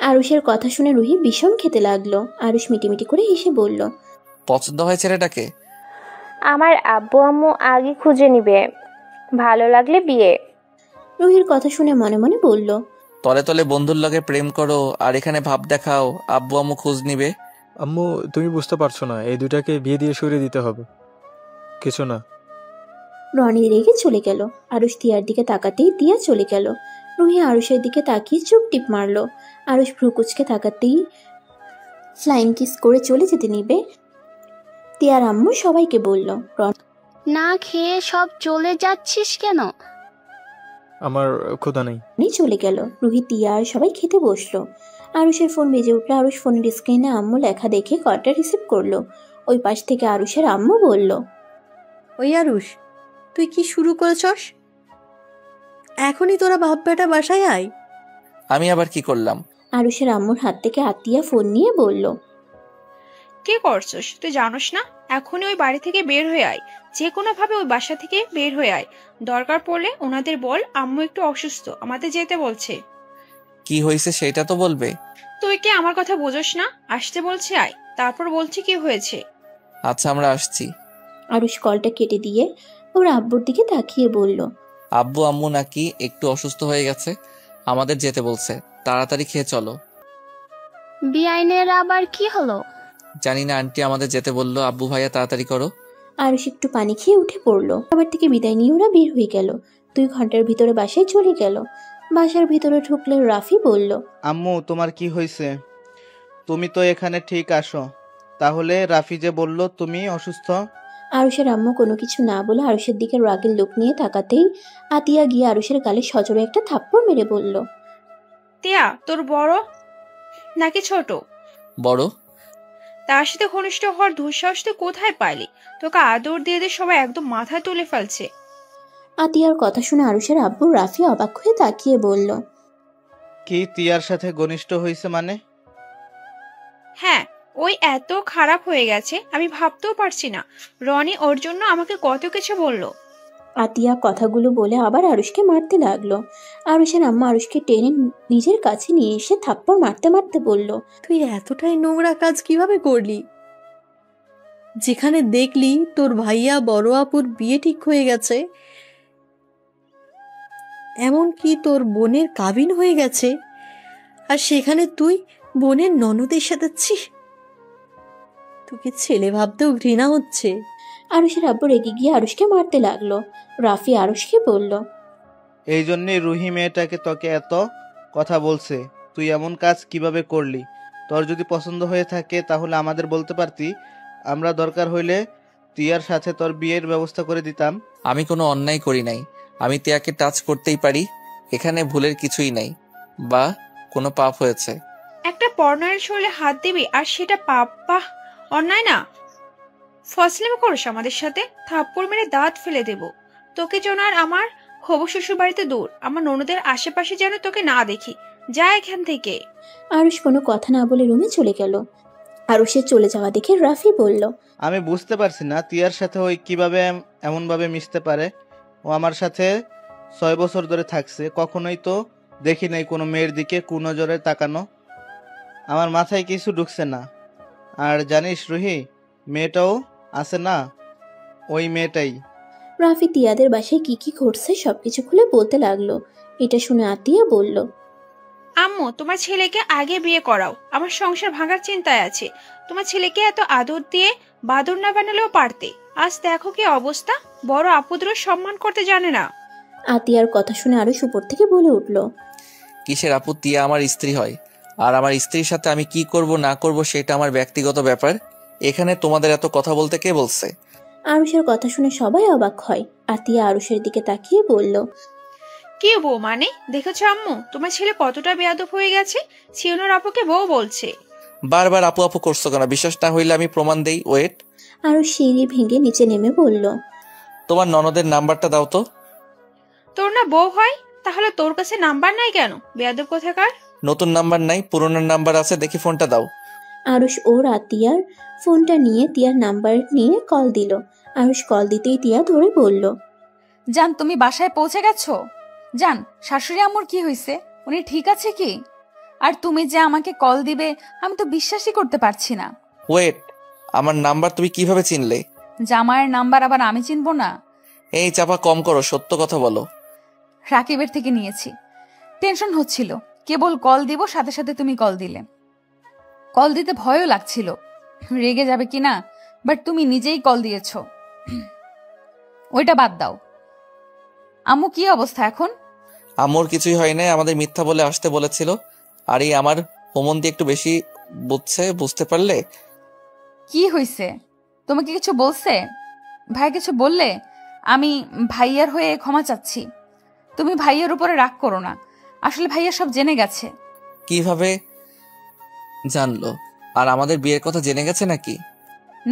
আরুষের কথা শুনে রুহি বিষম খেতে লাগলো। আরুষ মিটিমিটি করে হেসে বলল, পছন্দ হয় ছেলেটাকে? আমার আব্বু আম্মু আগে খুঁজে নিবে, ভালো লাগলে বিয়ে। রুহির কথা শুনে মনে মনে বলল, তলে তলে বন্ধুর লগে প্রেম করো আর এখানে ভাব দেখাও আব্বু আম্মু খোঁজ নিবে। আম্মু, তুমি বুঝতে পারছো না, এই দুটাকে বিয়ে দিয়ে সরিয়ে দিতে হবে। কিছু না। রনি রেগে চলে গেল। আরুষ তিয়ার দিকে তাকাতেই তিয়া চলে গেল। রুহি আরুষের দিকে তাকিয়ে চুপ টিপ মারলো। আরুষ ভ্রুকুচকে তাকাতেই ফ্লাইং কিস করে চলে যেতে নিবে। তিয়ার আম্মু সবাইকে বলল, না খেয়ে সব চলে যাচ্ছিস কেন? আমার ক্ষুধা নেই। রনি চলে গেল। রুহি, তিয়া আর সবাই খেতে বসলো। আরুষের ফোন বেজে উঠলো। আরুষ ফোনের স্ক্রিনে আম্মু লেখা দেখে কলটা রিসিভ করলো। ওই পাশ থেকে আরুষের আম্মু বলল, ওই আরুষ, তুই কি শুরু করেছস? এখনই তোরা বাপ বেটা বাসায় আয়। আমি আবার কি করলাম? আরুষের আম্মুর হাত থেকে আতিয়া ফোন নিয়ে বলল, কি করছস তুই জানোস না? এখনই ওই বাড়ি থেকে বের হয়ে আয়, যে কোনো ভাবে ওই বাসা থেকে বের হয়ে আয়। দরকার পড়লে ওনাদের বল আম্মু একটু অসুস্থ, আমাদের যেতে বলছে। কি হয়েছে সেটা তো বলবে। তুই কি আমার কথা বোঝস না? আসতে বলছে আয়, তারপর বলছি কি হয়েছে। আচ্ছা, আমরা আসছি। আরুষ কলটা কেটে দিয়ে ওর আব্বুর দিকে তাকিয়ে বলল, আব্বু আম্মু নাকি একটু অসুস্থ হয়ে গেছে, আমাদের যেতে বলছে। তাড়াতাড়ি খেয়ে চলো। বিআইনের আবার কি হলো? জানি না, আন্টি আমাদের যেতে বললো। আব্বু ভাইয়া তাড়াতাড়ি করো। আরুষ একটু পানি খেয়ে উঠে পড়লো। আবার থেকে বিদায় নিয়ে ওরা বের হয়ে গেল। 2 ঘন্টার ভিতরে বাসায় চলে গেল। বাসার ভিতরে ঢুকলে রাফি বলল, আম্মু, তোমার কি হয়েছে? তুমি তো এখানে ঠিক আসো, তাহলে রাফি যে বলল তুমি অসুস্থ। আরুষের আম্মু কোনো কিছু না বলে আরুষের দিকে রাগের লোক নিয়ে তাকাতেই আতিয়া গিয়ে আরুষের গালে সজোরে একটা থাপ্পড় মেরে বলল, টিয়া, তোর বড় নাকি ছোট? বড়। তার সাথে ঘনিষ্ঠ হওয়ার দুঃসাহস তুই কোথায় পাইলি? তোকে আদর দিয়ে দিয়ে সবাই একদম মাথায় তুলে ফেলছে। আতিয়ার কথা শুনে আরুষের আব্বু রাফি অবাক হয়ে তাকিয়ে বলল, কি তিয়ার সাথে ঘনিষ্ঠ হয়েছে মানে? হ্যাঁ, ওই এত খারাপ হয়ে গেছে আমি ভাবতেও পারছি না। রনি ওর জন্য আমাকে কত কিছু বললো। আতিয়া কথাগুলো বলে আবার আরুষকে মারতে লাগলো। আরুষের আম্মা আরুষকে টেনে নিজের কাছে নিয়ে এসে থাপ্পড় মারতে মারতে বলল, তুই এতটাই নোংরা কাজ কিভাবে করলি? যেখানে দেখলি তোর ভাইয়া বড় আপুর বিয়ে ঠিক হয়ে গেছে, এমনকি তোর বোনের কাবিন হয়ে গেছে, আর সেখানে তুই বোনের ননদের সাথে ছিস। তোকে ছেলে ভাবতেও ঘৃণা হচ্ছে। আরুষের আব্বু রেগে গিয়ে আরুষকে মারতে লাগলো। রাফি আরুষকে বলল, এই জন্যই রুহি মেয়েটাকে তোকে এত কথা বলছে। তুই এমন কাজ কিভাবে করলি? তোর যদি পছন্দ হয়ে থাকে তাহলে আমাদের বলতে পারতি, আমরা দরকার হইলে তিয়ার সাথে তোর বিয়ের ব্যবস্থা করে দিতাম। আমি কোনো অন্যায় করি নাই, আমি তিয়াকে টাচ করতেই পারি। এখানে ভুলের কিছুই নাই বা কোনো পাপ হয়েছে। একটা পর্ণয়ের শরীরে হাত দিবি আর সেটা পাপ? বাহ, অন্যায় না? ফসলেমে করিস আমাদের সাথে? থাপ্পড় মেরে দাঁত ফেলে দেব। তোকে যেন আর আমার হবু শ্বশুর বাড়িতে দূর, আমার ননদের আশেপাশে যেন তোকে না দেখি। যা এখান থেকে। আরুষ কোনো কথা না বলে রুমে চলে গেল। আরুষের চলে যাওয়া দেখে রাফি বলল, আমি বুঝতে পারছি না তিয়ার সাথে ওই কিভাবে এমনভাবে মিশতে পারে। ও আমার সাথে 6 বছর ধরে থাকছে, কখনোই তো দেখি নাই কোনো মেয়ের দিকে কুনজরে তাকানো। আমার মাথায় কিছু ঢুকছে না। আর জানিস রুহি, মেয়েটাও আছে না, ওই মেয়েটাই। রাফি তিয়াদের বাসায় কি কি ঘটছে সবকিছু খুলে বলতে লাগলো। এটা শুনে আতিয়া বলল, আম্মু, তোমার ছেলেকে আগে বিয়ে করাও, আমার সংসার ভাঙার চিন্তায় আছে। তোমার ছেলেকে এত আদর দিয়ে বাদর না বানালেও পারতে। আজ দেখো কি অবস্থা, বড় আপুদেরও সম্মান করতে জানে না। আতিয়ার কথা শুনে আরুষ উপর থেকে বলে উঠল, কিসের আপু? তিয়া আমার স্ত্রী হয়, আর আমার স্ত্রীর সাথে আমি কি করব না করব সেটা আমার ব্যক্তিগত ব্যাপার। এখানে তোমাদের এত কথা বলতে কে বলছে? আরুষের কথা শুনে সবাই অবাক হয়। আতিয়া আরুষের দিকে তাকিয়ে বলল, কি বউ মানে? দেখেছো আম্মু, তোমার ছেলে কতটা বেয়াদব হয়ে গেছে। শিওনার আপুকে বউ বলছে। বারবার আপু আপু করছো কেন? বিশ্বাস না হইলে আমি প্রমাণ দেই। ওয়েট। আরুষ সিঁড়ি ভেঙে নিচে নেমে বলল, তোমার ননদের নাম্বারটা দাও তো। তোর না বউ হয়, তাহলে তোর কাছে নাম্বার নাই কেন, বেয়াদব কোথাকার? নতুন নাম্বার নাই, পুরনো নাম্বার আছে, দেখি ফোনটা দাও। আরুষ ওর আতিয়ার ফোনটা নিয়ে তিয়ার নাম্বার নিয়ে কল দিল। আরুষ কল দিতেই তিয়া ধরে বলল, জান, তুমি বাসায় পৌঁছে গেছো? জান, শাশুড়ি আম্মুর কি হয়েছে? উনি ঠিক আছে কি? আর তুমি যে আমাকে কল দিবে আমি তো বিশ্বাসই করতে পারছি না। ওয়েট, আমার নাম্বার তুমি কিভাবে চিনলে? জামাইয়ের নাম্বার আবার আমি চিনবো না? এই চাপা কম করো, সত্য কথা বলো। রাকিবের থেকে নিয়েছি। টেনশন হচ্ছিল, কেবল কল দিব সাথে সাথে তুমি কল দিলে। কল দিতে ভয়ও লাগছিল, রেগে যাবে কিনা, বাট তুমি নিজেই কল দিয়েছো। ওইটা বাদ দাও। আম্মু কি অবস্থা এখন? আম্মুর কিছুই হয় নাই, আমাদের মিথ্যা বলে আসতে বলেছিল। আর এই আমার হোমন্দি একটু বেশি বুঝতে পারলে। কি হয়েছে? তোমাকে কিছু বলছে? ভাই কিছু বললে? আমি ভাইয়ার হয়ে ক্ষমা চাচ্ছি। তুমি ভাইয়ার উপরে রাগ করো না, আসলে ভাইয়া সব জেনে গেছে। কিভাবে জানলো? আর আমাদের বিয়ের কথা জেনে গেছে নাকি?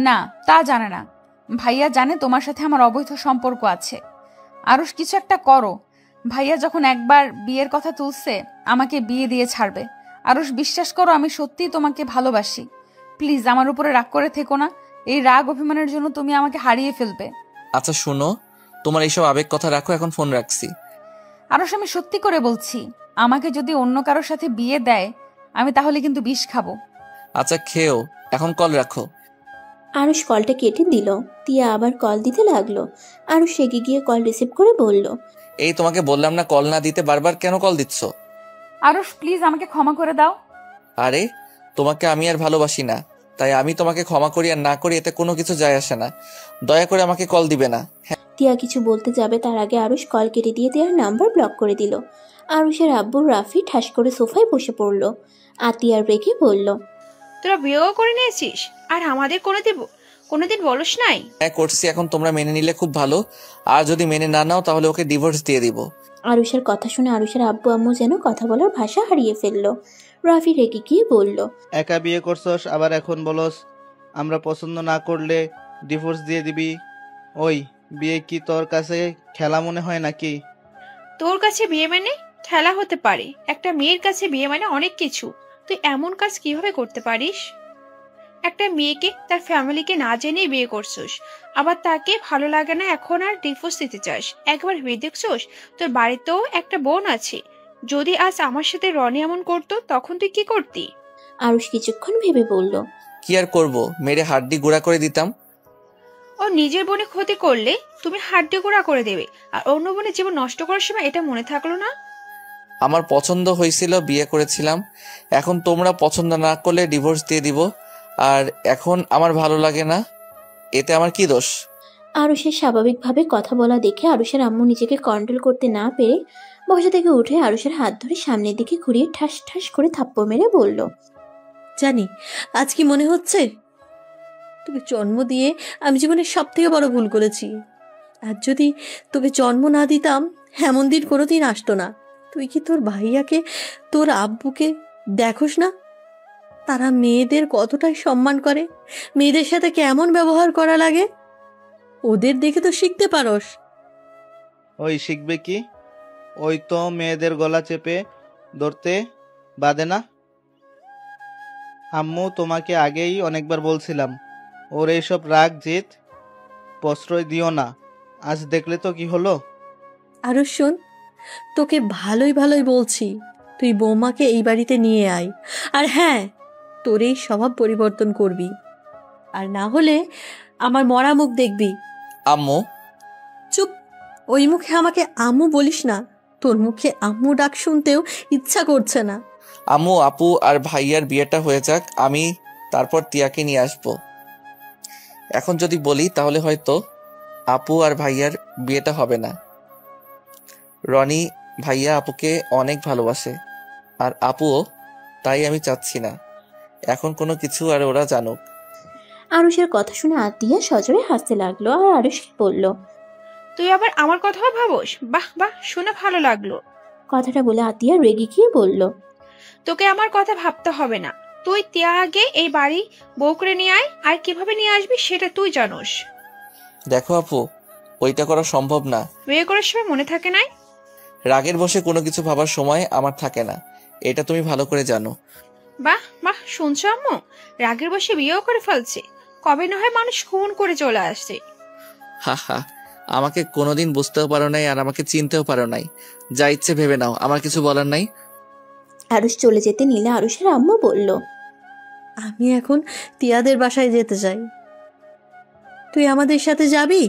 না, তা জানে না। ভাইয়া জানে তোমার সাথে আমার অবৈধ সম্পর্ক আছে। আরুষ কিছু একটা করো। ভাইয়া যখন একবার বিয়ের কথা তুলছে, আমাকে বিয়ে দিয়ে ছাড়বে। আরুষ বিশ্বাস করো, আমি সত্যিই তোমাকে ভালোবাসি। প্লিজ আমার উপরে রাগ করে থেকো না। এই রাগ অভিমানের জন্য তুমি আমাকে হারিয়ে ফেলবে। আচ্ছা শোনো, তোমার এইসব আবেগ কথা রাখো, এখন ফোন রাখছি। আরুষ, আমি সত্যি করে বলছি, আমাকে যদি অন্য কারোর সাথে বিয়ে দেয়, আমি তাহলে কিন্তু বিষ খাবো। আচ্ছা খেও, এখন কল রাখো। আরুষ কলটা কেটে দিল। তিয়া আবার কল দিতে লাগলো। আরুষ রেগে গিয়ে কল রিসিভ করে বলল, এই তোমাকে বললাম না কল না দিতে, বারবার কেন কল দিচ্ছ? আরুষ প্লিজ আমাকে ক্ষমা করে দাও। আরে তোমাকে আমি আর ভালোবাসি না, তাই আমি তোমাকে ক্ষমা করি আর না করি এতে কোনো কিছু যায় আসে না। দয়া করে আমাকে কল দিবে না। তিয়া কিছু বলতে যাবে তার আগে আরুষ কল কেটে দিয়ে তিয়ার নাম্বার ব্লক করে দিল। আরুষের আব্বু রাফি ঠাস করে সোফায় বসে পড়ল। আতিয়ার রেগে বলল, তোরা বিয়েও করে নিয়েছিস আর আমাদের কোনোদিন বলস নাই? হ্যাঁ করছি, এখন তোমরা মেনে নিলে খুব ভালো, আর যদি মেনে না নাও তাহলে ওকে ডিভোর্স দিয়ে দিব। আরুষের কথা শুনে আরুষের আব্বু আম্মু যেন কথা বলার ভাষা হারিয়ে ফেলল। রাফি রেগে গিয়ে বলল, একা বিয়ে করছস, আবার এখন বলস আমরা পছন্দ না করলে ডিভোর্স দিয়ে দিবি। ওই বিয়ে কি তোর কাছে খেলা মনে হয় নাকি? তোর কাছে বিয়ে মানে খেলা হতে পারে, একটা মেয়ের কাছে বিয়ে মানে অনেক কিছু। তুই এমন কাজ কিভাবে করতে পারিস? একটা মেয়েকে তার ফ্যামিলিকে না জেনে বিয়ে করছিস, আবার তাকে ভালো লাগে না এখন আর ডিভোর্স দিতে চাস। একবার ভেবে দেখছোস তোর বাড়িতেও একটা বোন আছে? যদি আজ আমার সাথে রনি এমন করতো তখন তুই কি করতি? আরুষ কিছুক্ষণ ভেবে বলল, কি আর করবো, মেরে হাড্ডি গুঁড়া করে দিতাম। ও নিজের বোনে ক্ষতি করলে তুমি হাড্ডি গুঁড়া করে দেবে, আর অন্য বোনের জীবন নষ্ট করার সময় এটা মনে থাকলো না? আমার পছন্দ হয়েছিল, বিয়ে করেছিলাম। এখন তোমরা পছন্দ না করলে ডিভোর্স দিয়ে দিব, আর এখন আমার ভালো লাগে না, এতে আমার কি দোষ? আরুষের স্বাভাবিকভাবে কথা বলা দেখে আরুষের আম্মু নিজেকে কন্ট্রোল করতে না পেরে বসা থেকে উঠে আরুষের হাত ধরে সামনের দিকে ঘুরিয়ে ঠাস ঠাস করে থাপ্পড় মেরে বলল, জানি আজ কি মনে হচ্ছে, তোকে জন্ম দিয়ে আমি জীবনের সব থেকে বড় ভুল করেছি। আর যদি তোকে জন্ম না দিতাম এমন দিন কোনোদিন আসতো না। তুই কি তোর ভাইয়াকে, তোর আব্বুকে দেখোস না? তারা মেয়েদের কতটাই সম্মান করে, মেয়েদের সাথে কেমন ব্যবহার করা লাগে, ওদের দেখে তো শিখতে পারস। ওই শিখবে কি? ওই তো মেয়েদের গলা চেপে ধরতে বাদে না। আম্মু তোমাকে আগেই অনেকবার বলছিলাম ওর এইসব রাগ জিত প্রশ্রয় দিও না। আজ দেখলে তো কি হলো। আরো শোন, তোকে ভালোই ভালোই বলছি, তুই বৌমাকে এই বাড়িতে নিয়ে আয়। আর হ্যাঁ, তোর এই স্বভাব পরিবর্তন করবি, আর না হলে আমার মরা মুখ দেখবি। আম্মু। চুপ, ওই মুখে আমাকে আম্মু বলিস না। তোর মুখে আম্মু ডাক শুনতেও ইচ্ছা করছে না। আম্মু, আপু আর ভাইয়ার বিয়েটা হয়ে যাক, আমি তারপর তিয়াকে নিয়ে আসবো। এখন যদি বলি তাহলে হয়তো আপু আর ভাইয়ার বিয়েটা হবে না। রনি ভাইয়া আপুকে অনেক ভালোবাসে, আর আপুও, তাই আমি চাচ্ছি না এখন কোনো কিছু আর ওরা জানুক। আরুষের কথা শুনে আতিয়া সজোরে হাসতে লাগলো আর আরুষ বলল, তুই আবার আমার কথাও ভাবোস? বাহ বাহ, শুনে ভালো লাগলো। কথাটা বলে আতিয়া রেগে গিয়ে বলল, তোকে আমার কথা ভাবতে হবে না। তুই তিয়া আগে এই বাড়ি বউ করে নিয়ে আয়, আর কিভাবে নিয়ে আসবি সেটা তুই জানোস। দেখো আপু, ওইটা করা সম্ভব না। বিয়ে করার সময় মনে থাকে নাই? রাগের বসে কোনো কিছু ভাবার সময় আমার থাকে না, এটা তুমি ভালো করে জানো। বাহ বাহ, শুনছো আম্মু? রাগের বসে বিয়েও করে ফেলছে। কবে না হয় মানুষ খুন করে চলে আসছে। হা হা, আমাকে কোনোদিন বুঝতেও পারো নাই আর আমাকে চিনতেও পারো নাই। যা ইচ্ছে ভেবে নাও, আমার কিছু বলার নাই। আরুষ চলে যেতে নিলে আরুষের আম্মু বলল, আমি এখন তিয়াদের বাসায় যেতে চাই। তুই আমাদের সাথে যাবি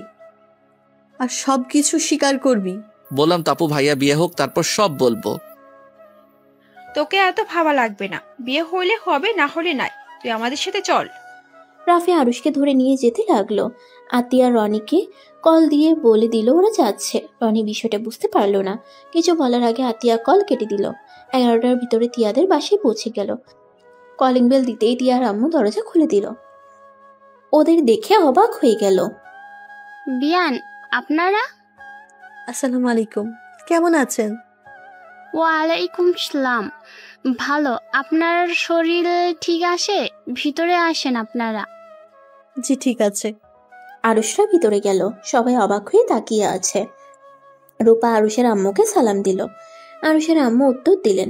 আর সব কিছু স্বীকার করবি। বললাম তাপু, ভাইয়া বিয়ে হোক, তারপর সব বলবো। তোকে এত ভাবা লাগবে না, বিয়ে হইলে হবে, না হলে নাই। তুই আমাদের সাথে চল। রাফি আরুষকে ধরে নিয়ে যেতে লাগলো। আতিয়া রনিকে কল দিয়ে বলে দিল ওরা যাচ্ছে। রনি বিষয়টা বুঝতে পারলো না। কিছু বলার আগে আতিয়া কল কেটে দিল। 11টার ভিতরে তিয়াদের বাসায় পৌঁছে গেল। কলিং বেল দিতেই তিয়ার আম্মু দরজা খুলে দিল। ওদের দেখে অবাক হয়ে গেল। বিয়ান, আপনারা? আসসালামু আলাইকুম, কেমন আছেন? ওয়ালাইকুম সালাম। ভালো। আপনার শরীর ঠিক আছে? ভিতরে আসেন আপনারা। জি ঠিক আছে। আরুষরা ভিতরে গেল। সবাই অবাক হয়ে তাকিয়ে আছে। রূপা আরুষের আম্মুকে সালাম দিল। আরুষের আম্মু উত্তর দিলেন।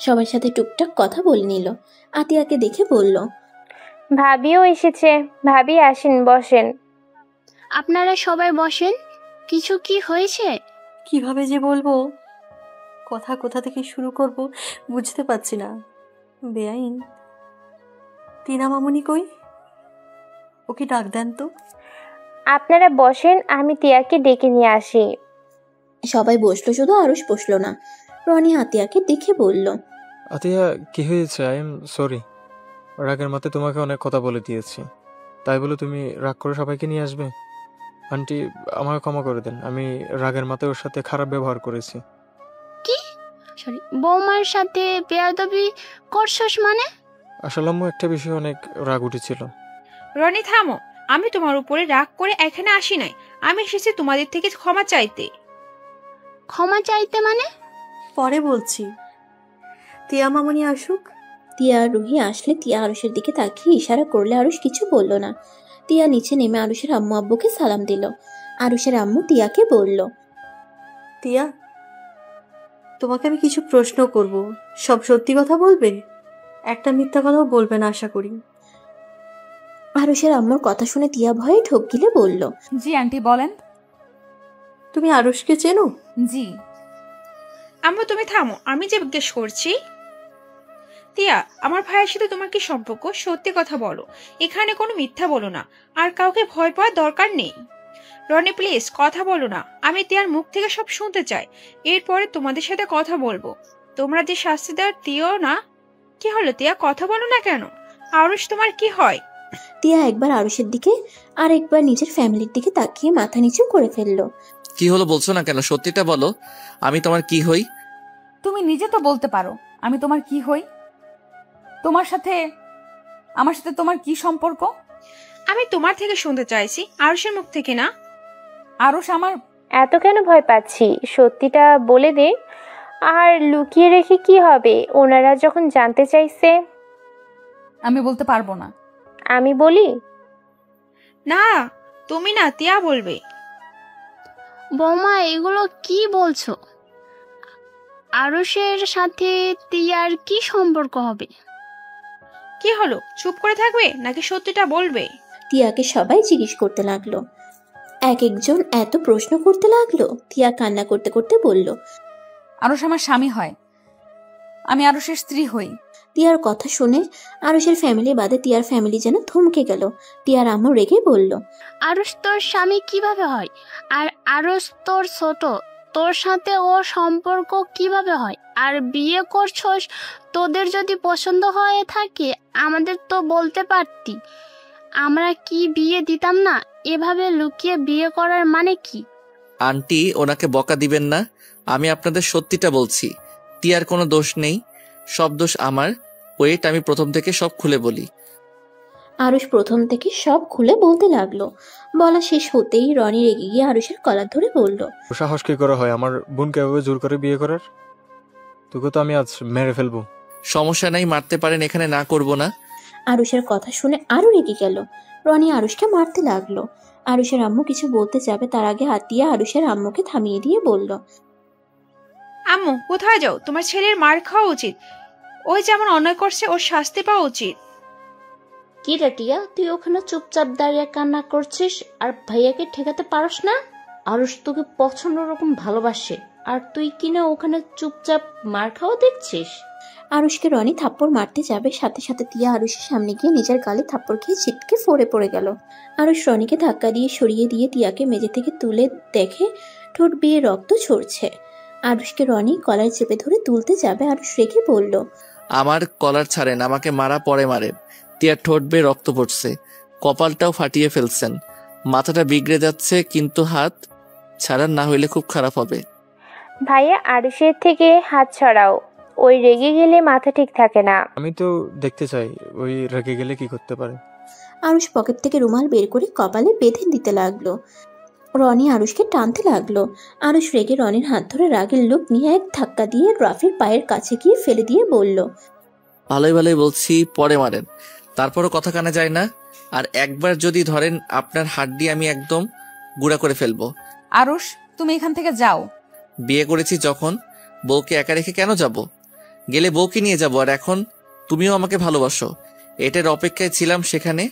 সবার সাথে টুকটাক কথা বলে নিল। আতিয়াকে দেখে বলল, ভাবিও এসেছে। ভাবি আসেন, বসেন। আপনারা সবাই বসেন। কিছু কি হয়েছে? কিভাবে যে বলবো, কথা কোথা থেকে শুরু করব বুঝতে পারছি না। বেআইন, টিনা মামুনি কই? ওকে ডাক দেন তো। আপনারা বসেন, আমি তিয়াকে ডেকে নিয়ে আসি। সবাই বসলো, শুধু আরুষ বসলো না। রনি আতিয়াকে দেখে বলল, আতিয়া, কি হয়েছে? আই এম সরি, রাগের মাথায় তোমাকে অনেক কথা বলে দিয়েছি। তাই বলে তুমি রাগ করে সবাইকে নিয়ে আসবে? আন্টি, আমাকে ক্ষমা করে দেন, আমি রাগের মাথায় ওর সাথে খারাপ ব্যবহার করেছি। কি? সরি, বৌমার সাথে বেয়াদবি করছস মানে? আসলে আম্মু একটা বিষয়ে অনেক রাগ উঠেছিল। রনি থামো, আমি তোমার উপরে রাগ করে এখানে আসি নাই। আমি এসেছি তোমাদের থেকে ক্ষমা চাইতে। ক্ষমা চাইতে মানে? পরে বলছি, তিয়া মামুনি আসুক। তিয়া আর রুহি আসলে তিয়া আরুষের দিকে তাকিয়ে ইশারা করলে আরুষ কিছু বলল না। তিয়া নিচে নেমে আরুষের আম্মু আব্বুকে সালাম দিল। আরুষের আম্মু তিয়াকে বলল, তিয়া, তোমাকে আমি কিছু প্রশ্ন করব, সব সত্যি কথা বলবে, একটা মিথ্যা কথাও বলবে না আশা করি। আরুষের আম্মুর কথা শুনে তিয়া ভয়ে ঢোক গিলে বলল, জি আন্টি, বলেন। তুমি আরুষকে চেনো? জি। আম্মু তুমি থামো, আমি যে জিজ্ঞেস করছি। তিয়া, আমার ভাইয়ের সাথে তোমার কি সম্পর্ক? সত্যি কথা বলো, এখানে কোনো মিথ্যা বলো না, আর কাউকে ভয় পাওয়ার দরকার নেই। রনি প্লিজ কথা বলো না, আমি তিয়ার মুখ থেকে সব শুনতে চাই। এরপরে তোমাদের সাথে কথা বলবো। তোমরা যে শাস্তি দেওয়ার দিও না। কি হলো তিয়া, কথা বলো না কেন? আরুষ তোমার কি হয়? তিয়া একবার আরুষের দিকে আর একবার নিজের ফ্যামিলির দিকে তাকিয়ে মাথা নিচু করে ফেললো। কি হলো বলছো না কেন? সত্যিটা বলো, আমি তোমার কি হই? তুমি নিজে তো বলতে পারো আমি তোমার কি হই। আমার সাথে তোমার কি সম্পর্ক? আমি তোমার থেকে শুনতে চাইছি, আরুষের মুখ থেকে না। আরুষ আমার। এত কেন ভয় পাচ্ছি? সত্যিটা বলে দে। আর লুকিয়ে রেখে কি হবে? ওনারা যখন জানতে চাইছে। আমি বলতে পারবো না। আমি বলি? না, তুমি না, তিয়া বলবে। বৌমা, এগুলো কি বলছো? আরুষের সাথে তিয়ার কি সম্পর্ক হবে? কি হলো, চুপ করে থাকবে নাকি সত্যিটা বলবে? তিয়াকে সবাই জিজ্ঞেস করতে লাগলো। এক একজন এত প্রশ্ন করতে লাগলো। তিয়া কান্না করতে করতে বলল, আরুষ আমার স্বামী হয়, আমি আরুষের স্ত্রী হই। তিয়ার কথা শুনে আরুষের ফ্যামিলি বাদে তিয়ার ফ্যামিলি যেন থমকে গেল। তিয়ার আম্মু রেগে বলল, আরুষ তোর স্বামী কিভাবে হয়? আর আরুষ তোর ছোট, তোর সাথে ও সম্পর্ক কিভাবে হয়? আর বিয়ে করছস, তোদের যদি পছন্দ হয়ে থাকে আমাদের তো বলতে পারতি, আমরা কি বিয়ে দিতাম না? এভাবে লুকিয়ে বিয়ে করার মানে কি? আন্টি, ওনাকে বকা দিবেন না, আমি আপনাদের সত্যিটা বলছি। টিয়ার কোনো দোষ নেই, সব দোষ আমার। ওয়েট, আমি প্রথম থেকে সব খুলে বলি। আরুষ প্রথম থেকে সব খুলে বলতে লাগলো। বলা শেষ হতেই রনি রেগে গিয়ে আরুষের কলার ধরে বলল, সাহস কি করে হয় আমার বোনকে এভাবে জোর করে বিয়ে করার? তোকে তো আমি আজ মেরে ফেলবো। সমস্যা নাই, মারতে পারেন, এখানে না করব না। আরুষের কথা শুনে আরো রেগে গেল। রনি আরুষকে মারতে লাগলো। আরুষের আম্মু কিছু বলতে যাবে, তার আগে আতিয়া আরুষের আম্মুকে থামিয়ে দিয়ে বলল, আম্মু কোথায় যাও? তোমার ছেলের মার খাওয়া উচিত। ওই যেমন অন্যায় করছে, ওর শাস্তি পাওয়া উচিত। কি রে টিয়া, তুই ওখানে চুপচাপ দাঁড়িয়ে কান্না করছিস আর ভাইয়াকে ঠেকাতে পারস না? আরুষ তোকে পছন্দ রকম ভালোবাসে, আর তুই কিনা ওখানে চুপচাপ মার খাওয়া দেখছিস। আরুষকে রনি থাপ্পড় মারতে যাবে, সাথে সাথে তিয়া আরুষের সামনে গিয়ে নিজের গালে থাপ্পড় খেয়ে ছিটকে ফোড়ে পড়ে গেল। আরুষ রনিকে ধাক্কা দিয়ে সরিয়ে দিয়ে তিয়াকে মেঝে থেকে তুলে দেখে ঠোঁট বেয়ে রক্ত ঝরছে। আরুষকে রনি কলার চেপে ধরে তুলতে যাবে, আরুষ রেখে বলল, আমার কলার ছাড়েন, আমাকে মারা পরে মারেন। টিয়ার ঠোঁট বেয়ে রক্ত পড়ছে, কপালটাও ফাটিয়ে ফেলছেন। মাথাটা বিগড়ে যাচ্ছে, কিন্তু হাত ছাড়ার না হইলে খুব খারাপ হবে। ভাইয়া আরুষের থেকে হাত ছড়াও, ওই রেগে গেলে মাথা ঠিক থাকে না। আমি তো দেখতে চাই ওই রেগে গেলে কি করতে পারে। আরুষ পকেট থেকে রুমাল বের করে কপালে বেঁধে দিতে লাগলো। রনি আরুষকে টানতে লাগলো। আরুষ রেগে রনির হাত ধরে রাগের লোক নিয়ে এক ধাক্কা দিয়ে রাফির পায়ের কাছে গিয়ে ফেলে দিয়ে বলল, ভালোই ভালোই বলছি, পরে মারেন। তারপরও কথা কানে যায় না। আর একবার যদি ধরেন আপনার হাড্ডি আমি একদম গুঁড়া করে ফেলবো। আরুষ, তুমি এখান থেকে যাও। বিয়ে করেছি যখন, বউকে একা রেখে কেন যাব? গেলে বউকে নিয়ে যাব। আর এখন তুমিও আমাকে ভালোবাসো, এটার অপেক্ষায় ছিলাম সেখানে।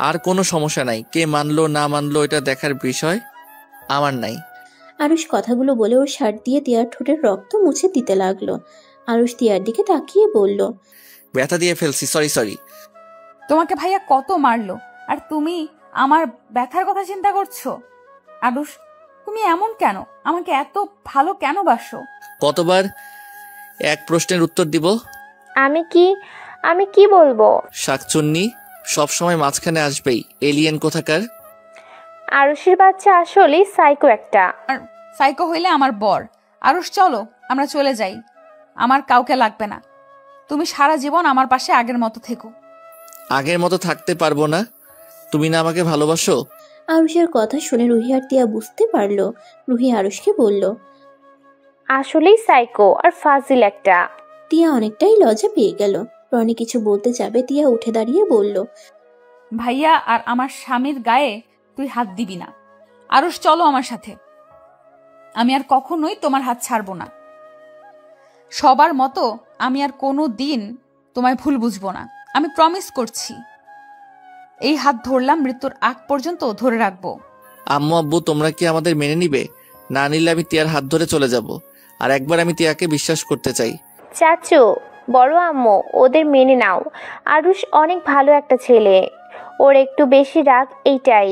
আর কোনো সমস্যা নাই, কে মানলো না মানলো এটা দেখার বিষয় আমার নাই। আরুষ কথাগুলো বলে ওর শার্ট দিয়ে তিয়ার ঠোঁটের রক্ত মুছে দিতে লাগলো। আরুষ তিয়ার দিকে তাকিয়ে বলল, ব্যথা দিয়ে ফেলছি, সরি। তোমাকে ভাইয়া কত মারলো, আর তুমি আমার ব্যথার কথা চিন্তা করছো? আরুষ, তুমি এমন কেন? আমাকে এত ভালো কেন বাসো? কতবার এক প্রশ্নের উত্তর দিব? আমি কি বলবো? শাকচুন্নি সবসময় মাঝখানে আসবেই, এলিয়েন কোথাকার। আরুষের বাচ্চা আসলে সাইকো একটা। আর সাইকো হইলে আমার বর। আরুষ, চলো আমরা চলে যাই, আমার কাউকে লাগবে না। তুমি সারা জীবন আমার পাশে আগের মতো থেকো। আগের মতো থাকতে পারবো না, তুমি না আমাকে ভালোবাসো। আরুষের কথা শুনে রুহি আর তিয়া বুঝতে পারলো। রুহি আরুষকে বলল, আসলেই সাইকো আর ফাজিল একটা। তিয়া অনেকটাই লজ্জা পেয়ে গেল। রনি কিছু বলতে যাবে, তিয়া উঠে দাঁড়িয়ে বলল, ভাইয়া আর আমার স্বামীর গায়ে তুই হাত দিবি না। আরুষ, চলো আমার সাথে। আমি আর কখনোই তোমার হাত ছাড়বো না। সবার মতো আমি আর কোনো দিন তোমায় ভুল বুঝবো না, আমি প্রমিস করছি। এই হাত ধরলাম, মৃত্যুর আগ পর্যন্ত ধরে রাখবো। আম্মু আব্বু তোমরা কি আমাদের মেনে নিবে? না নিলে আমি তিয়ার হাত ধরে চলে যাব। আর একবার আমি তিয়াকে বিশ্বাস করতে চাই। চাচু, বড় আম্মু, ওদের মেনে নাও। আরুষ অনেক ভালো একটা ছেলে, ওর একটু বেশি রাগ এইটাই।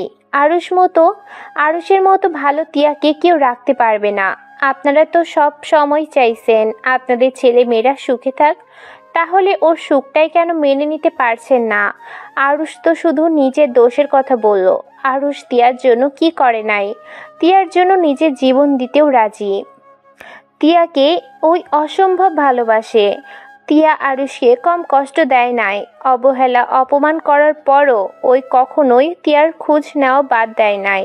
আরুষের মতো ভালো তিয়াকে কেউ রাখতে পারবে না। আপনারা তো সব সময় চাইছেন আপনাদের ছেলে মেয়েরা সুখে থাক, তাহলে ওর সুখটাই কেন মেনে নিতে পারছেন না? আরুষ তো শুধু নিজের দোষের কথা বলল। আরুষ তিয়ার জন্য কি করে নাই? তিয়ার জন্য নিজের জীবন দিতেও রাজি। তিয়াকে ওই অসম্ভব ভালোবাসে। তিয়া আরুষকে কম কষ্ট দেয় নাই। অবহেলা অপমান করার পরও ওই কখনোই তিয়ার খোঁজ নেওয়া বাদ দেয় নাই।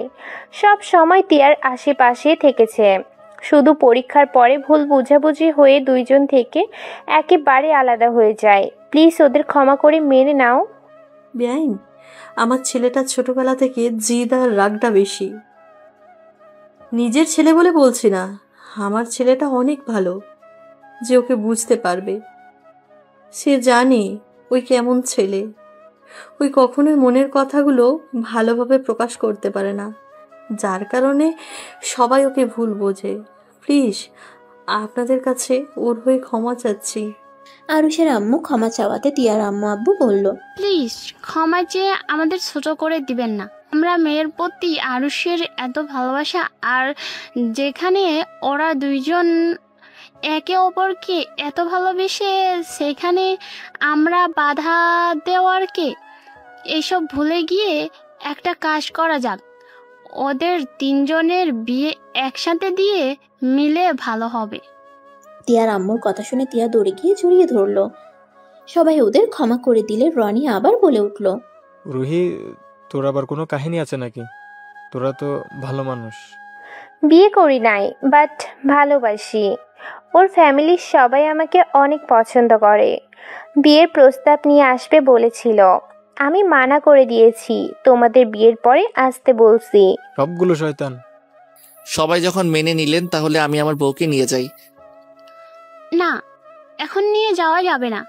সব সময় তিয়ার আশেপাশে থেকেছে। শুধু পরীক্ষার পরে ভুল বুঝাবুঝি হয়ে দুইজন থেকে একেবারে আলাদা হয়ে যায়। প্লিজ ওদের ক্ষমা করে মেনে নাও। বেআইন, আমার ছেলেটা ছোটবেলা থেকে জিদ আর রাগটা বেশি। নিজের ছেলে বলে বলছি না, আমার ছেলেটা অনেক ভালো যে ওকে বুঝতে পারবে। সে জানে ওই কেমন ছেলে। ওই কখনোই মনের কথাগুলো ভালোভাবে প্রকাশ করতে পারে না, যার কারণে সবাই ওকে ভুল বোঝে। প্লিজ আপনাদের কাছে ওর হয়ে ক্ষমা চাচ্ছি। আরুষের আম্মু ক্ষমা চাওয়াতে তিয়ার আম্মু আব্বু বলল, প্লিজ ক্ষমা চেয়ে আমাদের ছোট করে দিবেন না। আমরা মেয়ের প্রতি আরুষের এত ভালোবাসা, আর যেখানে ওরা দুইজন একে অপরকে এত ভালোবেসে, সেখানে আমরা বাধা দেওয়ারকে এইসব ভুলে গিয়ে একটা কাজ করা যাক, ওদের তিনজনের বিয়ে একসাথে দিয়ে মিলে ভালো হবে। তিয়ার আম্মুর কথা শুনে তিয়া দৌড়ে গিয়ে জড়িয়ে ধরলো। সবাই ওদের ক্ষমা করে দিলে রনি আবার বলে উঠল, রুহি, তোর আবার কোনো কাহিনী আছে নাকি? তোরা তো ভালো মানুষ। বিয়ে করি নাই, বাট ভালোবাসি। ওর ফ্যামিলির সবাই আমাকে অনেক পছন্দ করে। বিয়ের প্রস্তাব নিয়ে আসবে বলেছিল, আমি মানা করে দিয়েছি। তোমাদের বিয়ের পরে আসতে বলছি। সবগুলো শয়তান। সবাই যখন মেনে নিলেন তাহলে আমি আমার বউকে নিয়ে যাই। না, এখন নিয়ে যাওয়া যাবে না,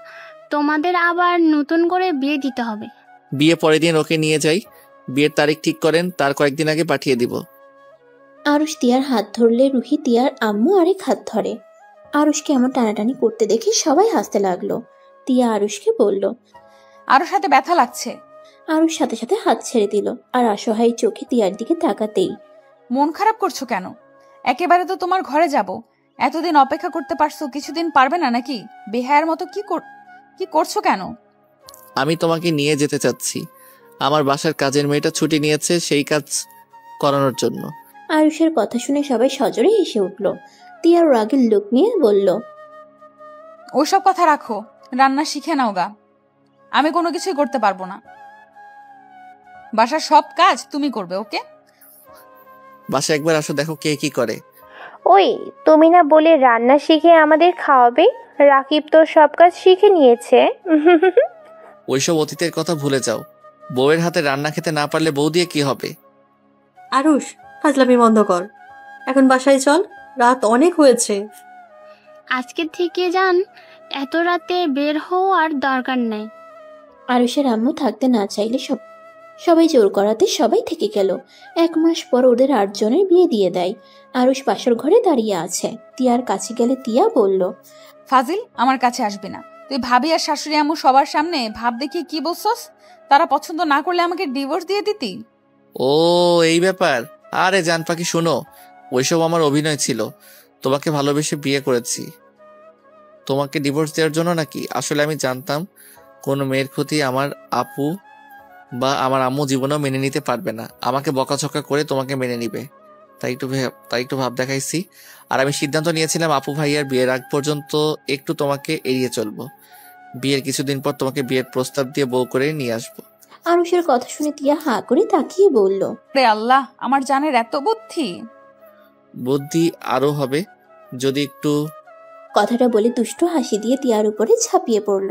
তোমাদের আবার নতুন করে বিয়ে দিতে হবে। বিয়ে পরের দিন ওকে নিয়ে যাই। বিয়ের তারিখ ঠিক করেন, তার কয়েকদিন আগে পাঠিয়ে দিব। আরুষ তিয়ার হাত ধরলে রুহি তিয়ার আম্মু আরেক হাত ধরে। আরুষকে এমন টানাটানি করতে দেখে সবাই হাসতে লাগলো। তিয়া আরুষকে বলল, আরুষ হাতে ব্যথা লাগছে। আরুষ সাথে সাথে হাত ছেড়ে দিল। আর অসহায় চোখে তিয়ার দিকে তাকাতেই, মন খারাপ করছো কেন? একেবারে তো তোমার ঘরে যাব। এতদিন অপেক্ষা করতে পারছো, কিছুদিন পারবে না নাকি? বেহায়ার মতো কি করছো কেন? আমি তোমাকে নিয়ে যেতে চাচ্ছি। আমার বাসার কাজের মেয়েটা ছুটি নিয়েছে সেই কাজ করানোর জন্য। আরুষের কথা শুনে সবাই সজোরে হেসে উঠল। তিয়ার রাগের লোক নিয়ে বলল, ওইসব কথা রাখো, রান্না শিখে নাও গা। আমি কোনো কিছুই করতে পারবো না। বাসার সব কাজ তুমি করবে, ওকে? বাসা একবার আসো, দেখো কে কি করে। ওই তুমি না বলে রান্না শিখে আমাদের খাওয়াবে? রাকিব তো সব কাজ শিখে নিয়েছে। ওইসব অতীতের কথা ভুলে যাও। বউয়ের হাতে রান্না খেতে না পারলে বউ দিয়ে কি হবে? আরুষ, ফাজলামি বন্ধ কর, এখন বাসায় চল, রাত অনেক হয়েছে। আজকে থেকে যান, এত রাতে বের হওয়ার দরকার নেই। আরুষের আম্মু থাকতে না চাইলে সবাই জোর করাতে সবাই থেকে গেল। 1 মাস পর ওদের 8 জনের বিয়ে দিয়ে দেয়। আরুষ বাসর ঘরে দাঁড়িয়ে আছে। তিয়ার কাছে গেলে তিয়া বলল, ফাজিল, আমার কাছে আসবি না। তুই ভাবি আর শাশুড়ি আম্মু সবার সামনে ভাব দেখিয়ে কি বলছস? তারা পছন্দ না করলে আমাকে ডিভোর্স দিয়ে দিতি। ও এই ব্যাপার। আরে জান পাখি শোনো, ওইসব আমার অভিনয় ছিল। তোমাকে ভালোবেসে বিয়ে করেছি, তোমাকে ডিভোর্স দেওয়ার জন্য নাকি? আসলে আমি জানতাম কোনো মেয়ের ক্ষতি আমার আপু বা আমার আম্মু জীবনেও মেনে নিতে পারবে না। আমাকে বকাঝকা করে তোমাকে মেনে নিবে, তাই একটু ভাব দেখাইছি। আর আমি সিদ্ধান্ত নিয়েছিলাম আপু ভাইয়ার বিয়ের আগ পর্যন্ত একটু তোমাকে এড়িয়ে চলবো। বিয়ের কিছুদিন পর তোমাকে বিয়ের প্রস্তাব দিয়ে বউ করে নিয়ে আসবো। আরুষের কথা শুনে তিয়া হাঁ করে তাকিয়ে বলল, রে আল্লাহ, আমার জানের এত বুদ্ধি। বুদ্ধি আরো হবে যদি একটু। কথাটা বলে দুষ্টু হাসি দিয়ে তিয়ার উপরে ঝাঁপিয়ে পড়ল।